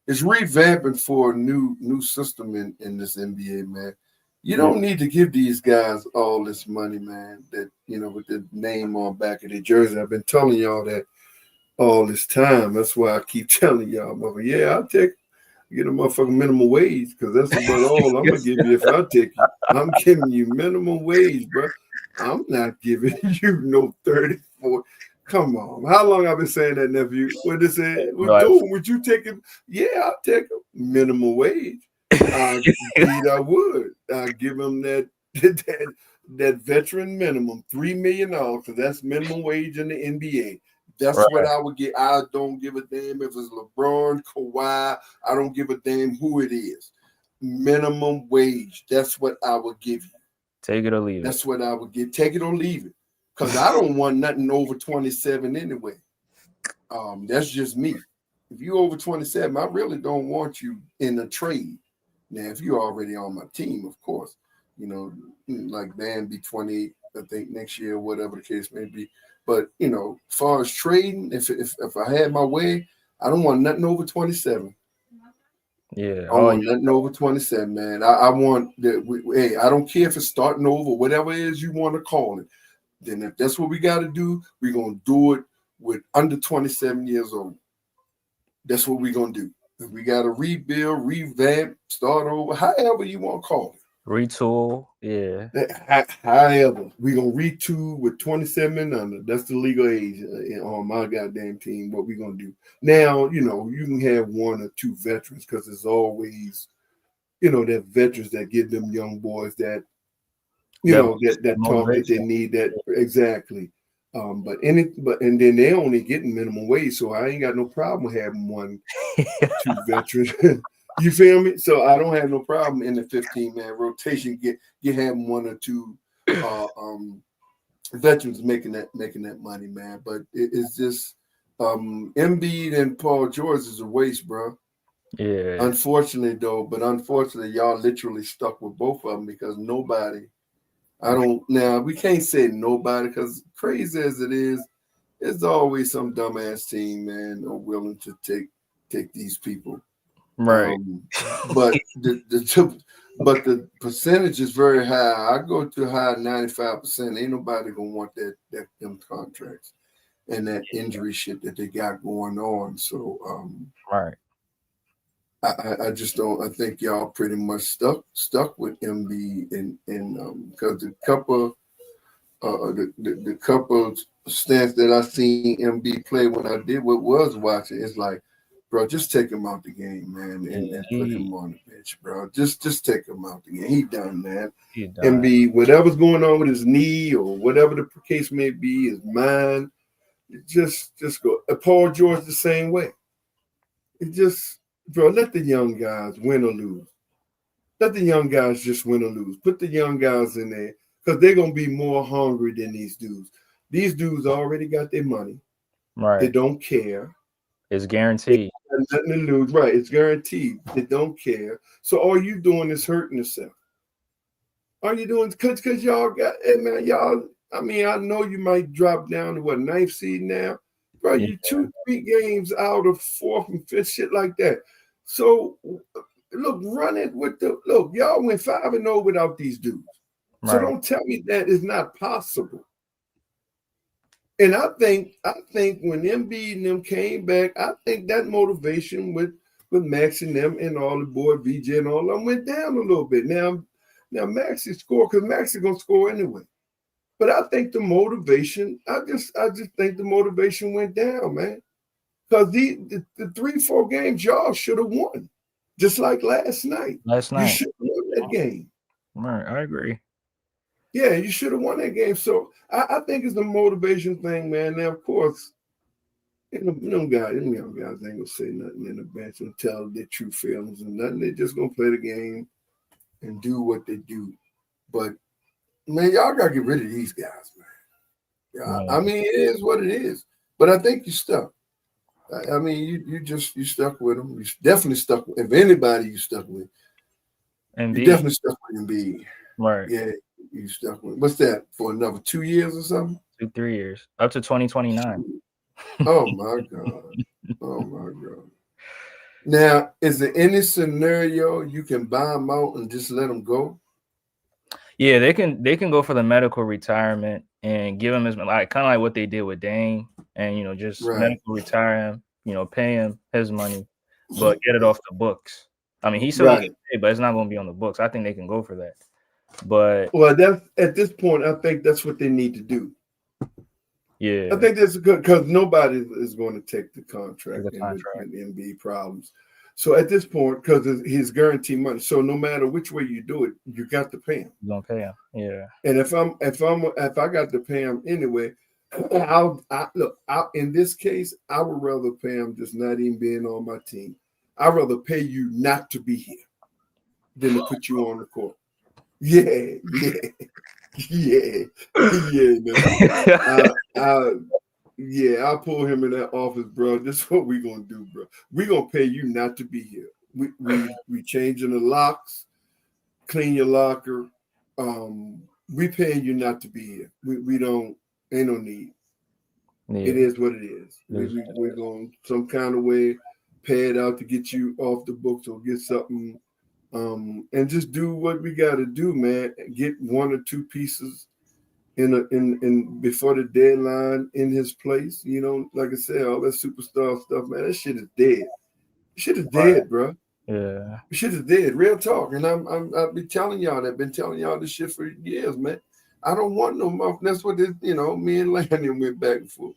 revamping for a new system in this NBA, man. You don't need to give these guys all this money, man, that, with the name on back of their jersey. I've been telling y'all that all this time. That's why I keep telling y'all, yeah, I'll take get a motherfucking minimum wage, because that's about all I'm gonna give you if I take you. I'm giving you minimum wage, bro. I'm not giving you no 34. Come on. How long I've been saying that, nephew? What they say? Would you take it? Yeah, I'll take a minimum wage. I would. I'll give him that veteran minimum, $3 million, because that's minimum wage in the NBA. That's what I would get. I don't give a damn if it's LeBron, Kawhi. I don't give a damn who it is. Minimum wage. That's what I would give you. Take it or leave it. That's what I would get. Take it or leave it. Because I don't want nothing over 27 anyway. That's just me. If you over 27, I really don't want you in a trade. Now, if you're already on my team, of course, like Van be 28, I think, next year, whatever the case may be. But, as far as trading, if I had my way, I don't want nothing over 27. Yeah. I want nothing over 27, man. I want that. I don't care if it's starting over, whatever it is you want to call it. Then if that's what we got to do, we're going to do it with under 27 years old. That's what we're going to do. If we got to rebuild, revamp, start over, however you want to call it. Retool, yeah. However, we're going to retool with 27 and under. That's the legal age on my goddamn team, what we're going to do. Now, you can have 1 or 2 veterans, because there's always, that veterans that give them young boys that, that talk that they need, that exactly. And then they only getting minimum wage, so I ain't got no problem having 1, 2 veterans. You feel me? So I don't have no problem in the 15-man rotation get having 1 or 2 veterans making that money, man. But it's just Embiid and Paul George is a waste, bro. Yeah. Unfortunately, y'all literally stuck with both of them, because nobody. We can't say nobody, because crazy as it is, there's always some dumbass team, man, are willing to take these people. Right. But the percentage is very high. I go to high 95%. Ain't nobody gonna want them contracts and that injury shit that they got going on. So right. I just don't. I think y'all pretty much stuck with MB and because the couple stats that I seen MB play when I was watching, it's like, bro, just take him out the game, man, and put him on the bench, bro. Just take him out the game. He done, man. MB, whatever's going on with his knee or whatever the case may be, his mind, just go. Paul George the same way. Bro, let the young guys win or lose. Let the young guys just win or lose. Put the young guys in there. because they're gonna be more hungry than these dudes. These dudes already got their money. Right. They don't care. It's guaranteed. Nothing to lose. Right. It's guaranteed. They don't care. So all you doing is hurting yourself. All you doing because y'all got, hey man, y'all. I mean, I know you might drop down to what, 9th seed now, bro. You 2-3 games out of 4th and 5th, shit like that. So look, run it with the look. Y'all went 5-0 without these dudes. So don't tell me that is not possible. And I think when Embiid and them came back, I think that motivation with Max and them and all the boy VJ and all them went down a little bit. Now Max is score because Max is gonna score anyway. But I think the motivation, I just think the motivation went down, man. Because the 3-4 games y'all should have won, just like last night. You should have won that game. Right, I agree. Yeah, you should have won that game. So I think it's the motivation thing, man. Now, of course, them guys ain't gonna say nothing in the bench and tell their true feelings and nothing. They're just gonna play the game and do what they do. But man, y'all gotta get rid of these guys, man. Yeah, I mean, it is what it is. But I think you stuck. I mean, you stuck with them. You definitely stuck with. If anybody, you stuck with. Embiid. You definitely stuck with Embiid. Right. Yeah, you stuck with. What's that for? Another 2 years or something? 2-3 years, up to 2029. Oh my God! Oh my God! Now, is there any scenario you can buy them out and just let them go? Yeah, they can go for the medical retirement and give him his kind of like what they did with Dame, and just medical retire him, pay him his money, but get it off the books. I mean, he's still gonna get paid, but it's not going to be on the books. I think they can go for that. But that's at this point, I think that's what they need to do. Yeah, I think that's good because nobody is going to take the contract with MB problems. So at this point, because he's guaranteed money, so no matter which way you do it, you got to pay him. You gonna pay him, yeah. And if I got to pay him anyway, in this case, I would rather pay him just not even being on my team. I'd rather pay you not to be here than to put you on the court. Yeah. I'll pull him in that office, bro. This is what we're gonna do, bro. We're gonna pay you not to be here. We changing the locks, clean your locker. We paying you not to be here. We don't, ain't no need. Yeah. It is what it is. We're going some kind of way pay it out to get you off the books or get something, and just do what we got to do, man. Get 1 or 2 pieces in before the deadline in his place. Like I said, all that superstar stuff, man. That shit is dead. Shit is dead, bro. Yeah, shit is dead. Real talk. And I've been telling y'all that. Been telling y'all this shit for years, man. I don't want no more. That's what me and Landon went back and forth.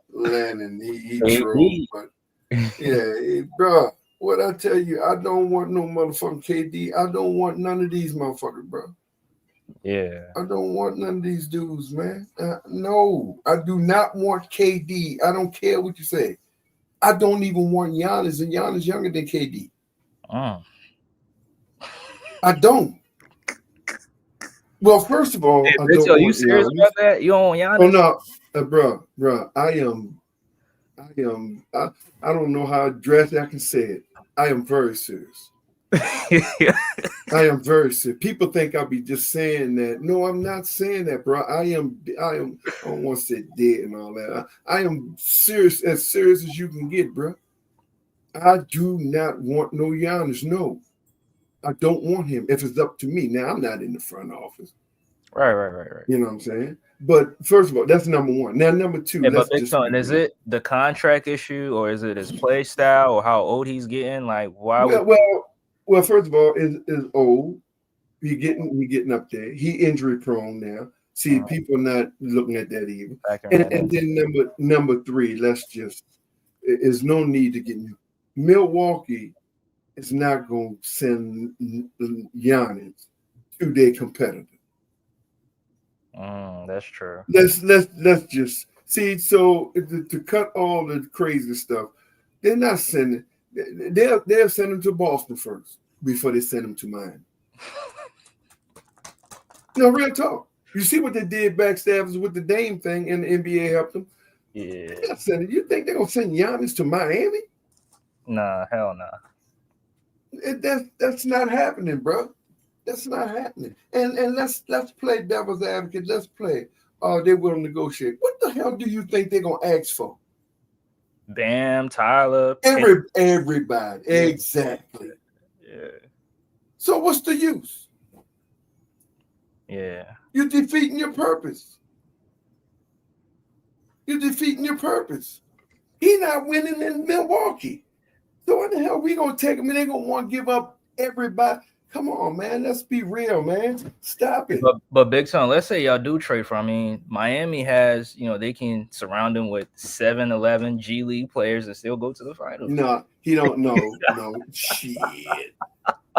Landon, he trolled, but yeah, bro. What I tell you, I don't want no motherfucking KD. I don't want none of these motherfuckers, bro. Yeah. I don't want none of these dudes, man. No, I do not want KD. I don't care what you say. I don't even want Giannis, and Giannis younger than KD. Oh. I don't. Well, first of all, I don't want you serious about that? You don't want Giannis? Oh no, bro. I don't know how drastic I can say it. I am very serious. I am very serious. People think I'll be just saying that. No, I'm not saying that, bro. I don't want to say dead and all that. I am serious as you can get, bro. I do not want no Giannis. No, I don't want him. If it's up to me. Now, I'm not in the front office. Right. You know what I'm saying? But first of all, that's number one. Now, number two. Yeah, but is it the contract issue, or is it his play style, or how old he's getting? Like, why? Well, first of all, is old. He getting up there. He injury prone now. See, people not looking at that even. And then number 3. There's no need to get Milwaukee is not going to send Giannis to their competitor. That's true. Let's just see. So to cut all the crazy stuff, they're not sending. They'll send him to Boston first before they send him to Miami. No, real talk. You see what they did backstabbers with the Dame thing, and the NBA helped them. Yeah. I said, you think they're gonna send Giannis to Miami? Nah, hell nah. That's not happening, bro. That's not happening. And let's play devil's advocate. Let's play. Oh, they will negotiate. What the hell do you think they're gonna ask for? Bam, Tyler. Everybody. Yeah. Exactly. Yeah. So what's the use? Yeah. You're defeating your purpose. You're defeating your purpose. He's not winning in Milwaukee. So what the hell we gonna take him? And they're gonna want to give up everybody. Come on, man. Let's be real, man. Stop it. But Big Son, let's say y'all do trade for. I mean, Miami has, they can surround him with 7-11 G League players and still go to the finals. No, he don't know. No, shit.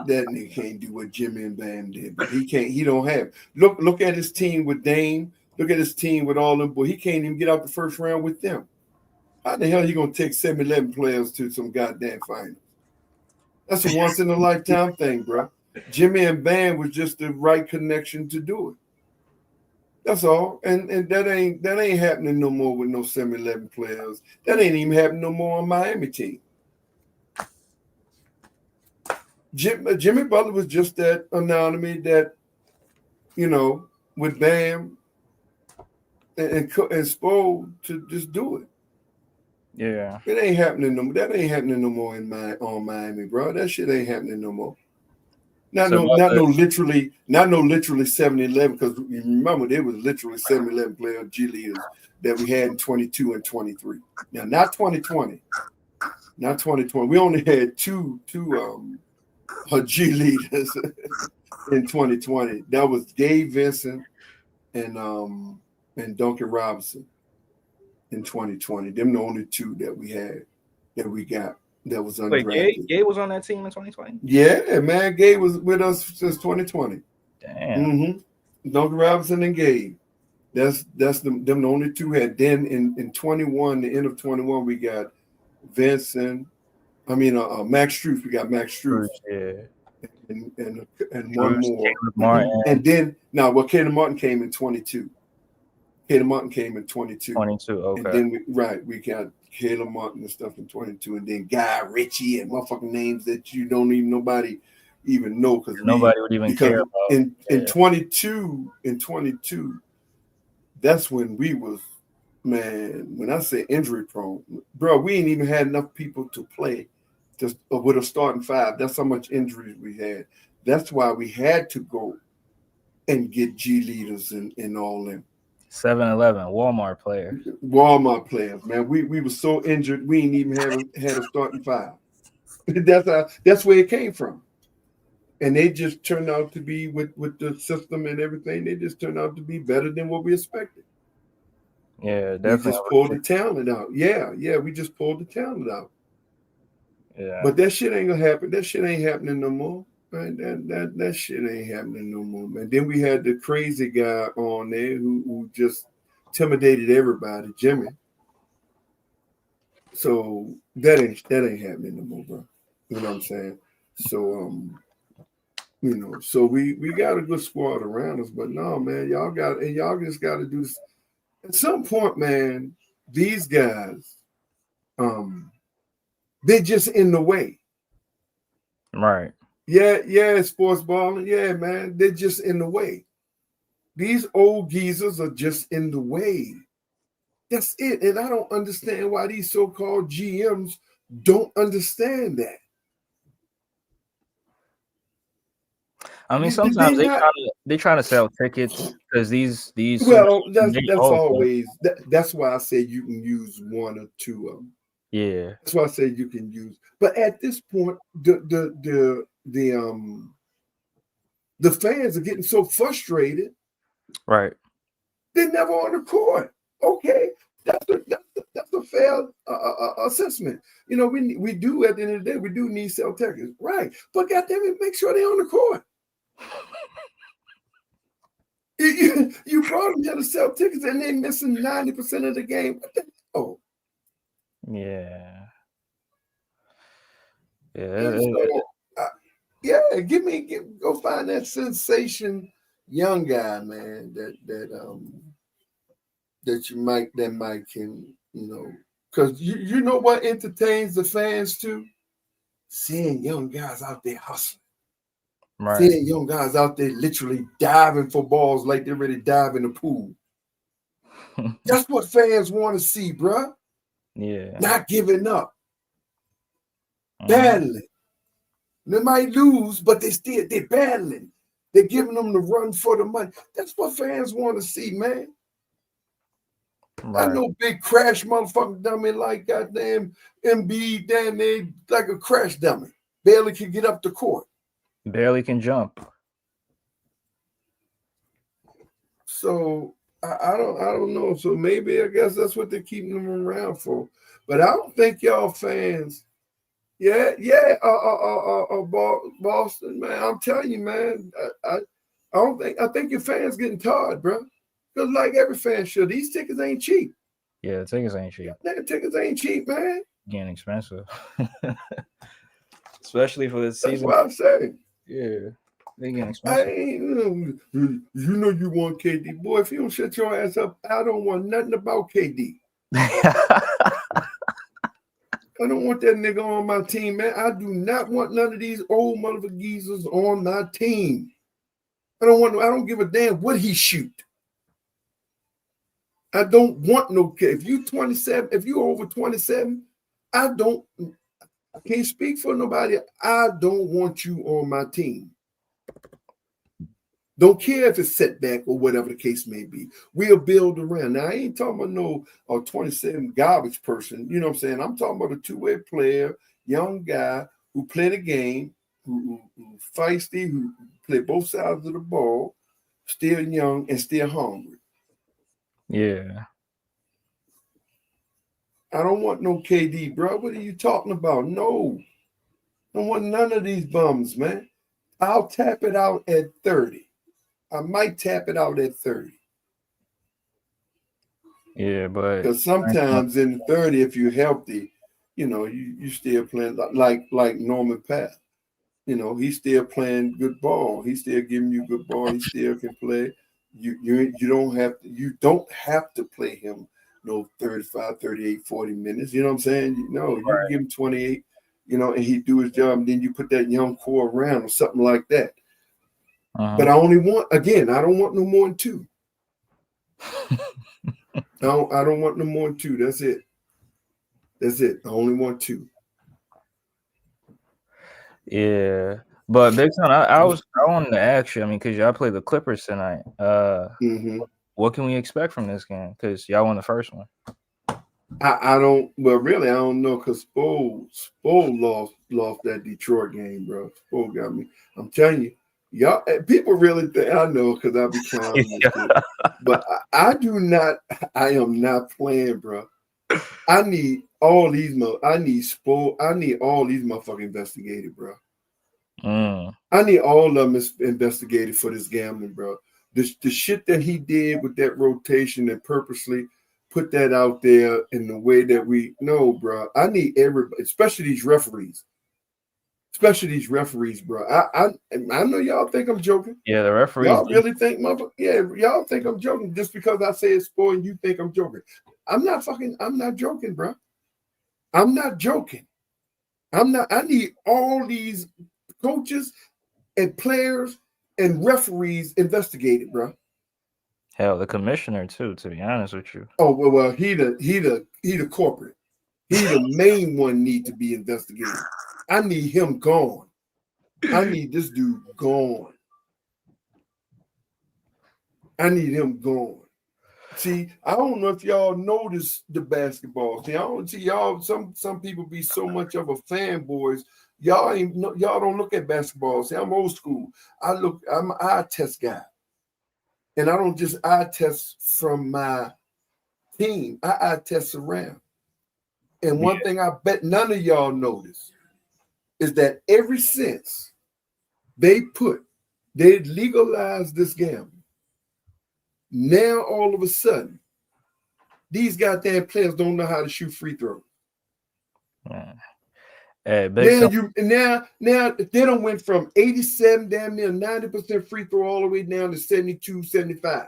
That nigga can't do what Jimmy and Bam did. But he can't. He don't have. Look at his team with Dame. Look at his team with all them. Boy, he can't even get out the first round with them. How the hell he gonna take 7-11 players to some goddamn finals? That's a once in a lifetime thing, bro. Jimmy and Bam was just the right connection to do it. That's all. And that ain't happening no more with no 7-11 players. That ain't even happening no more on Miami team. Jimmy Butler was just that anonymity that, with Bam and Spo to just do it. Yeah. It ain't happening no more. That ain't happening no more on Miami, bro. That shit ain't happening no more. Not no literally 7-11, because you remember there was literally 7-11 player G leaders that we had in 22 and 23. Now, not 2020. Not 2020. We only had two G leaders in 2020. That was Gabe Vincent and Duncan Robinson in 2020. Them the only two that we had, that we got, that was undrafted. Wait, Gabe was on that team in 2020? Yeah, man. Gabe was with us since 2020. Damn. Mm-hmm. Duncan Robinson and Gabe. That's them the only two had. Then in 21, the end of 21, we got Vincent. Max Strus. We got Max Strus. Yeah. And one more. And then Caleb Martin came in 22. Caleb Martin came in 22. 22, okay. And then we got Caleb Martin and stuff in 22, and then Guy Ritchie and motherfucking names that you don't even nobody even know, because nobody would even care about. In 22, that's when we was, man, when I say injury prone, bro, we ain't even had enough people to play just with a starting five. That's how much injuries we had. That's why we had to go and get G leaders and all them. 7-11 Walmart players, man. We were so injured, we ain't even had a starting five. That's where it came from. And they just turned out to be, with the system and everything, they just turned out to be better than what we expected. Yeah, definitely. We just pulled the talent out. Yeah, we just pulled the talent out. Yeah. But that shit ain't gonna happen. That shit ain't happening no more. Man, that shit ain't happening no more, man. Then we had the crazy guy on there who just intimidated everybody, Jimmy. So that ain't happening no more, bro. You know what I'm saying? So so we got a good squad around us, but no, man, y'all just got to do this. At some point, man, these guys, they're just in the way. Right. Yeah, sports balling. Yeah, man, they're just in the way. These old geezers are just in the way. That's it. And I don't understand why these so-called GMs don't understand that. I mean, sometimes they trying to sell tickets because these. Well, that's why I say you can use one or two of them. Yeah, that's why I say you can use. But at this point, the fans are getting so frustrated. Right. They're never on the court. Okay, that's a fair assessment. We do, at the end of the day, we do need sell tickets, right? But goddamn it, make sure they're on the court. You brought them here to sell tickets and they're missing 90% of the game. What the hell? Yeah. So, go find that sensation, young guy, man, that might can, because you know what entertains the fans too? Seeing young guys out there hustling. Right. Seeing young guys out there literally diving for balls like they're ready to dive in the pool. That's what fans want to see, bruh. Yeah. Not giving up. Battling. They might lose, but they're battling. They're giving them the run for the money. That's what fans want to see, man. Right. I know big crash motherfucking dummy like goddamn Embiid down there like a crash dummy. Barely can get up the court. Barely can jump. So I don't know. So maybe I guess that's what they're keeping them around for. But I don't think y'all fans. Boston, man. I'm telling you, man. I think your fans getting tired, bro. Because like every fan should, these tickets ain't cheap. Yeah, the tickets ain't cheap. Tickets ain't cheap, man. Getting expensive. Especially for this That's season. what I'm saying. Yeah. They getting expensive. You want KD. Boy, if you don't shut your ass up, I don't want nothing about KD. I don't want that nigga on my team, man. I do not want none of these old motherfucking geezers on my team. I don't give a damn what he shoot. I don't want no kid. If you 27, if you over 27, I can't speak for nobody. I don't want you on my team. Don't care if it's setback or whatever the case may be. We'll build around. Now, I ain't talking about no 27 garbage person. You know what I'm saying? I'm talking about a two-way player, young guy who play the game, who feisty, who play both sides of the ball, still young and still hungry. Yeah. I don't want no KD, bro. What are you talking about? No. I don't want none of these bums, man. I'll tap it out at 30. I might tap it out at 30. Yeah, but because sometimes in 30, if you're healthy, you still playing like Norman Pat. He's still playing good ball. He's still giving you good ball. He still can play. You don't have to play him 35, 38, 40 minutes. You know what I'm saying? You can give him 28, and he do his job. And then you put that young core around or something like that. But I don't want no more than 2. I don't want no more than 2. That's it. I only want 2. Yeah. But Big Son, I wanted to ask you, because y'all play the Clippers tonight. What can we expect from this game? Because y'all won the first one. I don't know, because Spo lost that Detroit game, bro. Spo got me. I'm telling you, y'all people really think I know because I be clowning this shit. But I am not playing, bro. I need all these motherfucking investigated, bro. I need all of them investigated for this gambling, bro. The shit that he did with that rotation and purposely put that out there in the way that we know, bro. I need everybody, especially these referees, bro. I know y'all think I'm joking. Yeah, the referees. Y'all really think, y'all think I'm joking just because I say it's sport and you think I'm joking. I'm not joking, bro. I'm not joking. I need all these coaches and players and referees investigated, bro. Hell, the commissioner too, to be honest with you. Oh, well, he the corporate. He the main one need to be investigated. I need him gone. I need this dude gone. I need him gone. See, I don't know if y'all notice the basketball. See, I don't see y'all. Some people be so much of a fanboys. Y'all don't look at basketball. See, I'm old school. I'm an eye test guy. And I don't just eye test from my team. I eye test around. And one thing I bet none of y'all notice is that ever since they legalized this gambling, now all of a sudden, these goddamn players don't know how to shoot free throws. Hey, big now they don't went from 87 damn near 90% free throw all the way down to 72, 75.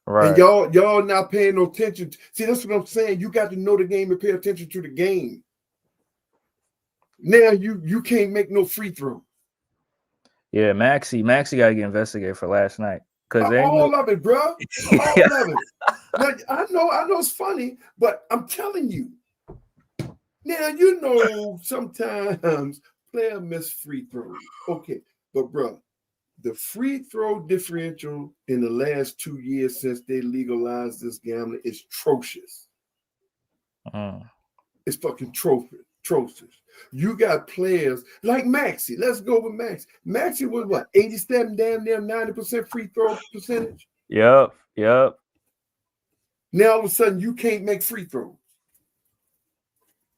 right. And y'all not paying no attention. See, that's what I'm saying. You got to know the game and pay attention to the game. Now you can't make no free throw. Yeah, Maxey got to get investigated for last night. All of it, bro. All of it. Now, I know it's funny, but I'm telling you. Now, you know, sometimes player miss free throws. Okay, but bro, the free throw differential in the last 2 years since they legalized this gambling is atrocious. It's fucking atrocious. You got players like Maxey. Let's go with Maxey. Maxey was what, 87, damn near 90% free throw percentage? Yep. Now all of a sudden you can't make free throws.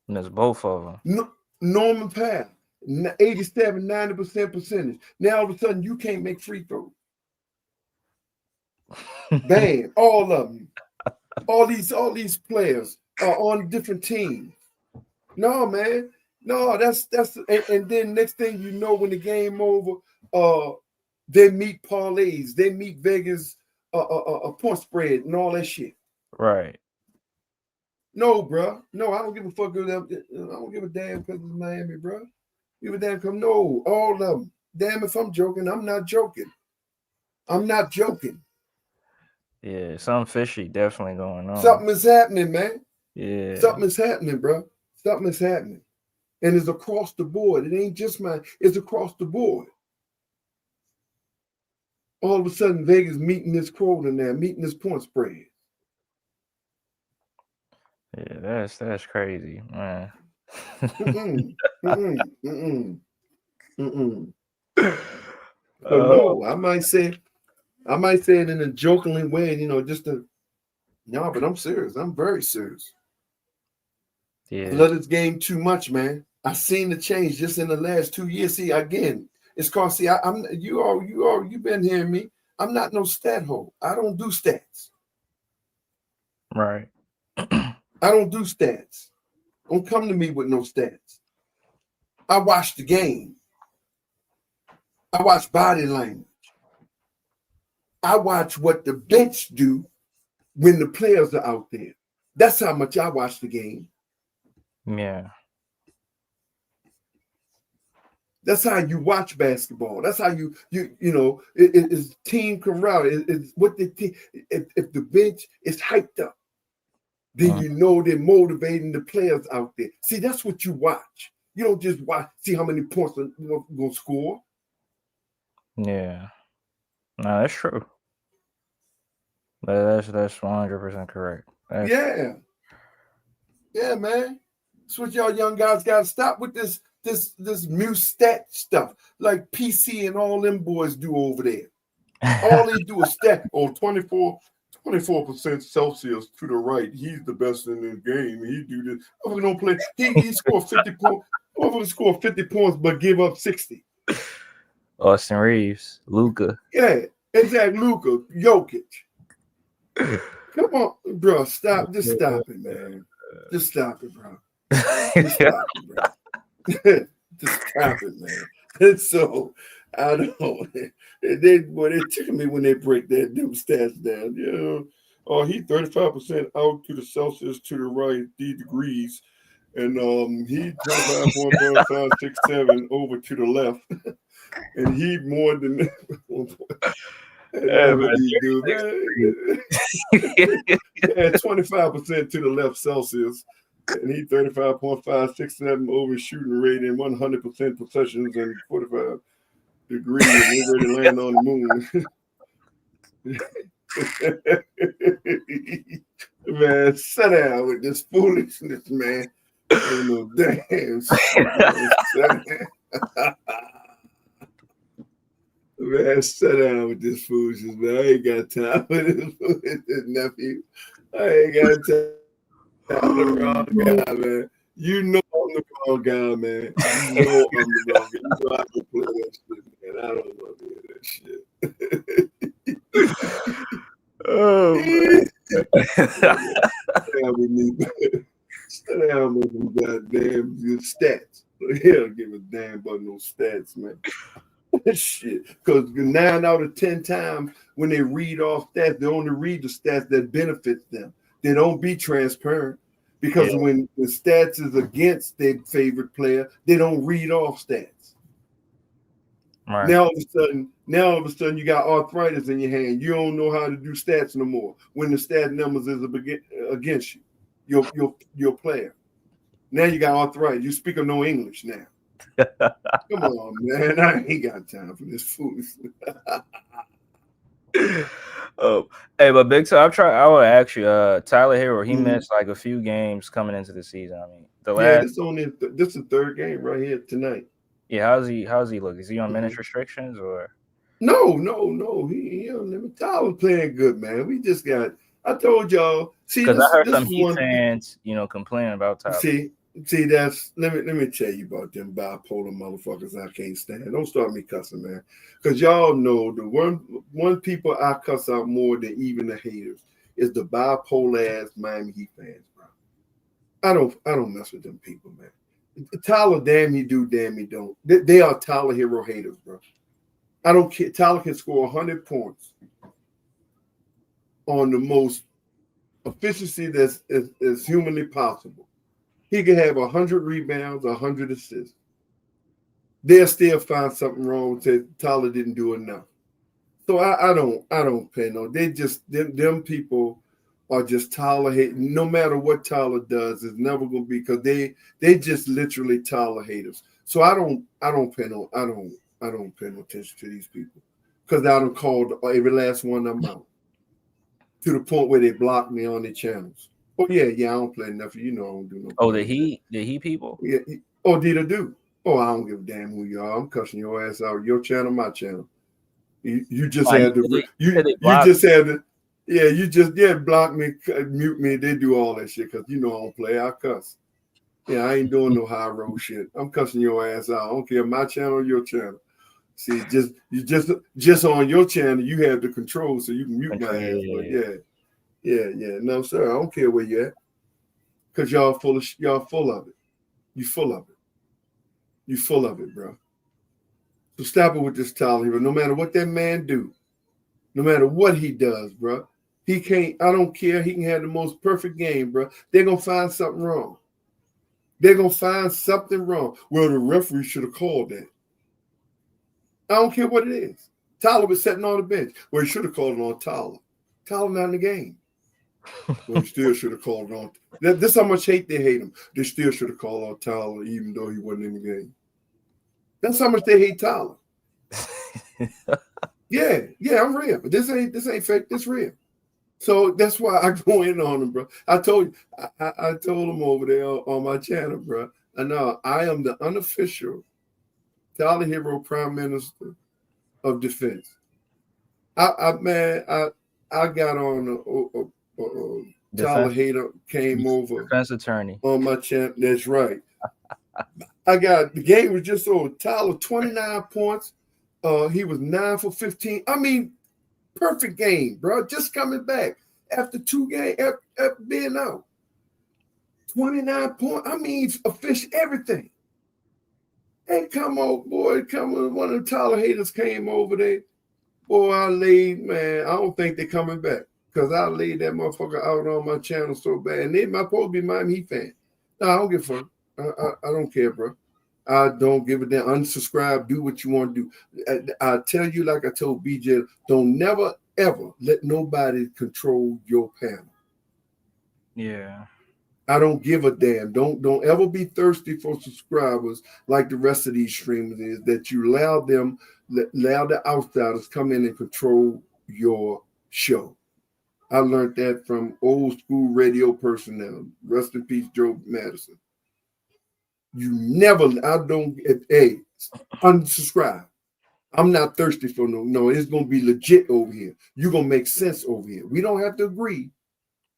And there's both of them. No, Norman Powell, 87, 90% percentage. Now all of a sudden you can't make free throws. Bam, all of them. All these players are on different teams. No, man. No, that's and then next thing you know, when the game over, they meet parlays, they meet Vegas a point spread and all that shit. Right. No, bro. No, I don't give a fuck. I don't give a damn because it's Miami, bro. Give a damn come. No, all of them. Damn if I'm joking. I'm not joking. Yeah, something fishy definitely going on. Something is happening, man. Yeah. Something is happening, bro. Something is happening. And it's across the board. It ain't just mine. It's across the board. All of a sudden, Vegas meeting this quota now, meeting this point spread. Yeah, that's crazy, man. No, I might say it in a jokingly way, you know, just to no, but I'm serious. I'm very serious. Yeah. I love this game too much, man. I seen the change just in the last 2 years. See, again, it's cause see, you've been hearing me. I'm not no stat hole. I don't do stats. Right. I don't do stats. Don't come to me with no stats. I watch the game. I watch body language. I watch what the bench do when the players are out there. That's how much I watch the game. Yeah. That's how you watch basketball. That's how you know it's team camaraderie. It's what the team. If the bench is hyped up, then you know they're motivating the players out there. See, that's what you watch. You don't just watch, see how many points they're going to score. Yeah. No, that's true. That's 100% correct. Yeah, man. That's what y'all young guys got to stop with this muse stat stuff like PC and all them boys do over there. All they do is stat. 24% Celsius to the right. He's the best in the game. He do this. I'm gonna play. He scored 50 points. I'm gonna score 50 points, but give up 60. Austin Reeves, Luka. Yeah, exactly. Luka, Jokic. Come on, bro. Stop. Just stop it, man. Just stop it, bro. Just stop it, bro. Just stop it, man. And so I don't. They tickle me when they break them stats down. You know, oh, he 35% out to the Celsius to the right, degrees, and he 25.567 over to the left, and he more than. Yeah, yeah, 25% to the left Celsius, and he 35.567 over shooting rate and 100% possessions and 45 degrees. And they ready to land on the moon. Man, sit down with this foolishness, man. Ain't no damn shit. Man, sit down with this foolishness, man. I ain't got time for this nephew. I ain't got time. I'm the wrong guy, man. You know I'm the wrong guy, man. You know I'm the wrong guy. You know I can play that shit, man. I don't want to hear that shit. Oh, man. Yeah, we need that. Hell, some goddamn good stats. He don't give a damn about no stats, man. Shit, because 9 out of 10 times when they read off stats, they only read the stats that benefits them. They don't be transparent because when the stats is against their favorite player, they don't read off stats. Right. Now all of a sudden, you got arthritis in your hand. You don't know how to do stats no more when the stat numbers is against you, your player. Now you got arthritis. You speak no English now. Come on, man. I ain't got time for this food. Oh, hey, but Big Time, I would ask you, Tyler Hero, he Mhm. missed like a few games coming into the season. I mean, This is the third game right here tonight. Yeah, how's he look? Is he on minutes restrictions or? No. He Tyler playing good, man. We just got. I told y'all. See, Because I heard this some is Heat one fans, complaining about Tyler. See, that's let me tell you about them bipolar motherfuckers I can't stand. Don't start me cussing, man. Because y'all know the one people I cuss out more than even the haters is the bipolar ass Miami Heat fans, bro. I don't mess with them people, man. Tyler, damn he do, damn he don't. They are Tyler Hero haters, bro. I don't care. Tyler can score 100 points on the most efficiency that's is humanly possible. He can have 100 rebounds, 100 assists. They'll still find something wrong with it. Tyler didn't do enough. So I don't pay no. They just them people are just Tyler hate. No matter what Tyler does, it's never gonna be because they just literally Tyler haters. So I don't pay no attention to these people because I don't call every last one of them out to the point where they block me on their channels. Oh yeah, I don't play nothing. I don't do no. Oh, the Heat people. Yeah. Oh, did I do? Oh, I don't give a damn who you are. I'm cussing your ass out. Your channel, my channel. You just had to. You just had to. Yeah, you just block me, mute me. They do all that shit because I don't play. I cuss. Yeah, I ain't doing no high road shit. I'm cussing your ass out. I don't care my channel or your channel. See, just on your channel, you have the control, so you can mute my ass. But yeah. No, sir, I don't care where you at, cause y'all full of it. You full of it. You full of it, bro. So stop it with this Tyler Hero. No matter what that man do, no matter what he does, bro, he can't. I don't care. He can have the most perfect game, bro. They're gonna find something wrong. They're gonna find something wrong. Well, the referee should have called that. I don't care what it is. Tyler was sitting on the bench. Well, he should have called it on Tyler. Tyler not in the game. Well, he still should have called it on. This how much hate they hate him. They still should have called on Tyler, even though he wasn't in the game. That's how much they hate Tyler. Yeah, I'm real. But this ain't fake. This real. So that's why I go in on him, bro. I told him over there on my channel, bro. I know I am the unofficial Tyler Hero Prime Minister of Defense. I got on Tyler Hater came over defense attorney on my channel. That's right. The game was just over. Tyler 29 points. He was 9 for 15. I mean, perfect game, bro. Just coming back after 2 games after being out. 29 points. I mean, official everything. Hey, come on, boy. Come on. One of the Tyler haters came over there. Boy, I don't think they're coming back. Because I laid that motherfucker out on my channel so bad. And they might supposed to be Miami Heat fan. No, I don't give a fuck. I don't care, bro. I don't give a damn. Unsubscribe. Do what you want to do. I tell you, like I told BJ, don't never, ever let nobody control your panel. Yeah. I don't give a damn. Don't ever be thirsty for subscribers like the rest of these streamers is, that you allow the outsiders come in and control your show. I learned that from old school radio personnel. Rest in peace, Joe Madison. You never, unsubscribe. I'm not thirsty for no, it's going to be legit over here. You're going to make sense over here. We don't have to agree.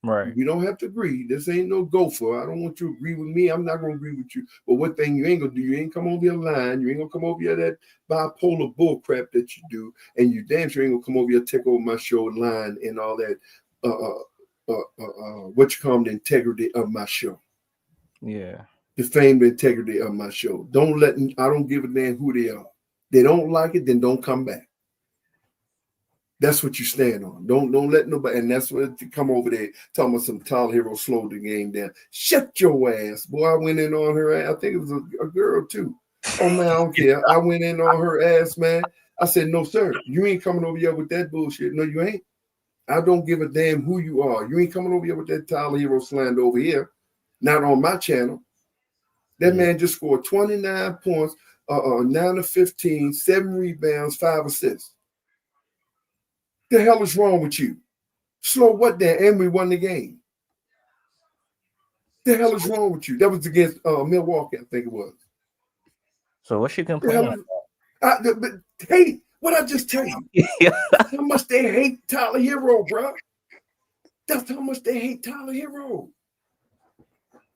Right. We don't have to agree. This ain't no gopher. I don't want you to agree with me. I'm not going to agree with you. But one thing you ain't going to do, you ain't come over your line. You ain't going to come over here that bipolar bull crap that you do. And you damn sure ain't going to come over here, take over my show line and all that, what you call the integrity of my show. Yeah. defame the integrity of my show. I don't give a damn who they are. They don't like it, then don't come back. That's what you stand on. Don't let nobody, and that's what you come over there talking about some tall hero slowed the game down. Shut your ass. Boy, I went in on her ass. I think it was a girl too. Oh man, I don't care. I went in on her ass, man. I said, no, sir, you ain't coming over here with that bullshit. No, you ain't. I don't give a damn who you are. You ain't coming over here with that Tyler Hero slander over here. Not on my channel. That man just scored 29 points, 9 of 15, 7 rebounds, 5 assists. The hell is wrong with you? Slow what down? And we won the game. The hell is wrong with you? That was against Milwaukee, I think it was. So what she complaining about? But hate, what I just tell you. That's how much they hate Tyler Hero, bro. That's how much they hate Tyler Hero.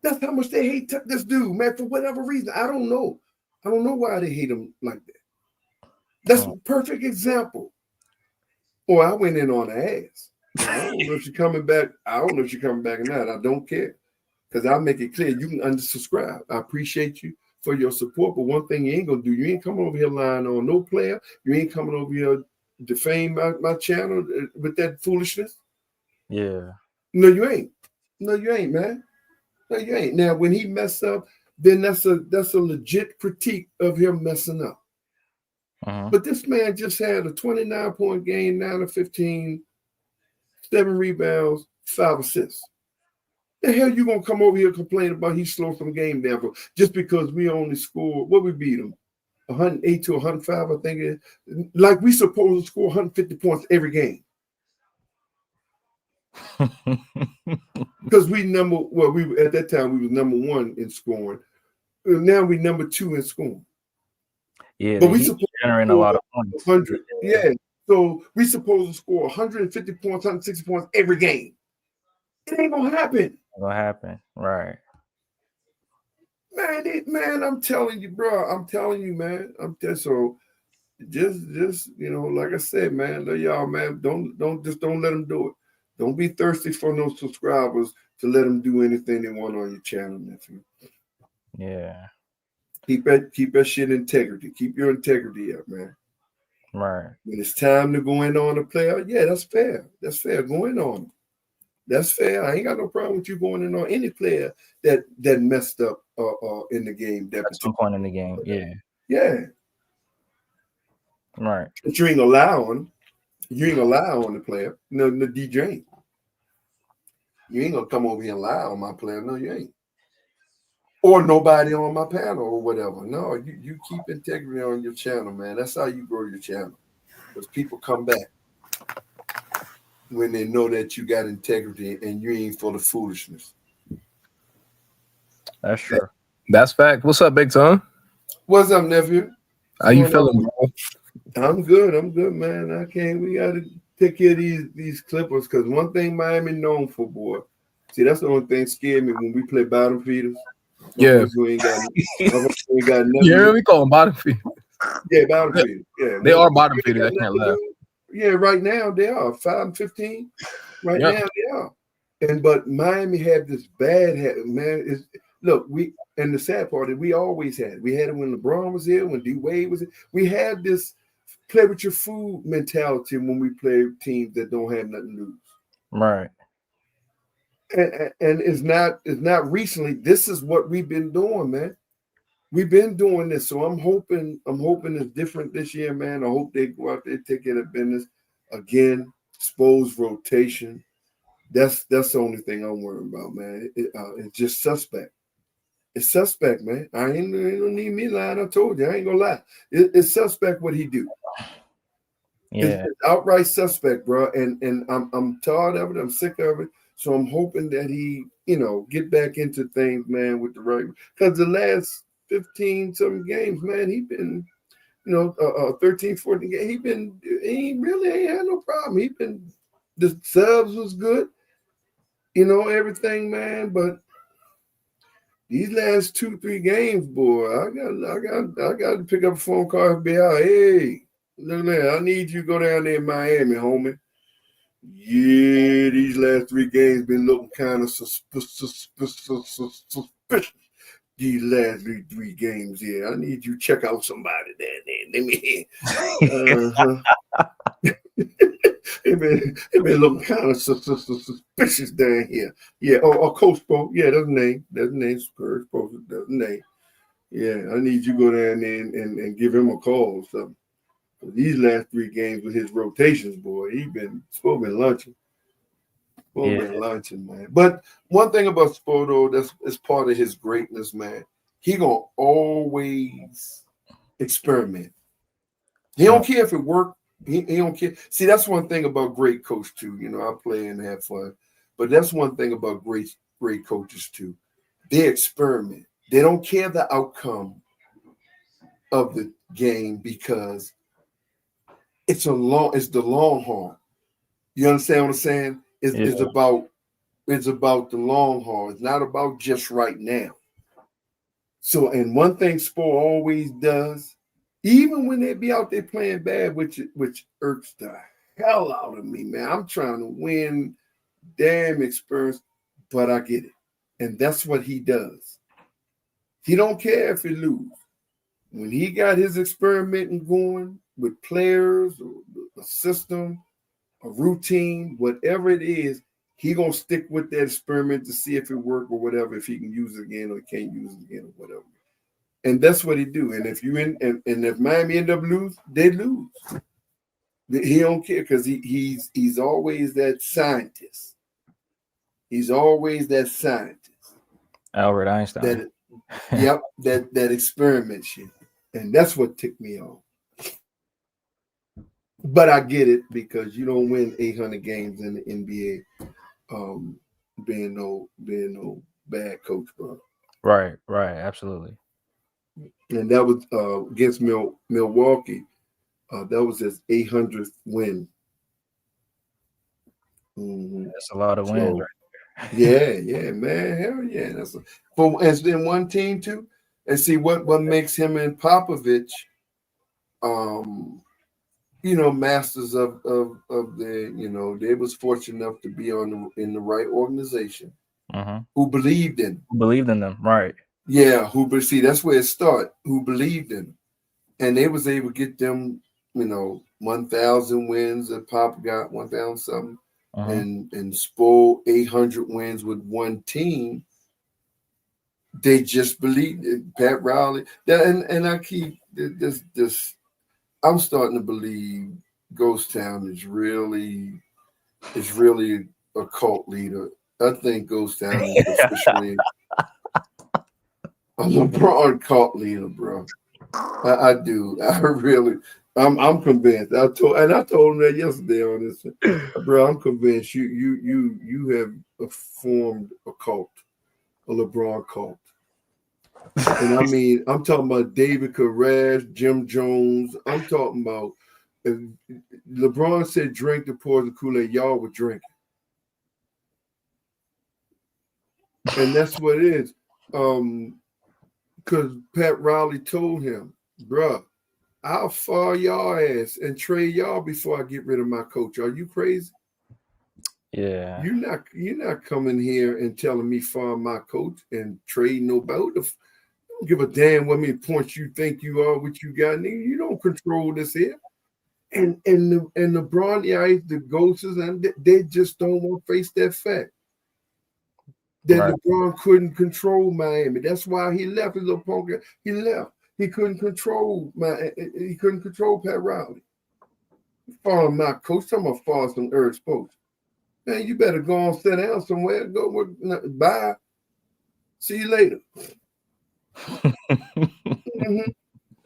That's how much they hate this dude, man, for whatever reason. I don't know. I don't know why they hate him like that. That's a perfect example. Or I went in on her ass. I don't know if she's coming back. I don't know if she's coming back or not. I don't care. Because I'll make it clear you can unsubscribe. I appreciate you for your support. But one thing you ain't going to do, you ain't coming over here lying on no player. You ain't coming over here defame my channel with that foolishness. Yeah. No, you ain't. No, you ain't, man. No, you ain't. Now, when he messed up, then that's a legit critique of him messing up. But this man just had a 29-point game, 9 of 15, 7 rebounds, 5 assists. The hell you gonna come over here and complain about he slowed some game down for just because we only scored, what we beat him? 108 to 105, I think it is. Like we supposed to score 150 points every game. Because we at that time we was number 1 in scoring. Now we number 2 in scoring. Yeah, but we supposed to generating a lot of points. 100. Yeah. So we supposed to score 150 points, 160 points every game. It ain't gonna happen. It's gonna happen, right? Man, I'm telling you, bro. I'm telling you, man. So just like I said, man, y'all, man, don't let them do it. Don't be thirsty for no subscribers to let them do anything they want on your channel, nephew. Yeah. Keep that shit integrity. Keep your integrity up, man. Right. When it's time to go in on a player, yeah, that's fair. That's fair. Go in on them. That's fair. I ain't got no problem with you going in on any player that messed up in the game. At some point in the game, yeah. Yeah. Right. But you ain't gonna lie on the player. No, the DJ. You ain't gonna come over here and lie on my player. No, you ain't. Or nobody on my panel or whatever. No, you keep integrity on your channel, man. That's how you grow your channel. Because people come back when they know that you got integrity and you ain't full of foolishness. That's true. That's fact. What's up, Big Tom? What's up, nephew? How you feeling, bro? I'm good, man. We got to take care of these Clippers because one thing Miami known for, boy. See, that's the only thing scared me when we play bottom feeders. Yeah. We ain't got nothing. Yeah, we call them bottom feeders. Yeah, bottom feeders. Yeah, they are bottom feeders. I can't lie. Yeah, right now they are 5-15. Right now they are. But Miami had this bad habit, man. And the sad part is we always had it. We had it when LeBron was here, when D Wade was here. We had this play with your food mentality when we play teams that don't have nothing to lose. Right. And it's not recently. This is what we've been doing, man. We've been doing this. So I'm hoping it's different this year, man. I hope they go out there, take care of business. Again, expose rotation. That's the only thing I'm worried about, man. It's just suspect. It's suspect, man. I ain't don't need me lying. I told you, I ain't gonna lie. It's suspect what he do. Yeah, it's outright suspect, bro. And I'm tired of it. I'm sick of it. So I'm hoping that he, get back into things, man, with the right. Because the last 15-some games, man, he been, 13, 14 games. He really ain't had no problem. The subs was good, everything, man. But these last 2-3 games, boy, I got to pick up a phone call and be out. Hey, look there, I need you to go down there in Miami, homie. Yeah, these last 3 games been looking kind of suspicious. these last three games here. I need you to check out somebody there. Let me. It been looking kind of suspicious down here. Yeah. Oh, Coach Spo. Yeah, that's the name. That's the name. Spurs Spo. That's the name. Yeah, I need you to go down there and give him a call or something. These last 3 games with his rotations, boy, Spo been lunching. Spo been lunching, man. But one thing about Spo, though, that's part of his greatness, man. He gonna always experiment. He don't care if it worked. He don't care. See, that's one thing about great coach too. You know, I play and have fun, but that's one thing about great coaches too. They experiment. They don't care the outcome of the game because it's the long haul. You understand what I'm saying? It's about the long haul. It's not about just right now. So, and one thing Spo always does, even when they be out there playing bad, which irks the hell out of me, man. I'm trying to win, damn experience, but I get it. And that's what he does. He don't care if he lose. When he got his experimenting going with players or a system, a routine, whatever it is, he gonna stick with that experiment to see if it work or whatever, if he can use it again or can't use it again or whatever. And that's what he do. And if if Miami end up lose, they lose. He don't care because he's always that scientist. He's always that scientist. Albert Einstein. That experiment shit. And that's what ticked me off. But I get it because you don't win 800 games in the NBA being no bad coach, bro. Right, absolutely. And that was against Milwaukee. That was his 800th win. Mm-hmm. That's a lot of wins, right there. Yeah, man. Hell yeah. That's in one team too. And see what makes him and Popovich masters of the, they was fortunate enough to be in the right organization who believed in them. Believed in them, right. Yeah, see, that's where it started, who believed in them. And they was able to get them, 1,000 wins that Pop got, 1,000 something, and Spo 800 wins with one team. They just believed it. Pat Riley. And I keep this. I'm starting to believe Ghost Town is really a cult leader. I think Ghost Town is officially a LeBron cult leader, bro. I do. I'm convinced. I told him that yesterday on this, bro. I'm convinced you have formed a cult, a LeBron cult. And I mean, I'm talking about David Koresh, Jim Jones. I'm talking about if LeBron said drink the poison Kool-Aid, y'all were drinking. And that's what it is. Because Pat Riley told him, bruh, I'll fire y'all ass and trade y'all before I get rid of my coach. Are you crazy? Yeah. You're not coming here and telling me fire my coach and trade nobody. Don't give a damn what many points you think you are, what you got. Nigga, you don't control this here. And the Bronyites, the Ghosts, and they just don't want to face that fact. That LeBron couldn't control Miami. That's why he left. His little punk. He left. He couldn't control Pat Riley. Following my coach, talking about following some Eric Spoke. Man, you better go on, sit down somewhere. Go bye. See you later.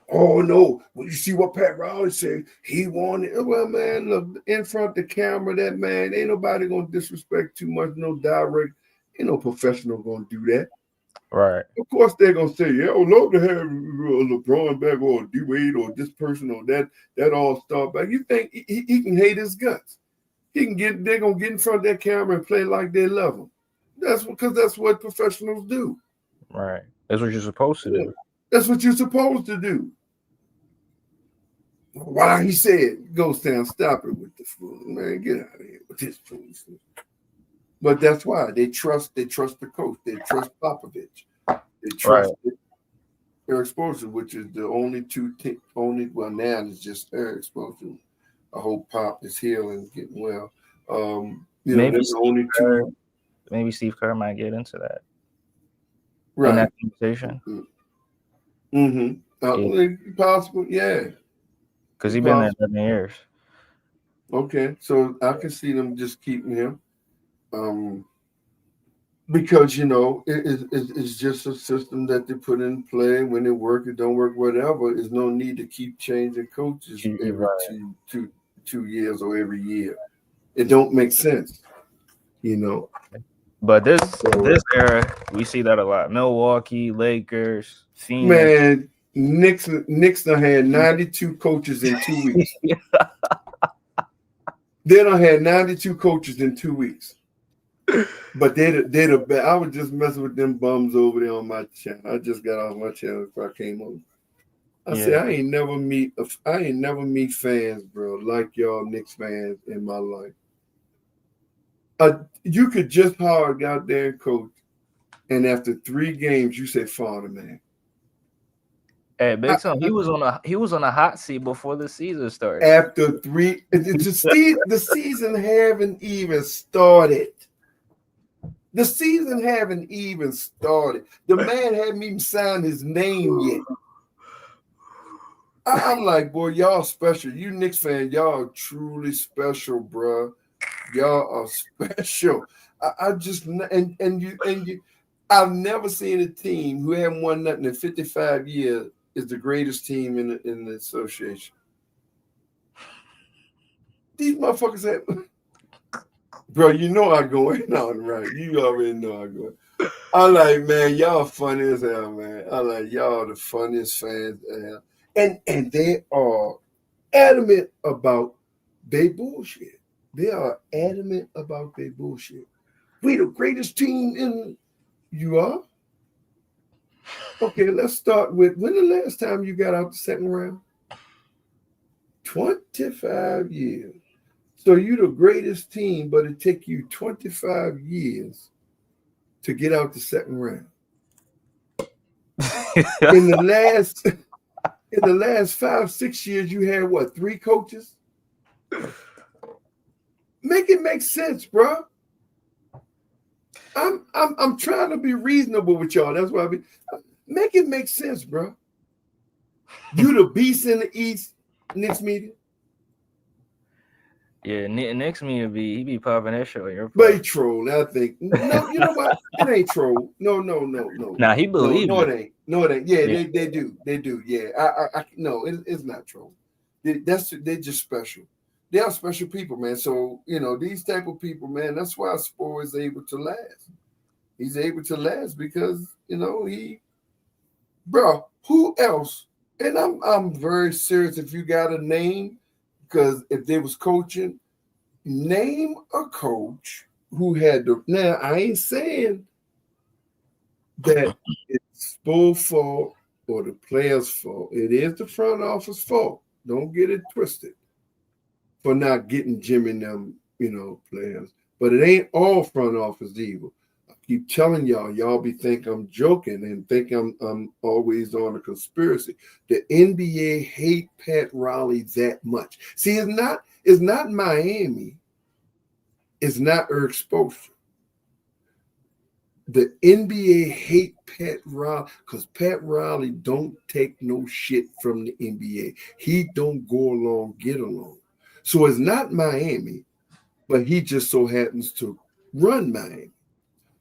Oh no! Well, you see what Pat Riley said? He wanted. Well, man, look in front of the camera. That man ain't nobody gonna disrespect too much. No direct. Ain't no professional gonna do that. Right. Of course, they're gonna say, "Yeah, I would love to have LeBron back or D-Wade or this person or that all-star back." You think he can hate his guts? They're gonna get in front of that camera and play like they love him. That's what professionals do. Right. That's what you're supposed to do. That's what you're supposed to do. Why he said, "Ghost Town, stop it with the fool, man. Get out of here with this foolishness." But that's why they trust the coach. They trust Popovich. They trusted Eric Spoelstra, which is the only well, now it's just Eric Spoelstra. I hope Pop is healing, getting well. Maybe there's only two. Maybe Steve Kerr might get into that. Right. In that conversation. Possible, yeah. Because he's been there 7 years. Okay, so I can see them just keeping him. Because it's just a system that they put in play. When it works, it don't work, whatever. There's no need to keep changing coaches every 2 years or every year. It don't make sense, But this era, we see that a lot. Milwaukee, Lakers, Phoenix. Man, Knicks done had 92 coaches in 2 weeks. They done had 92 coaches in 2 weeks. But they're the best. I was just messing with them bums over there on my channel. I just got off my channel before I came over. I said I ain't never meet fans, bro, like y'all Knicks fans in my life. You could just hire a goddamn coach, and after 3 games, you say, "Father, man." Hey, Big Tom, he was on a hot seat before the season started. After 3, the season haven't even started. The season haven't even started. The man hadn't even signed his name yet. I'm like, boy, y'all special. You Knicks fans, y'all are truly special, bro. Y'all are special. I've never seen a team who haven't won nothing in 55 years is the greatest team in the association. These motherfuckers have. Bro, you know I'm going on, right? You already know I'm going. I'm like, man, y'all funny as hell, man. I'm like, y'all the funniest fans ever. And they are adamant about their bullshit. They are adamant about their bullshit. We the greatest team in. You are? Okay, let's start with, when the last time you got out the second round? 25 years. So you the greatest team, but it take you 25 years to get out the second round. In the last 5-6 years, you had what, 3 coaches? Make it make sense, bro. I'm trying to be reasonable with y'all. That's why make it make sense, bro. You the beast in the East, Knicks media. Yeah, Knicks media be popping that show. But he troll, I think. No, you know what? It ain't troll. No. Nah, he believes. No, it ain't. No, it ain't. Yeah, they do. Yeah, I no, it's not troll. They're just special. They are special people, man. So these type of people, man. That's why Spore is able to last. He's able to last because who else? And I'm very serious. If you got a name, because if they was coaching, name a coach who had the. Now I ain't saying that it's Spore's fault or the players' fault. It is the front office fault. Don't get it twisted for not getting Jimmy and them, players. But it ain't all front office evil. I keep telling y'all think I'm joking and think I'm always on a conspiracy. The NBA hate Pat Riley that much. See, it's not Miami. It's not Eric Spoelstra. The NBA hate Pat Riley because Pat Riley don't take no shit from the NBA. He don't go along, get along. So it's not Miami, but he just so happens to run Miami.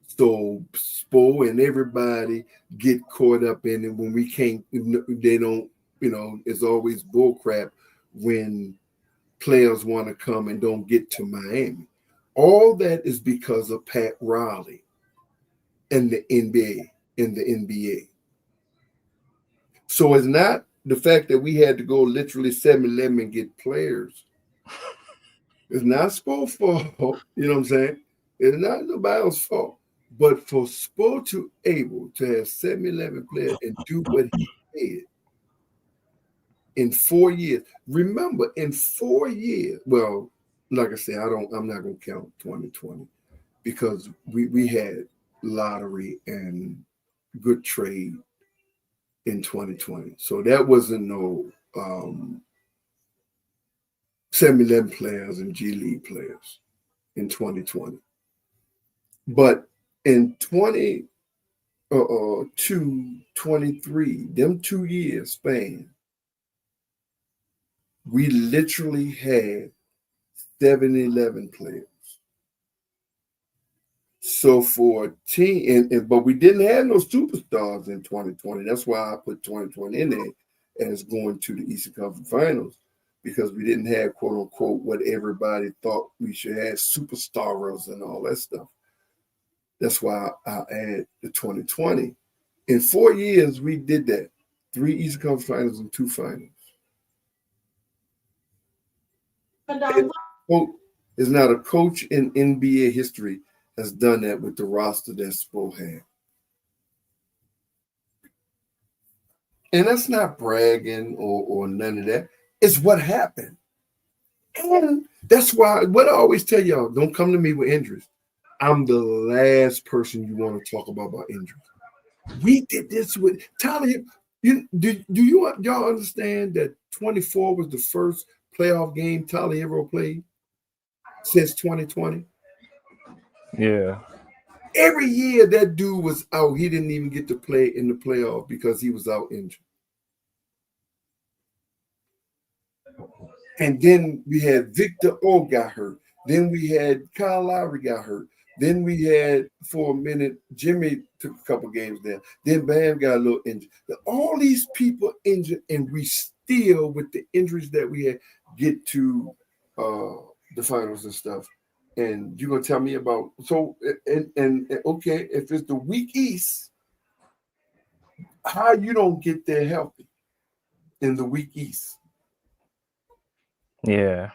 So Spo and everybody get caught up in it when we can't, they don't, it's always bullcrap when players want to come and don't get to Miami. All that is because of Pat Riley and the NBA. So it's not the fact that we had to go literally 7-11 and get players. It's not Spo's fault, you know what I'm saying? It's not nobody else's fault. But for Spo to able to have 7-11 players and do what he did in 4 years. Remember, in 4 years, well, like I said, I'm not gonna count 2020 because we had lottery and good trade in 2020. So that wasn't no 7-11 players and G League players in 2020. But in 23, them 2 years span, we literally had 7-11 players. So for a team, but we didn't have no superstars in 2020. That's why I put 2020 in there as going to the Eastern Conference Finals, because we didn't have, quote unquote, what everybody thought we should have, superstars and all that stuff. That's why I add the 2020. In 4 years, we did that. 3 Eastern Conference Finals and 2 finals. And, quote, is not a coach in NBA history has done that with the roster that Spo had. And that's not bragging or none of that. It's what happened. And that's why, what I always tell y'all, don't come to me with injuries. I'm the last person you want to talk about injuries. We did this with Tyler. Do y'all understand that 24 was the first playoff game Tyler Hero played since 2020? Yeah. Every year that dude was out, he didn't even get to play in the playoff because he was out injured. And then we had Victor O got hurt. Then we had Kyle Lowry got hurt. Then we had, for a minute, Jimmy took a couple games there. Then Bam got a little injured. All these people injured, and we still, with the injuries that we had, get to the finals and stuff. And you're gonna tell me about and okay, if it's the weak East, how you don't get there healthy in the weak East? Yeah.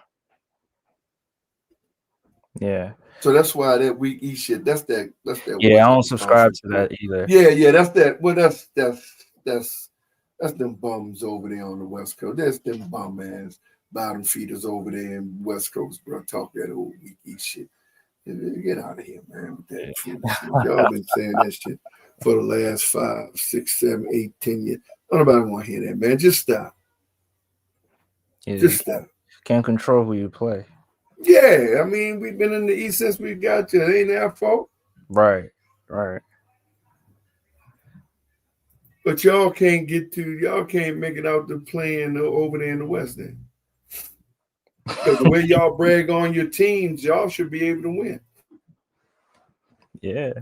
Yeah. So that's why that weak East shit. That's that. Yeah, I don't subscribe to that either. Yeah. That's that. Well, that's them bums over there on the West Coast. That's them bum ass bottom feeders over there in West Coast, bro. Talk that old weak East shit. Get out of here, man, with that truth. Y'all been saying that shit for the last 5, 6, 7, 8, 10 years. Nobody want to hear that, man. Just stop. Yeah, just stop. Can't control who you play. Yeah, I mean, we've been in the East since we got you. It ain't our fault. Right. But y'all can't make it out to playing over there in the West then. Because the way y'all brag on your teams, y'all should be able to win. Yeah.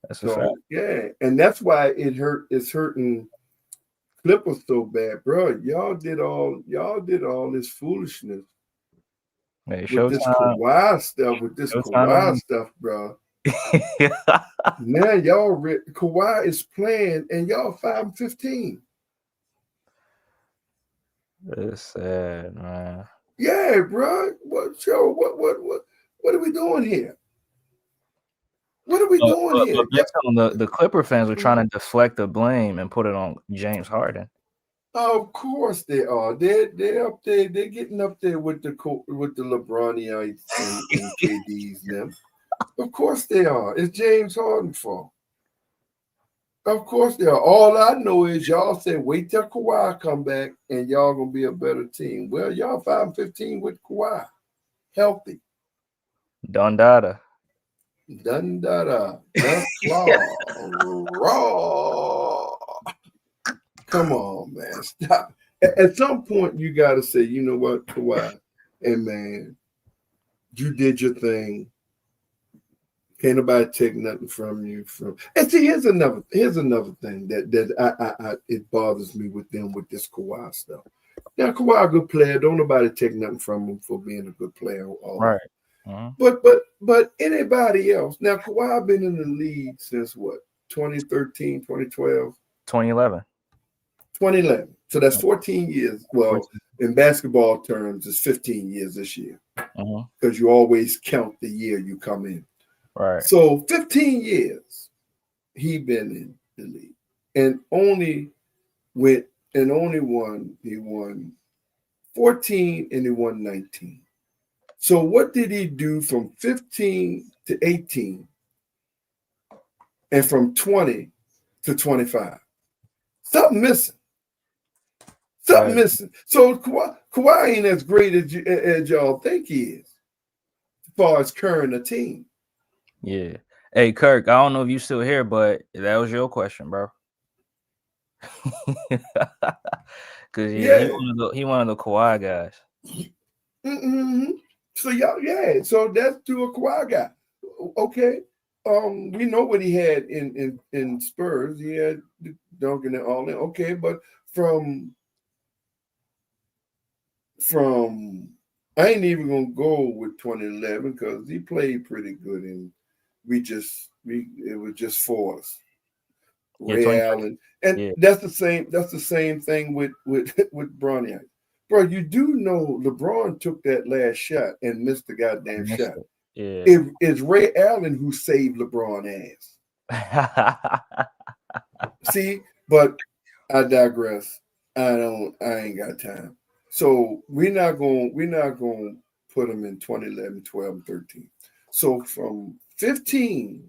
That's a fact. Yeah, and that's why it's hurting Clippers so bad, bro. Y'all did all this foolishness Hey, with this Kawhi stuff, bro. Now y'all Kawhi is playing and y'all 5-15. It's sad, man. Yeah, bro. What are we doing here? What are we doing here? The Clipper fans were trying to deflect the blame and put it on James Harden. Of course they are. They're up there. They're getting up there with the LeBronites and KDs them. Of course they are. It's James Harden's fault. Of course they are. All I know is y'all said wait till Kawhi come back and y'all gonna be a better team. Well, y'all 5-15 with Kawhi, healthy. Dun dada. Raw. Come on, man. Stop. At some point, you got to say, you know what, Kawhi, and man, you did your thing. Can't nobody take nothing from you. And see, here's another thing that it bothers me with them with this Kawhi stuff. Now, Kawhi a good player. Don't nobody take nothing from him for being a good player. Right. But anybody else? Now, Kawhi been in the league since what? 2013, 2012? 2011. 2011. So that's 14 years. Well, in basketball terms, it's 15 years this year. Because you always count the year you come in. Right. So 15 years he been in the league. And he won 14 and he won 19. So what did he do from 15 to 18 and from 20 to 25. Something missing. Something missing. So Kawhi ain't as great as y'all think he is, as far as carrying a team. Yeah. Hey, Kirk, I don't know if you still here, but that was your question, bro. Because he one of the Kawhi guys. Mm-hmm. So y'all, so that's to a Kawhi guy. Okay. We know what he had in Spurs. He had Duncan and all that. Okay, but from I ain't even gonna go with 2011 because he played pretty good, and it was just for us. Ray Allen, and that's the same thing with Bronny. Bro, you do know LeBron took that last shot and missed the goddamn shot. Yeah. It's Ray Allen who saved LeBron ass. See, but I digress. I ain't got time. So we're not gonna put them in 2011, 12, and 13. So from 15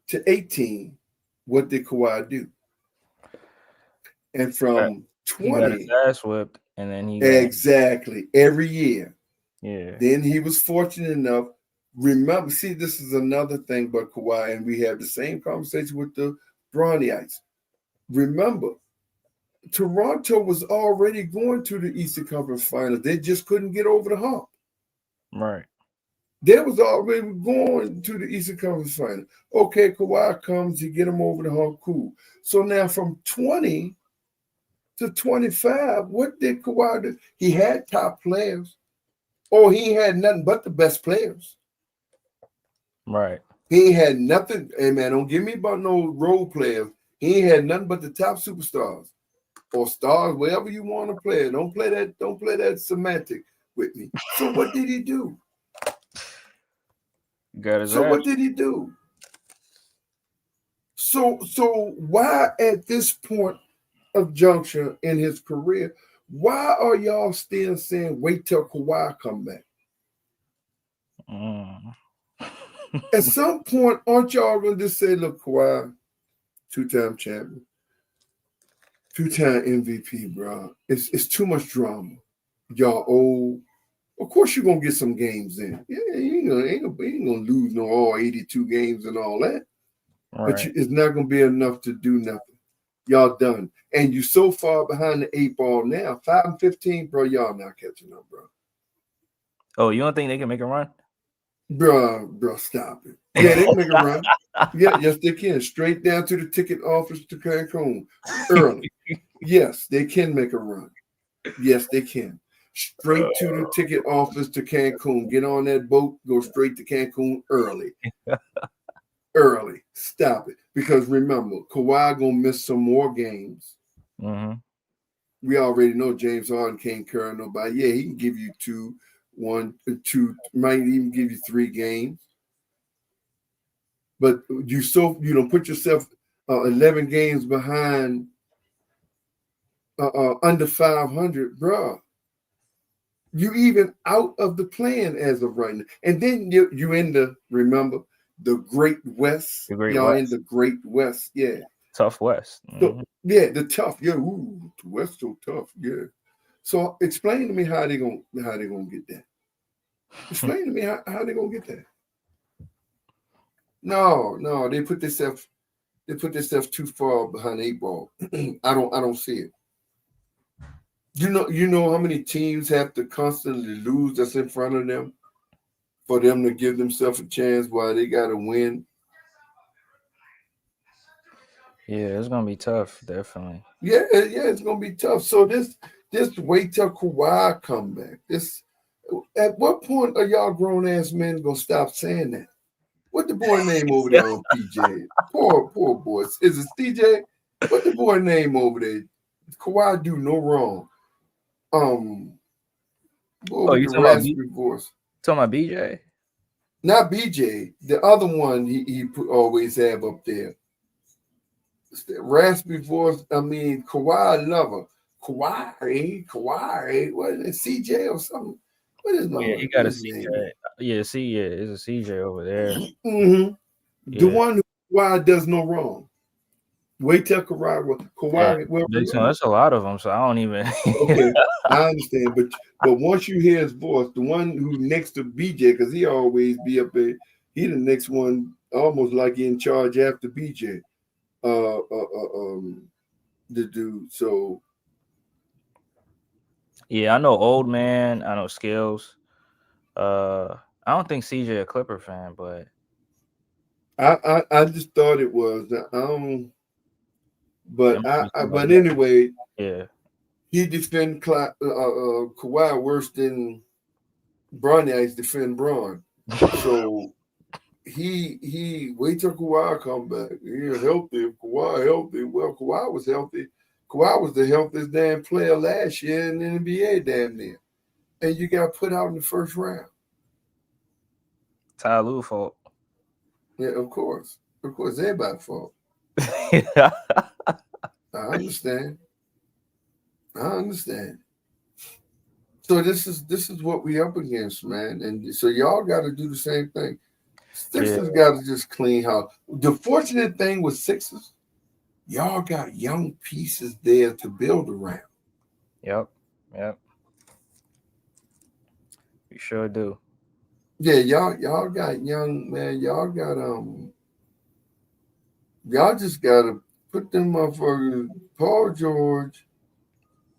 to 18, what did Kawhi do? And from 20, he got his ass whipped, and then he exactly every year. Yeah. Then he was fortunate enough. Remember, see, this is another thing about Kawhi, and we have the same conversation with the Bronyites. Remember, Toronto was already going to the Eastern Conference Finals. They just couldn't get over the hump. Right. They was already going to the Eastern Conference Finals. Okay, Kawhi comes, you get him over the hump, cool. So now from 20 to 25, what did Kawhi do? He had top players. Or he had nothing but the best players. Right. He had nothing. Hey, man, don't give me about no role players. He had nothing but the top superstars or stars, wherever you want to play. Don't play that semantic with me. So what did he do? Got his So ass. what did he do? So why at this point of juncture in his career, why are y'all still saying wait till Kawhi come back? At some point, aren't y'all going to just say, look, Kawhi, two-time champion, two-time MVP, bro. It's too much drama. Y'all old. Of course you're going to get some games in. Yeah, you ain't going to lose all 82 games and all that. Right. But it's not going to be enough to do nothing. Y'all done. And you so far behind the 8 ball now, 5 and 15, bro, y'all not catching up, bro. Oh, you don't think they can make a run? Bro, stop it. Yeah, they can make a run. Yeah, yes, they can. Straight down to the ticket office to Cancun early. Yes, they can make a run. Yes, they can. Straight to the ticket office to Cancun. Get on that boat, go straight to Cancun early. Early. Stop it. Because remember, Kawhi gonna miss some more games. Mm-hmm. We already know James Harden can't carry nobody. Yeah, he can give you 2, 1, 2, might even give you 3 games. But you don't put yourself 11 games behind under 500, bro. You even out of the plan as of right now. And then you in the, remember, the Great West. Y'all in the Great West, yeah. Tough West. Mm-hmm. So, yeah, the tough. Yeah, ooh, the West so tough, yeah. So explain to me how they gonna get that. Explain to me how they gonna get that. No, they put themselves too far behind the 8 ball. I don't see it. You know how many teams have to constantly lose that's in front of them for them to give themselves a chance while they gotta win. Yeah, it's gonna be tough, definitely. Yeah, it's gonna be tough. So this wait till Kawhi come back. At what point are y'all grown ass men gonna stop saying that? What the boy name over there on PJ? Poor boy. Is it DJ? What the boy name over there? Kawhi do no wrong. You talking about voice? Talking about BJ? Not BJ. The other one he always have up there. It's the raspy voice. I mean, Kawhi lover. Kawhi. What is it? CJ or something? What is my he got a CJ. Name? Yeah, it's a CJ over there. Mm-hmm. The one Kawhi does no wrong. Wait till Kawhi. Well, that's a lot of them, so I don't even. Okay, I understand, but once you hear his voice, the one who next to BJ, because he always be up there, he the next one, almost like he in charge after BJ. The dude. So yeah, I know Old Man. I know Skills. I don't think CJ a Clipper fan, but I just thought it was. But anyway, yeah, he defend Kawhi worse than Bronny Ice defend Braun. So he wait till Kawhi come back. He's healthy. Kawhi healthy. Well, Kawhi was healthy. Kawhi was the healthiest damn player last year in the NBA, damn near. And you got put out in the first round. Ty Lue fault. Yeah, of course, everybody's fault. Yeah. I understand. So this is what we up against, man. And so y'all got to do the same thing. Sixers got to just clean house. The fortunate thing with Sixers, y'all got young pieces there to build around. Yep. We sure do. Yeah, y'all got young, man. Y'all just gotta put them motherfuckers, Paul George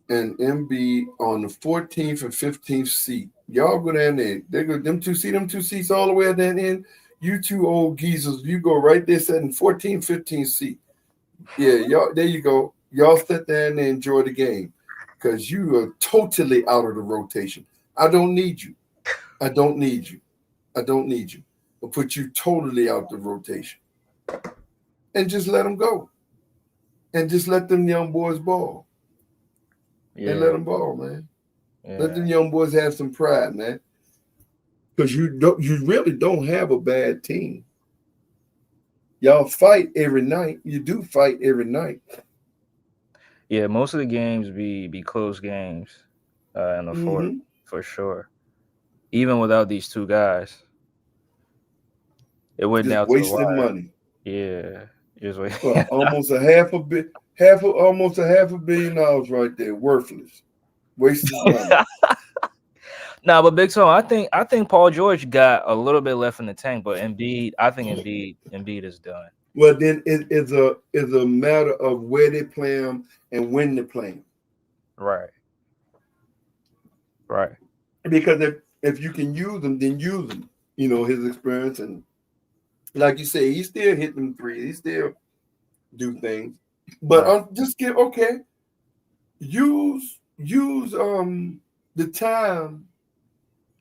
and Embiid on the 14th and 15th seat. Y'all go down there. They go them two seats all the way at that end. You two old geezers, you go right there sitting 14th, 15th seat. Yeah, y'all, there you go. Y'all sit there and enjoy the game. Because you are totally out of the rotation. I don't need you. I'll put you totally out the rotation. And just let them go. And just let them young boys ball. Yeah. And let them ball, man. Yeah. Let them young boys have some pride, man. Because you really don't have a bad team. Y'all fight every night. You do fight every night. Yeah, most of the games be close games in the fourth, for sure. Even without these two guys. It went just down wasting to the wire. money. Yeah. Well, almost a half $500 million right there, worthless, wasted money. Nah, but Big Toe, I think Paul George got a little bit left in the tank, but Embiid is done. Well, then it's a matter of where they play them and when they play them. Right. Because if you can use them, then use them. You know, his experience, and like you say, he still hit them threes. He still do things. But just use the time,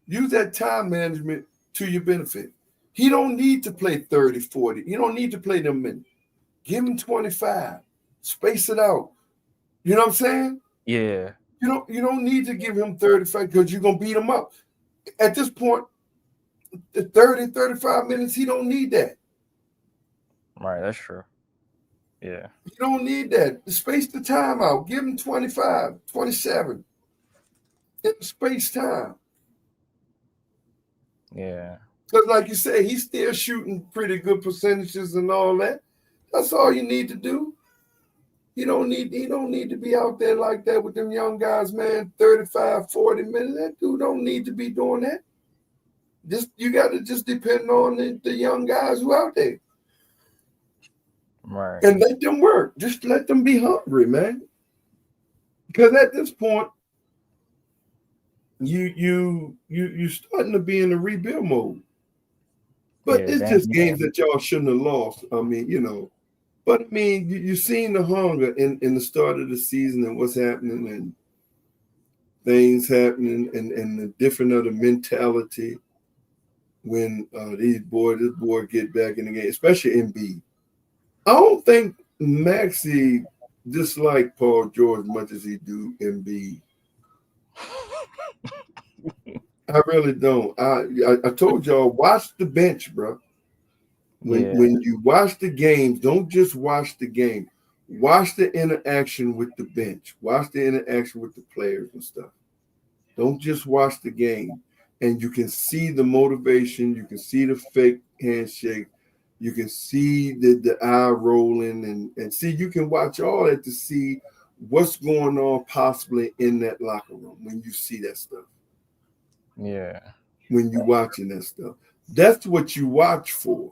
use that time management to your benefit. He don't need to play 30, 40. You don't need to play them minutes. Give him 25. Space it out. You know what I'm saying? Yeah. You don't need to give him 35 because you're going to beat him up. At this point, the 30, 35 minutes, he don't need that. Right, that's true. Yeah. You don't need that. Space the time out. Give him 25, 27. Space time. Yeah. Because like you say, he's still shooting pretty good percentages and all that. That's all you need to do. He don't need to be out there like that with them young guys, man, 35, 40 minutes. That dude don't need to be doing that. You got to just depend on the young guys who out there. Right. And let them work. Just let them be hungry, man. Because at this point, you starting to be in a rebuild mode. But it's just games that y'all shouldn't have lost. I mean, you know. But I mean, you've seen the hunger in the start of the season and what's happening and things happening and the different other mentality when this boy get back in the game, especially Embiid. I don't think Maxey dislike Paul George as much as he do Embiid. I really don't. I told y'all, watch the bench, bro. When you watch the games, don't just watch the game. Watch the interaction with the bench. Watch the interaction with the players and stuff. Don't just watch the game. And you can see the motivation. You can see the fake handshake. You can see the eye rolling and see, you can watch all that to see what's going on possibly in that locker room when you see that stuff. Yeah. When you're watching that stuff. That's what you watch for.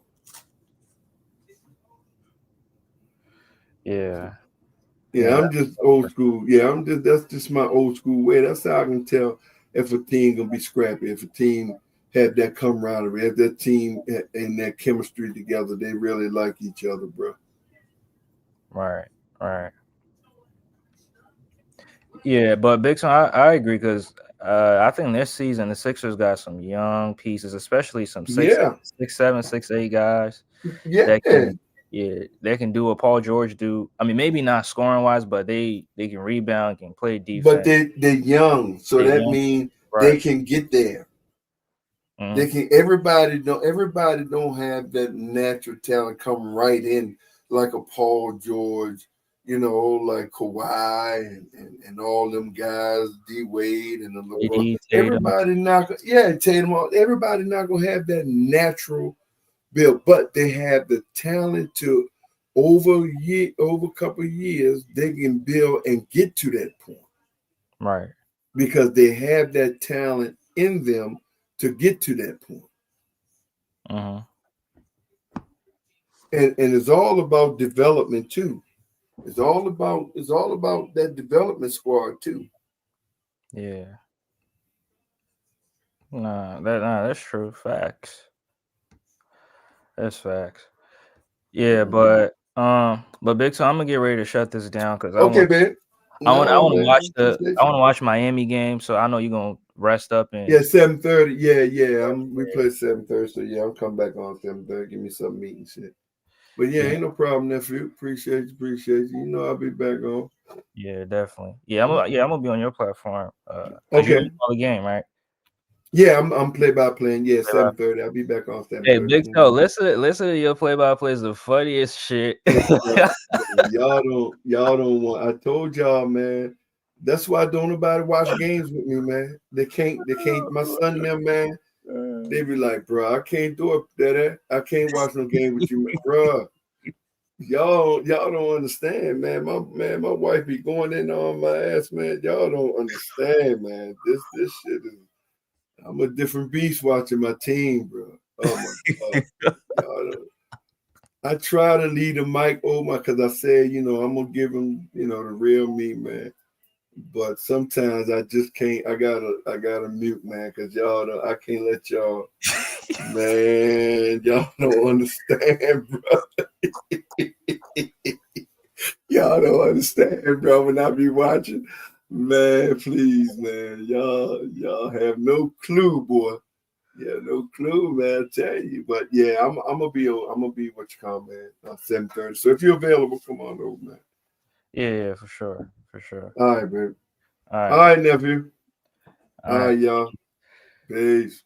Yeah. Yeah, I'm just old school. Yeah, that's just my old school way. That's how I can tell if a team gonna be scrappy, if a team had that camaraderie, if that team and that chemistry together, they really like each other, bro. Right. Yeah, but Big Son, I agree because I think this season the Sixers got some young pieces, especially some 6'7", 6'8" guys that can do what Paul George do. I mean, maybe not scoring wise, but they can rebound, can play defense. But they're young, so that means they can get there. Mm-hmm. They can. Everybody don't have that natural talent come right in like a Paul George, like Kawhi and all them guys, D Wade and the LeBron. Everybody Tatum. Everybody not gonna have that natural build, but they have the talent to over a couple of years they can build and get to that point. Right. Because they have that talent in them to get to that point. Uh-huh. And it's all about development too. It's all about that development squad too. Yeah. That's true. Facts. That's facts. Yeah, but Big Son, I'm gonna get ready to shut this down because I want to watch Miami game. So I know you're gonna rest up and 7:30. Yeah. We play 7:30. So I'm coming back on 7:30. Give me some meat and shit. But ain't no problem, nephew. Appreciate you. I'll be back on. Yeah, definitely. Yeah, I'm gonna be on your platform. Okay. You're on the game, right? Yeah, I'm play-by-play. Yeah, 7:30. I'll be back on 7:30. Hey, Big Toe, listen to your play-by-play is the funniest shit. Y'all don't want. I told y'all, man. That's why don't nobody watch games with me, man. They can't. My son and them, man. They be like, bro, I can't do it, Daddy. I can't watch no game with you, bro. Y'all don't understand, man. My wife be going in on my ass, man. Y'all don't understand, man. This shit is. I'm a different beast watching my team, bro. Oh my God. I try to leave the mic over because I said, I'm gonna give him, the real me, man. But sometimes I just can't. I gotta mute, man, because I can't let y'all, man. Y'all don't understand, bro. Y'all don't understand, bro. When I be watching, man, please, man, y'all have no clue, boy. Yeah, no clue, man. I tell you, but I'm gonna be what you call, man. 7:30. So if you're available, come on over, man. Yeah, for sure. All right, baby. All right, nephew. All right, y'all. Peace.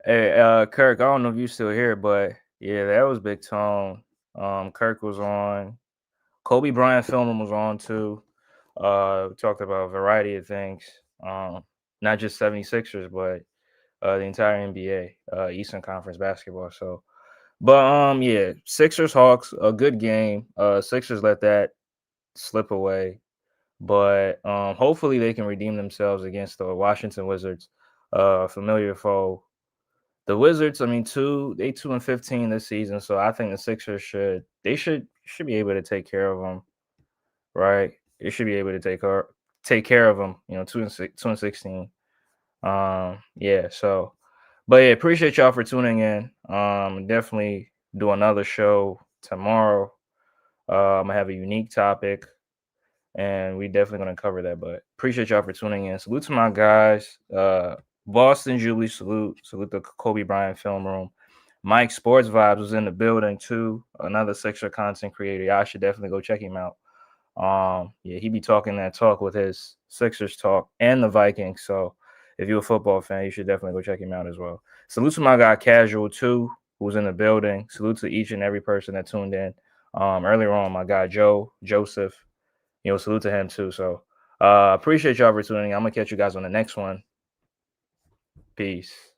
Hey, Kirk, I don't know if you're still here, but yeah, that was Big Tone. Kirk was on. Kobe Bryant film was on too. We talked about a variety of things. Not just 76ers, but the entire NBA, Eastern Conference basketball. So, but Sixers Hawks, a good game. Sixers let that slip away, but hopefully they can redeem themselves against the Washington Wizards, familiar foe. The Wizards, I mean, 2-15 this season, so I think the Sixers should be able to take care of them, right? They should be able to take care of them, 2-16. So, but yeah, appreciate y'all for tuning in. Definitely do another show tomorrow. I'm gonna have a unique topic, and we definitely gonna cover that. But appreciate y'all for tuning in. Salute to my guys. Boston Jubilee, salute the Kobe Bryant Film Room. Mike Sports Vibes was in the building too. Another Sixer content creator. Y'all should definitely go check him out. He be talking that talk with his Sixers talk and the Vikings. So if you're a football fan, you should definitely go check him out as well. Salute to my guy Casual too, who was in the building. Salute to each and every person that tuned in. Earlier on, my guy Joseph, salute to him too. So appreciate y'all for tuning in. I'm gonna catch you guys on the next one. Peace.